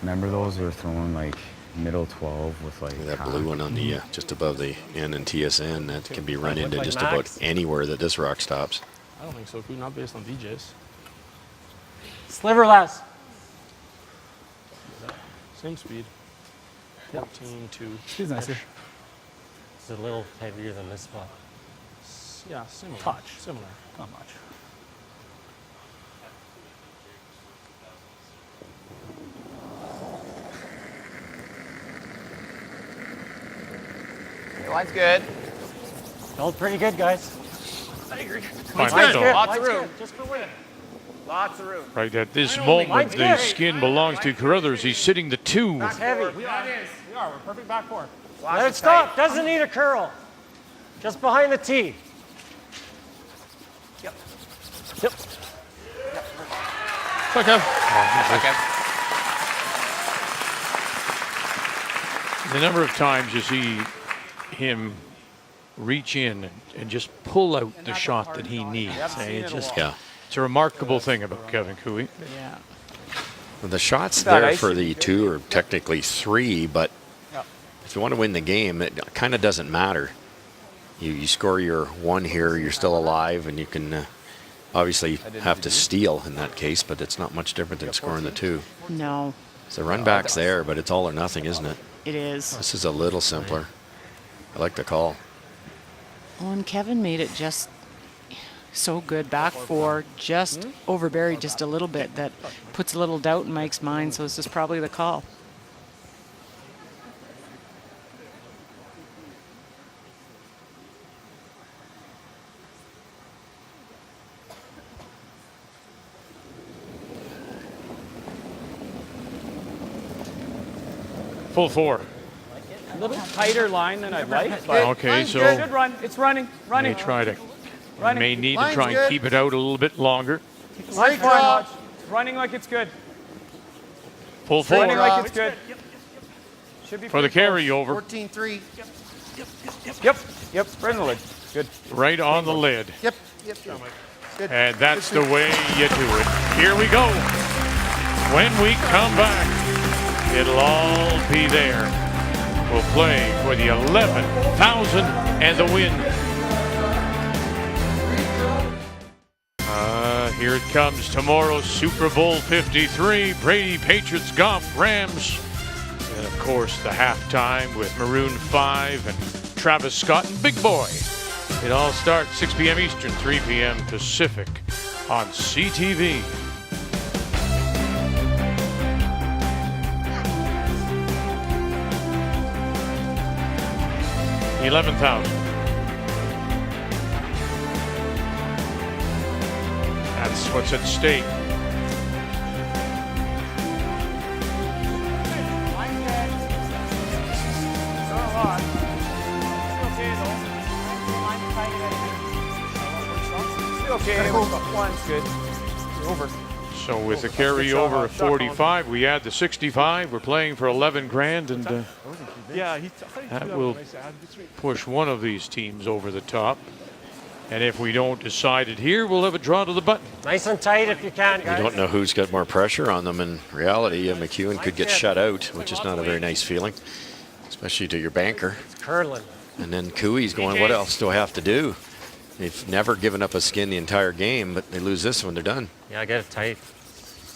Remember those were throwing like middle 12 with like that blue one on the just above the N and TSN that can be run into just about anywhere that this rock stops. I don't think so. Not based on DJs. Sliver less. Same speed. 14-2. Speed's nicer. It's a little heavier than this spot. Yeah, similar. Touch. Similar. Not much. Line's good. Felt pretty good, guys. I agree. Fine, Line's so. good. Lots of room. Good. Just for win. Lots of room. Right at this moment, the skin belongs to Carruthers. He's sitting the 2. That's heavy. We are. We're perfect back four. Lots Let of it stop. tight. Doesn't need a curl. Just behind the tee. Yep. Yep. Okay. Okay. The number of times you see him reach in and just pull out the shot that he needs. It's a remarkable thing about Kevin Cooey. Yeah. Well, the shots there for the 2 are technically 3, but if you want to win the game, it kind of doesn't matter. You score your 1 here, you're still alive, and you can obviously have to steal in that case, but it's not much different than scoring the 2. No. So run back's there, but it's all or nothing, isn't it? It is. This is a little simpler. I like the call. Oh, and Kevin made it just so good. Back 4, just overburied just a little bit. That puts a little doubt in Mike's mind, so this is probably the call. Full 4. A little tighter line than I'd like. But Okay, so good run. It's running. may try to may need to try and keep it out a little bit longer. Line's fine. It's running like it's good. Full 4 Running like it's good. Should be for the carryover. 14-3. Yep. Right in the lid. Good. Right on the lid. Yep. Good. And that's the way you do it. Here we go. When we come back, it'll all be there. We'll play for the 11,000 and the win. Here it comes, tomorrow's Super Bowl 53, Brady, Patriots, Goff, Rams. And of course, the halftime with Maroon 5 and Travis Scott and Big Boy. It all starts 6 p.m. Eastern, 3 p.m. Pacific on CTV. $11,000. That's what's at stake. Okay, one's good. Over. So with the carryover of 45, we add the 65. We're playing for 11 grand, and Yeah, that will push one of these teams over the top. And if we don't decide it here, we'll have a draw to the button. Nice and tight if you can, guys. You don't know who's got more pressure on them. In reality, McEwen could get shut out, which is not a very nice feeling, especially to your banker. It's curling. And then Cooey's going, what else do I have to do? They've never given up a skin the entire game, but they lose this when they're done. Yeah, I get it tight.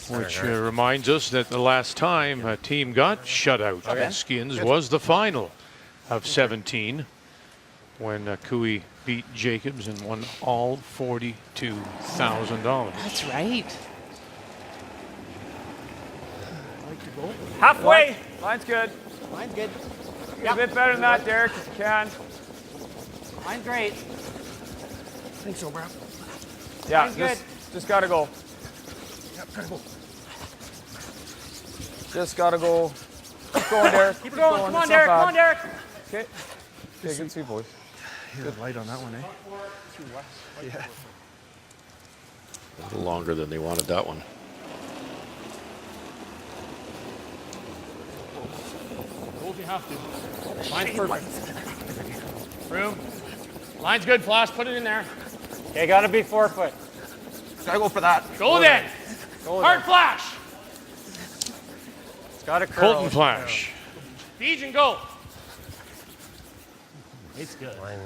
Which reminds us that the last time a team got shut out in skins was the final of 17 when Cooey beat Jacobs and won all $42,000. That's right. Halfway. Line's good. Mine's good. A bit better than that, Derek, if you can. Mine's great. Thanks, so, bro. Yeah, Mine's good. just gotta go. Yep, gotta go. Just gotta go. Keep going, Derek. Keep going. Come on, Derek. Come on, Derek. Okay. Okay, good see, boys. Good light on that one, eh? Yeah. A little longer than they wanted that one. Go if you have to. Line's perfect. Room. Line's good, Flash. Put it in there. Okay, gotta be 4 foot. Gotta go for that. Go then. Go Hard there. Flash. It's gotta curl. Colton Flash. Beach and go. It's good. Line.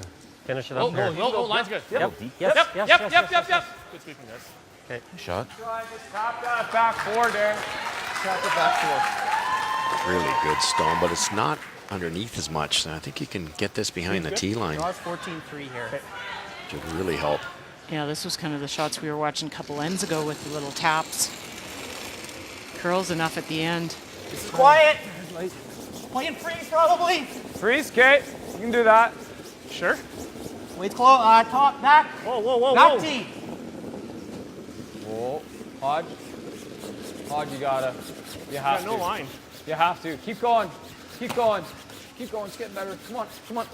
Finish it Oh, up there. line's good. Yep. Yep. Good sweeping, guys. Okay. Shot. Just tap that back four, Derek. Tap the back four. Really good stone, but it's not underneath as much. I think you can get this behind the tee line. Draws 14-3 here. Which would really help. Yeah, this was kind of the shots we were watching a couple ends ago with the little taps. Curls enough at the end. Quiet. Playing freeze probably. Freeze, Kate. You can do that. Sure. Waits close. Top back. Whoa, whoa, whoa, Back whoa. tee. Whoa. Hodge. Hodge, you gotta. You have to. No line. You have to. Keep going. Keep going. Keep going. It's getting better. Come on. Come on.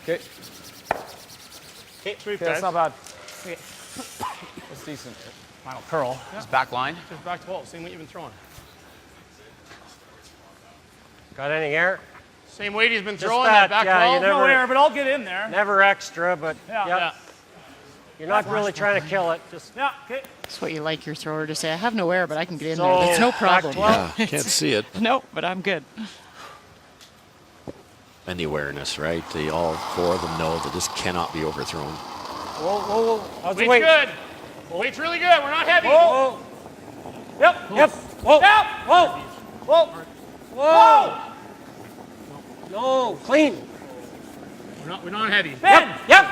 Okay. Sweep, Okay, guys. that's not bad. That's decent. Final curl. Just back line. Just back to ball. Same weight you've been throwing. Got any air? Same weight he's been Just throwing. that, That back yeah, ball. you never- No air, but I'll get in there. Never extra, but Yeah. yep. Yeah. You're not really trying to kill it. Just Yeah. Okay. That's what you like your thrower to say. I have no air, but I can get in So, there. That's no back problem. 12. Yeah, can't see it. No, but I'm good. And the awareness, right? They all four of them know that this cannot be overthrown. whoa, whoa, whoa. How's the Weight's weight? good. Weight's really good. We're not heavy. Whoa. Yep. Yep. Whoa. Yep. Whoa. Whoa. Whoa. No. Clean. We're not heavy. Yep. Yep. Yep.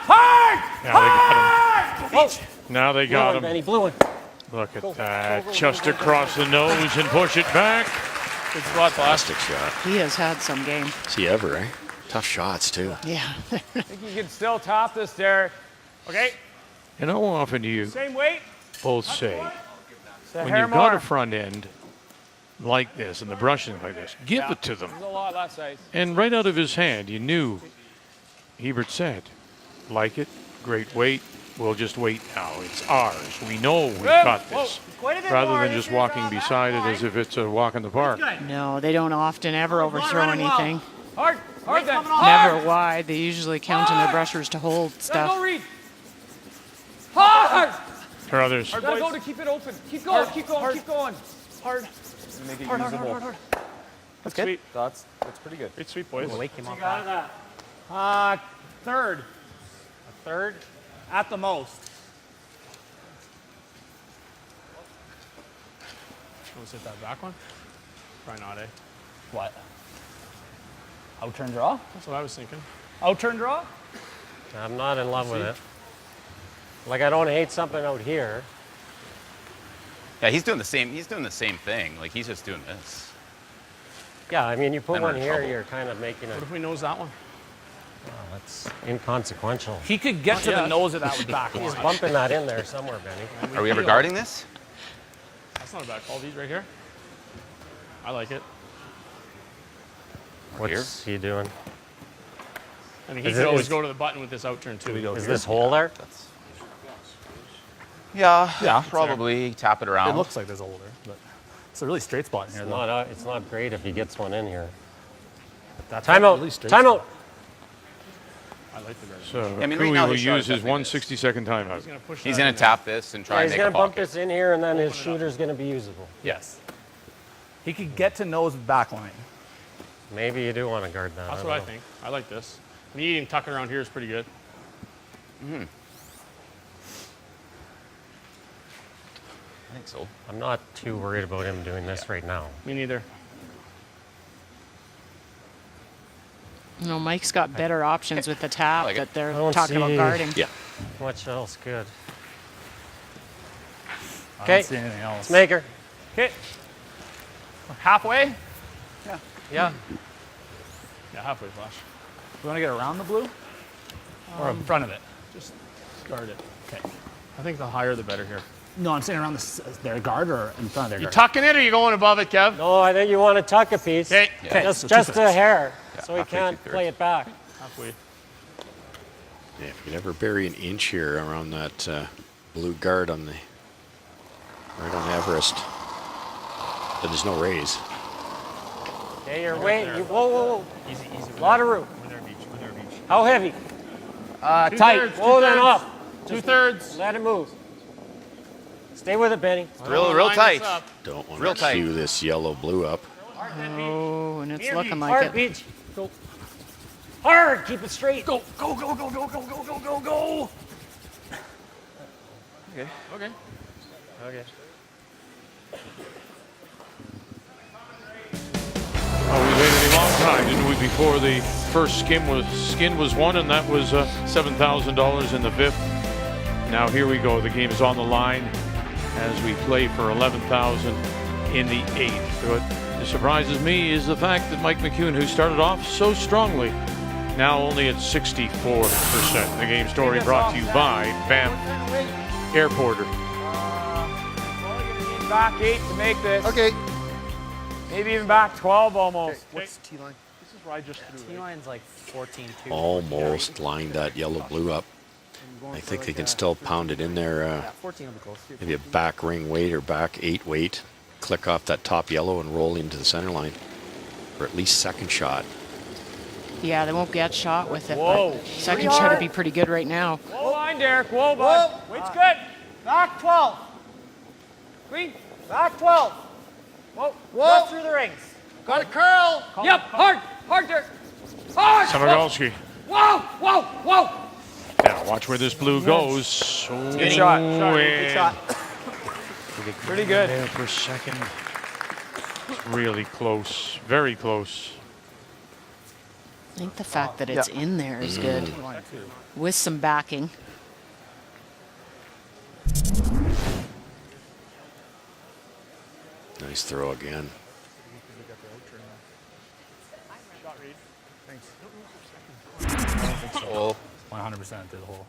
Hard. Now they got him. Whoa. Now they Blue got one, him. Benny. Blue one. Look at that. Just across the nose and push it back. Good spot, Flash. Plastic shot. He has had some game. See ever, eh? Tough shots, too. Yeah. I think you can still top this, Derek. Okay. And how often do you Same weight. both say, It's a when hair you've got more. a front end like this and the brushing like this, give it to them. There's a lot less ice. And right out of his hand, you knew, Hebert said, like it, great weight, we'll just wait now. It's ours. We know we've got this. Rather than just walking beside it as if it's a walk in the park. No, they don't often ever overthrow anything. Hard. Hard then. Never wide. They usually count in their brushers to hold Gotta go, stuff. Reed. Hard. Carruthers. Gotta go to keep it open. Keep going. Keep going. Keep going. Hard. Make it Hard, hard, usable. hard, hard. That's good. That's pretty good. Great sweep, boys. Weight came off Got that. that. Third. A third. At the most. Want to hit that back one? Probably not, eh? What? Out-turn draw? That's what I was thinking. Out-turn draw? I'm not in love with it. Like I don't hate something out here. Yeah, he's doing the same. He's doing the same thing. Like he's just doing this. Yeah, I mean, you put Then we're one in here, trouble. you're kind of making it. What if we nose that one? That's inconsequential. He could get to Yeah. the nose of that with back He's line. bumping that in there somewhere, Benny. Are we ever guarding this? That's not a bad call. These right here. I like it. What's he doing? I mean, he Is could it- always is- go to the button with this out turn too. Is this hole there? Yeah, probably tap it around. It looks like there's a hole there, but it's a really straight spot in here, though. It's not great if he gets one in here. That's Time out. really straight Time spot. out. I like the guard. So I mean, Kui right now will his shot use is his 160-second timeout. He's going to tap this and try and He's make a going to bump pocket. this in here, and then his shooter's going to be usable. Yes. He could get to nose back line. Maybe you do want to guard that. That's what I think. I like this. I mean, eating tucking around here is pretty good. I think so. I'm not too worried about him doing this right now. Me neither. No, Mike's got better options with the tap like it. that they're I don't talking about see- guarding. Yeah. Much else good. I Okay. don't see anything else. Let's make her. Okay. Halfway? Yeah. Yeah, halfway flash. We want to get around the blue? Or in front of it? Just guard it. Okay. I think the higher the better here. No, I'm saying around their guard or in front of their You guard? tucking it or you going above it, Kev? No, I think you want to tuck a piece. Okay. Yeah. Just, so just a two-thirds. hair, so he halfway, can't two-thirds. play it back. Halfway. Yeah, if you could ever bury an inch here around that blue guard on the right on Everest, then there's no raise. Okay, you're waiting. Whoa, whoa, whoa. Easy, easy. Lot of room. With our beach, with our beach. How heavy? Tight. Hold that up. Two-thirds. Let it move. Stay with it, Benny. Real Line tight. this up. Don't want Real to tight. cue this yellow blue up. Oh, and it's looking like Hard it. beach. Go. Hard. Keep it straight. Go, go, go, go, go, go, go, go, go, go. Okay. Okay. Okay. Oh, we waited a long time, didn't we, before the first skin was won, and that was $7,000 in the fifth. Now here we go. The game is on the line as we play for $11,000 in the eighth. What surprises me is the fact that Mike McCune, who started off so strongly, now only at 64%. The game story brought to you by Banff Airporter. Only going to need back 8 to make this. Okay. Maybe even back 12 almost. What's the T line? This is where I just threw it. T-line's like 14-2. Almost lined that yellow blue up. I think they can still pound it in there. Yeah, 14 will be close. Maybe a back ring weight or back 8 weight. Click off that top yellow and roll into the center line for at least second shot. Yeah, they won't get shot with it. Whoa. But second shot would be pretty good right now. Whoa line, Derek. Whoa, bud. Weight's good. Back 12. Green. Back 12. Whoa. Cut through the rings. Got a curl. Yep. Hard. Hard, Derek. Hard. Samagalski. Whoa. Whoa. Whoa. Now watch where this blue goes. Good shot. Good shot. Pretty good. There for a second. It's really close. Very close. I think the fact that it's in there is good. With some backing. Nice throw again. Oh, 100% through the hole.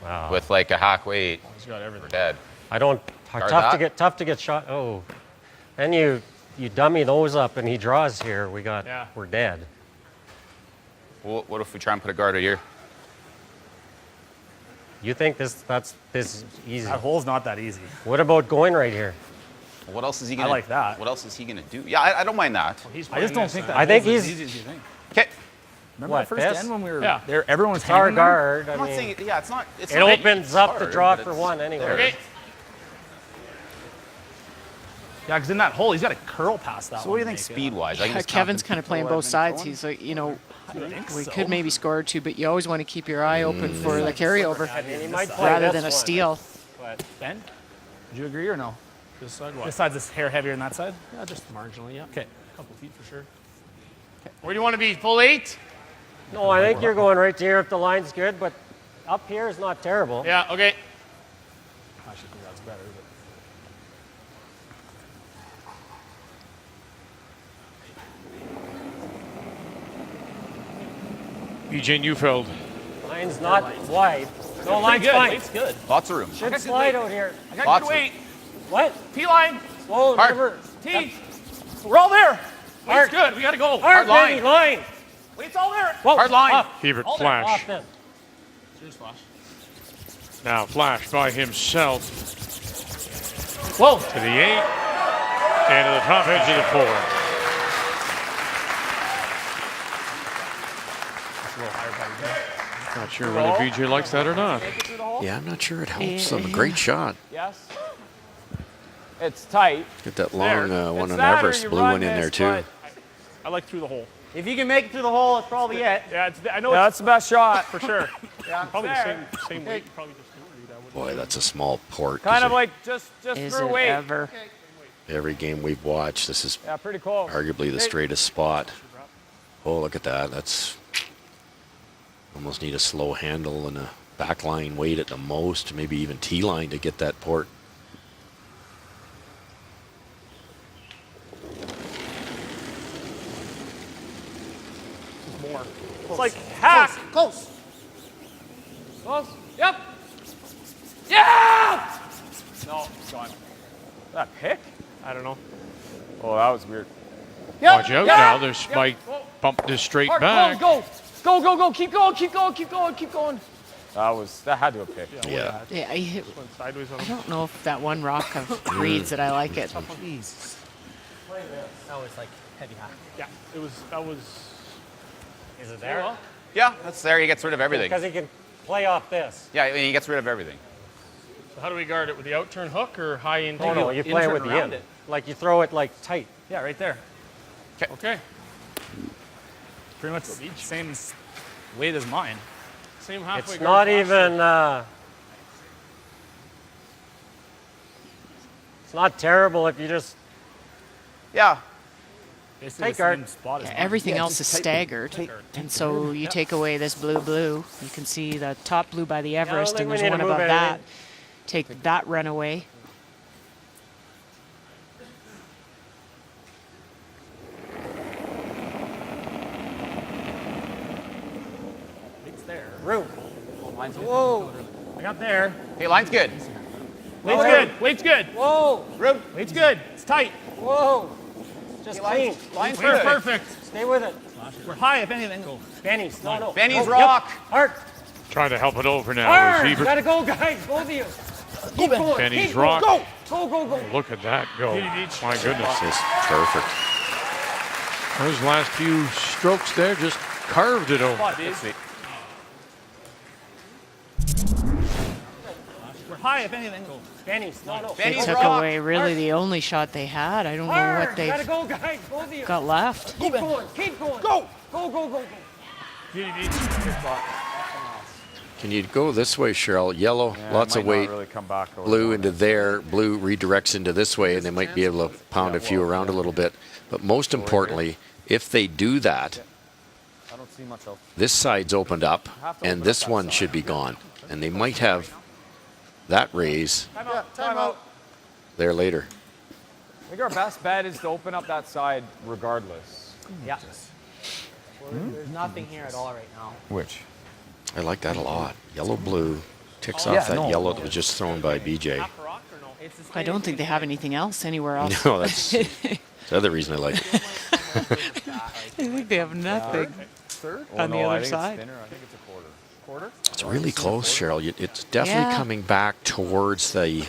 Wow. with like a hack weight, He's got everything. we're dead. I don't. Guard Tough to that. get shot. Oh, then you dummy those up and he draws here. We're dead. Well, what if we try and put a guard right here? You think this is easy? That hole's not that easy. What about going right here? What else is he gonna? like that. What else is he gonna do? Yeah, I don't mind that. I just don't think that I think hole's as he's- easy as you think. Okay. Remember What, that first this? end when we were Yeah. there? Everyone was It's our hanging there? guard. I I'm not mean, saying. Yeah, it's not. It's it not opens up the hard, draw but for it's one anyway. there. Okay. Yeah, because in that hole, he's got to curl past that So one. what do you to think make it. speed-wise? I can just Kevin's count kind of playing both sides. He's like, you know, we could maybe score two, but you always want to keep your eye open for the carryover I mean, he might play rather this than a one, steal. But Ben, would you agree or no? This side, what? This side's this hair heavier than that side? Yeah, just marginally, yeah. Okay. A couple feet for sure. Where do you want to be? Full 8? no, I think you're going right to here if the line's good, but up here is not terrible. Yeah, okay. I should think that's better. EJ Neufeld. Line's not wide. No, line's good. fine. Weight's good. Lots of room. Should slide out here. I got Lots good of- weight. What? T-line. Whoa, Hard. never. T. We're all there. Weight's Hard. good. We got to go. Hard, line. Benny, line. Weight's all there. Whoa, Hard line. Off. Hebert All there. flash. Off then. Serious flash. Now flash by himself. Whoa. To the 8. And to the top edge of the 4. That's a little higher body there. Not sure whether BJ likes that or not. Yeah, I'm not sure it helps them. A great shot. Yes. It's tight. Get that long one It's on that or Everest. you Blue run one in there this, too. I like through the hole. If you can make it through the hole, it's probably it. Yeah, I know. Yeah, that's the best shot for sure. Yeah, Probably there. the same weight. Probably just do it. Boy, that's a small port. Kind of like just Is through it weight. ever? Every game we've watched, this is Yeah, pretty close. arguably the straightest spot. Oh, look at that. That's almost need a slow handle and a backline weight at the most, maybe even T-line to get that port. More. It's like hack. Close. Close. Yep. Yeah. No, it's gone. That pick? I don't know. Oh, that was weird. Watch out now. There's Mike bumped this straight back. Go. Keep going. That had to have picked. Yeah. Yeah, Went sideways on I him. don't know if that one rock of Reed's that I like it. Jesus. That was like heavy high. Yeah, that was. Is it there? Yeah, that's there. He gets rid of everything. Because he can play off this. Yeah, I mean, he gets rid of everything. So how do we guard it? With the out turn hook or high in? Oh, no, you play it with the around in. Like you throw it like tight. Yeah, right there. Okay. Pretty much the same weight as mine. Same halfway. It's not even. It's not terrible if you just. Yeah. Take guard. Yeah, everything else is staggered, and so you take away this blue. You can see the top blue by the Everest, think and we there's need one to move above anything. that. Take that run away. It's there. Room. Line's good. Whoa. I got there. Hey, line's good. Weight's good. Weight's good. Whoa. Room. Weight's good. It's tight. Whoa. Just clean. Line's Weight's perfect. perfect. Stay with it. We're high, if anything. Benny's. No. Benny's Oh, rock. Yep. Hard. Trying to help it over now. Hard. Is Ebert. Gotta go, guys. Both of you. Keep going. Benny's Keep rock. going. Go. Look at that go. My goodness. Just perfect. Those last few strokes there just carved it over. We're high, if anything. Benny's. No. They Benny's took rock. away really the only shot they had. I don't know Hard. what Gotta they've go, guys. Both of you. got left. Keep going. Go. Can you go this way, Cheryl? Yellow, Yeah, lots it of might not weight. really come back over Blue the into there. Blue redirects into this way, and they might be able to pound a few around a little bit. But most importantly, if they do that, I don't see much else. this side's opened up, and this one should be gone. And they might have that raise Time out. there later. I think our best bet is to open up that side regardless. Yeah. There's nothing here at all right now. Which? I like that a lot. Yellow, blue ticks off that yellow that was just thrown by BJ. I don't think they have anything else anywhere else. No, that's the other reason I like it. I think they have nothing on the other side. I think it's a quarter. It's really close, Cheryl. It's definitely Yeah. coming back towards the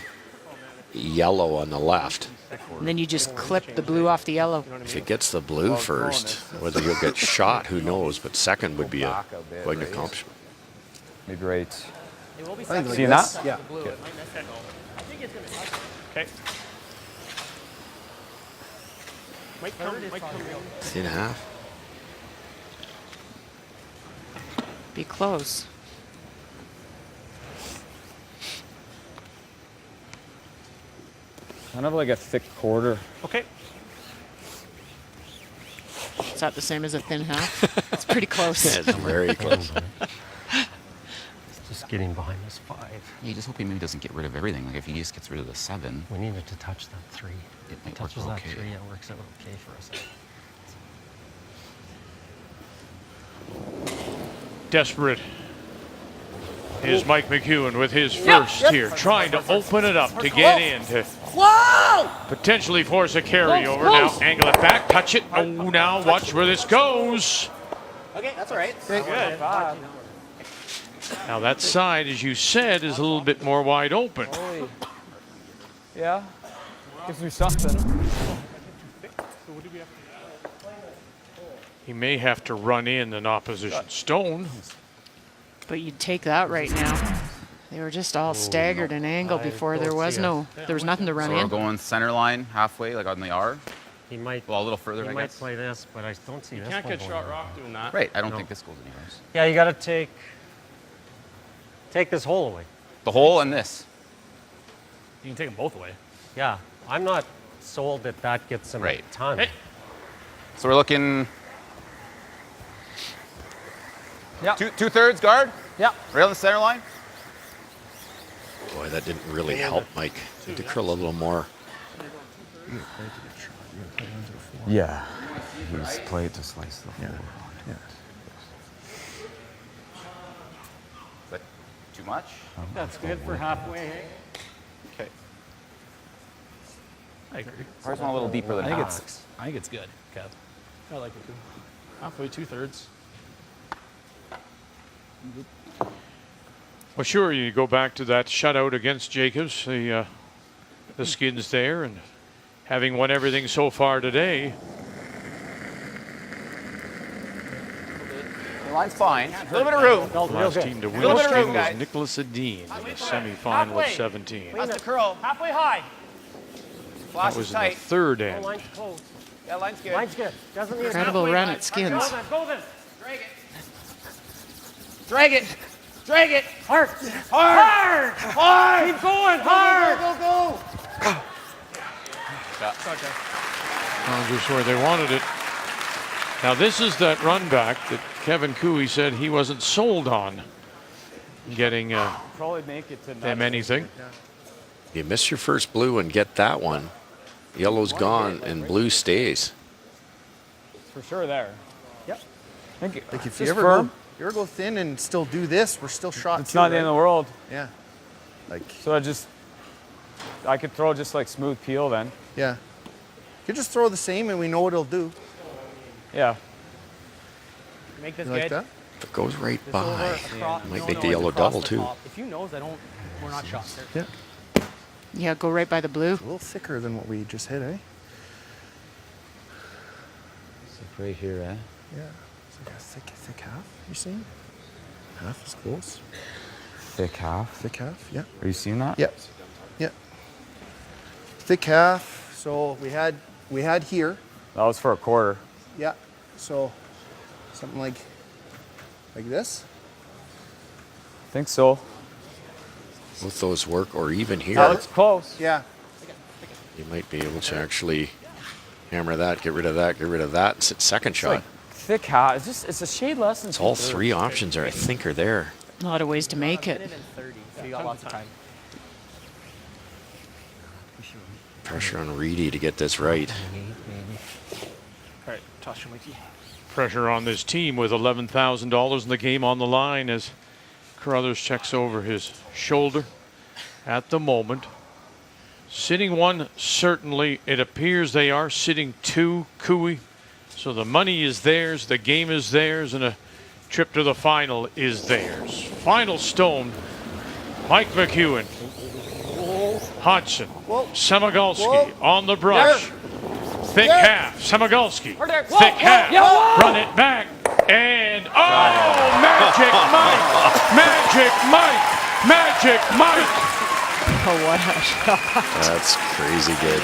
yellow on the left. And then you just clip the blue off the yellow. If it gets the blue first, whether you'll get shot, who knows? But second would be quite an accomplishment. Maybe right. It will be I think second. like See this. that? Yeah. Blue. It might miss it. I think it's going to Okay. Mike, come. 3.5. Be close. Kind of like a thick quarter. Okay. Is that the same as a thin half? It's pretty close. Yeah, it's very close. Just getting behind this 5. You just hope he maybe doesn't get rid of everything. Like if he just gets rid of the 7, We needed to touch that 3. it might work Touches that okay. 3, it works out okay for us. Desperate is Mike McEwen with his first here, trying to open it up to get in to potentially force a carryover. Now angle it back, touch it. Oh, now watch where this goes. Okay, that's all right. Good. Now that side, as you said, is a little bit more wide open. Yeah. Gives me something. He may have to run in an opposition stone. But you'd take that right now. They were just all staggered and angled before. There was nothing to run So in. we're going center line halfway, like on the R. He might. Well, a little further, He I might guess. play this, but I don't see You this can't one get going shot anywhere. rock doing that. Right. I don't No. think this goes anywhere. Yeah, you got to take this hole away. The hole and this. You can take them both away. Yeah, I'm not sold that that gets him a ton. Hey. So we're looking. Yeah. 2/3 guard. Yeah. Right on the center line. Boy, that didn't really help, Mike. Need to curl a little more. Yeah. He's played to slice the hole. Yeah. Is that too much? That's good for halfway. Hey? Okay. I agree. Ours went a little deeper than I think Alex. I think it's good, Kev. I like it too. Halfway, 2/3. Well, sure, you go back to that shutout against Jacobs, the Skins there, and having won everything so far today. The line's fine. A little bit of room. The last team to win Little the bit of skin room, was guys. Nicholas Edin in the semifinal of 17. That's the curl. Halfway high. Flash That was is in the tight. third end. Line's close. Yeah, line's good. Line's good. Doesn't need Incredible run at Skins. Go then. Drag it. Drag it. Drag it. Hard. Hard. Hard. Keep going. Hard. Go, go, go. Just where they wanted it. Now this is that run back that Kevin Cooey said he wasn't sold on getting Probably make it to them anything. You miss your first blue and get that one. Yellow's gone and blue stays. For sure there. Yep. Thank you. Like if Just you ever firm. go thin and still do this, we're still shot. It's too, not the end right? of the world. Yeah. Like So I could throw just like smooth peel then. yeah. You could just throw the same and we know what it'll do. Yeah. Make this You like good. that? If it goes right by, Across- might no, make no, the it's yellow across double the too. top. If you nose, we're not shot. Yeah. Yeah, go right by the blue. A little thicker than what we just hit, eh? It's like right here, eh? Yeah. It's like a thick half, you seeing? Half is close. Thick half. Thick half, yeah. Are you seeing that? Yep. Yeah. Thick half. So we had here. That was for a quarter. Yeah. So something like this. I think so. Both those work, or even here. That looks close. Yeah. You might be able to actually hammer that, get rid of that, and sit second shot. Like thick hat. It's a shade less than It's all 2/3. three options are, I think, are there. A lot of ways to make it. So you got lots of time. Pressure on Reedy to get this right. All right, toss your Mikey. Pressure on this team with $11,000 in the game on the line as Carruthers checks over his shoulder at the moment. Sitting one, certainly it appears they are. Sitting two, Cooey. So the money is theirs, the game is theirs, and a trip to the final is theirs. Final stone, Mike McEwen, Hodgson, Semigulski on the brush. Thick half, Semigulski, thick half, run it back, and Magic Mike, Magic Mike, Magic Mike. Oh, what a shot. That's crazy good.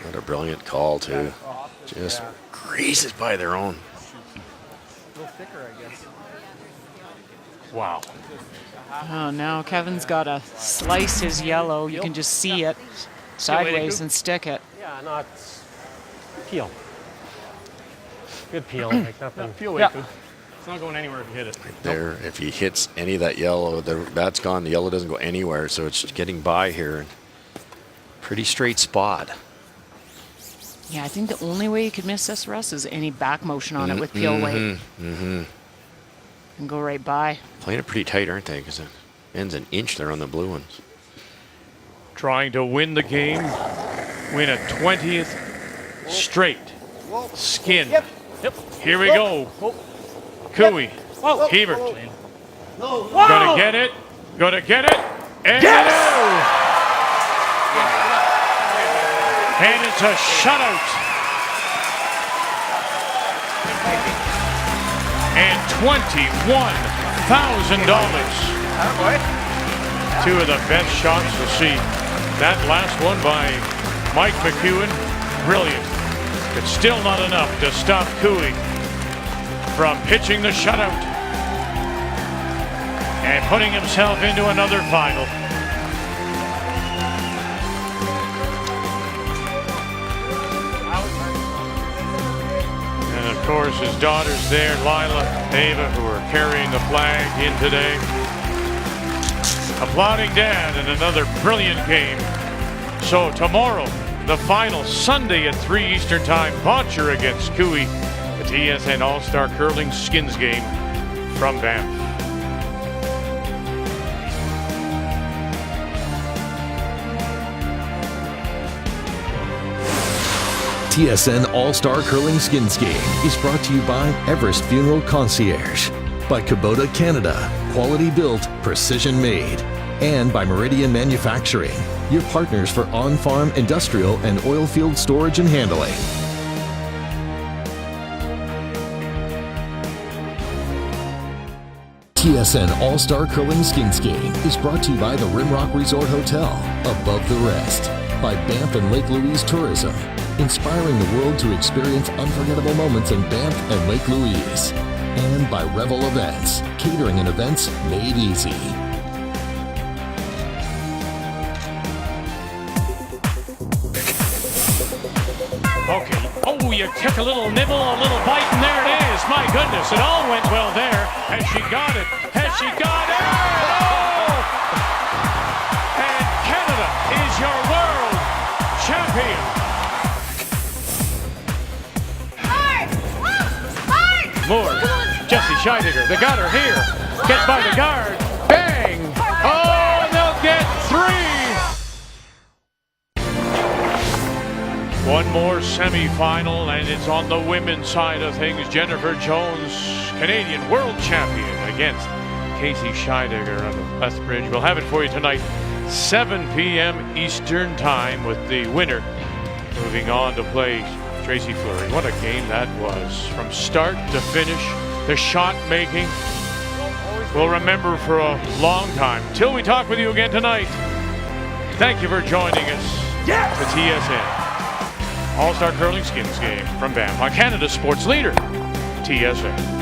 What a brilliant call, too. Just grazes by their own. A little thicker, I guess. Wow. Oh, now Kevin's got to slice his yellow. You can just see it sideways and stick it. Yeah, not peel. Good peel. Like nothing. Yeah, peel way good. It's not going anywhere if you hit it. There, if he hits any of that yellow, that's gone. The yellow doesn't go anywhere, so it's getting by here. Pretty straight spot. Yeah, I think the only way you could miss this, Russ, is any back motion on it with peel weight. And go right by. Playing it pretty tight, aren't they? Because it ends an inch there on the blue ones. Trying to win the game, win a 20th straight Skin. Yep. Here we go. Cooey. Whoa. Hebert. No. Gonna get it. Gonna get it. And Yes! and it's a shutout. And $21,000. Two of the best shots to see. That last one by Mike McEwen, brilliant. But still not enough to stop Cooey from pitching the shutout and putting himself into another final. And of course his daughters there, Lila, Ava, who are carrying the flag in today. Applauding Dad in another brilliant game. So tomorrow, the final, Sunday at 3 Eastern Time, Botcher against Cooey, the TSN All-Star Curling Skins game from Banff. TSN All-Star Curling Skins Game is brought to you by Everest Funeral Concierge, by Kubota Canada, quality built, precision made, and by Meridian Manufacturing, your partners for on-farm, industrial, and oil field storage and handling. TSN All-Star Curling Skins Game is brought to you by the Rimrock Resort Hotel, above the rest, by Banff and Lake Louise Tourism, inspiring the world to experience unforgettable moments in Banff and Lake Louise, and by Revel Events, catering and events made easy. Okay. Oh, you took a little nibble, a little bite, and there it is. My goodness, it all went well there. Has she got it? Has she got it? Oh! And Canada is your world champion. Moore, Jesse Scheidegger, they got her here. Get by the guard. Bang! Oh, they'll get 3. One more semifinal, and it's on the women's side of things. Jennifer Jones, Canadian world champion, against Casey Scheidegger of Lethbridge. We'll have it for you tonight, 7 p.m. Eastern Time, with the winner moving on to play Tracy Fleury. What a game that was. From start to finish, the shot making, we'll remember for a long time. Till we talk with you again tonight, thank you for joining us. Yes! The TSN All-Star Curling Skins Game from Banff on Canada's sports leader, TSN.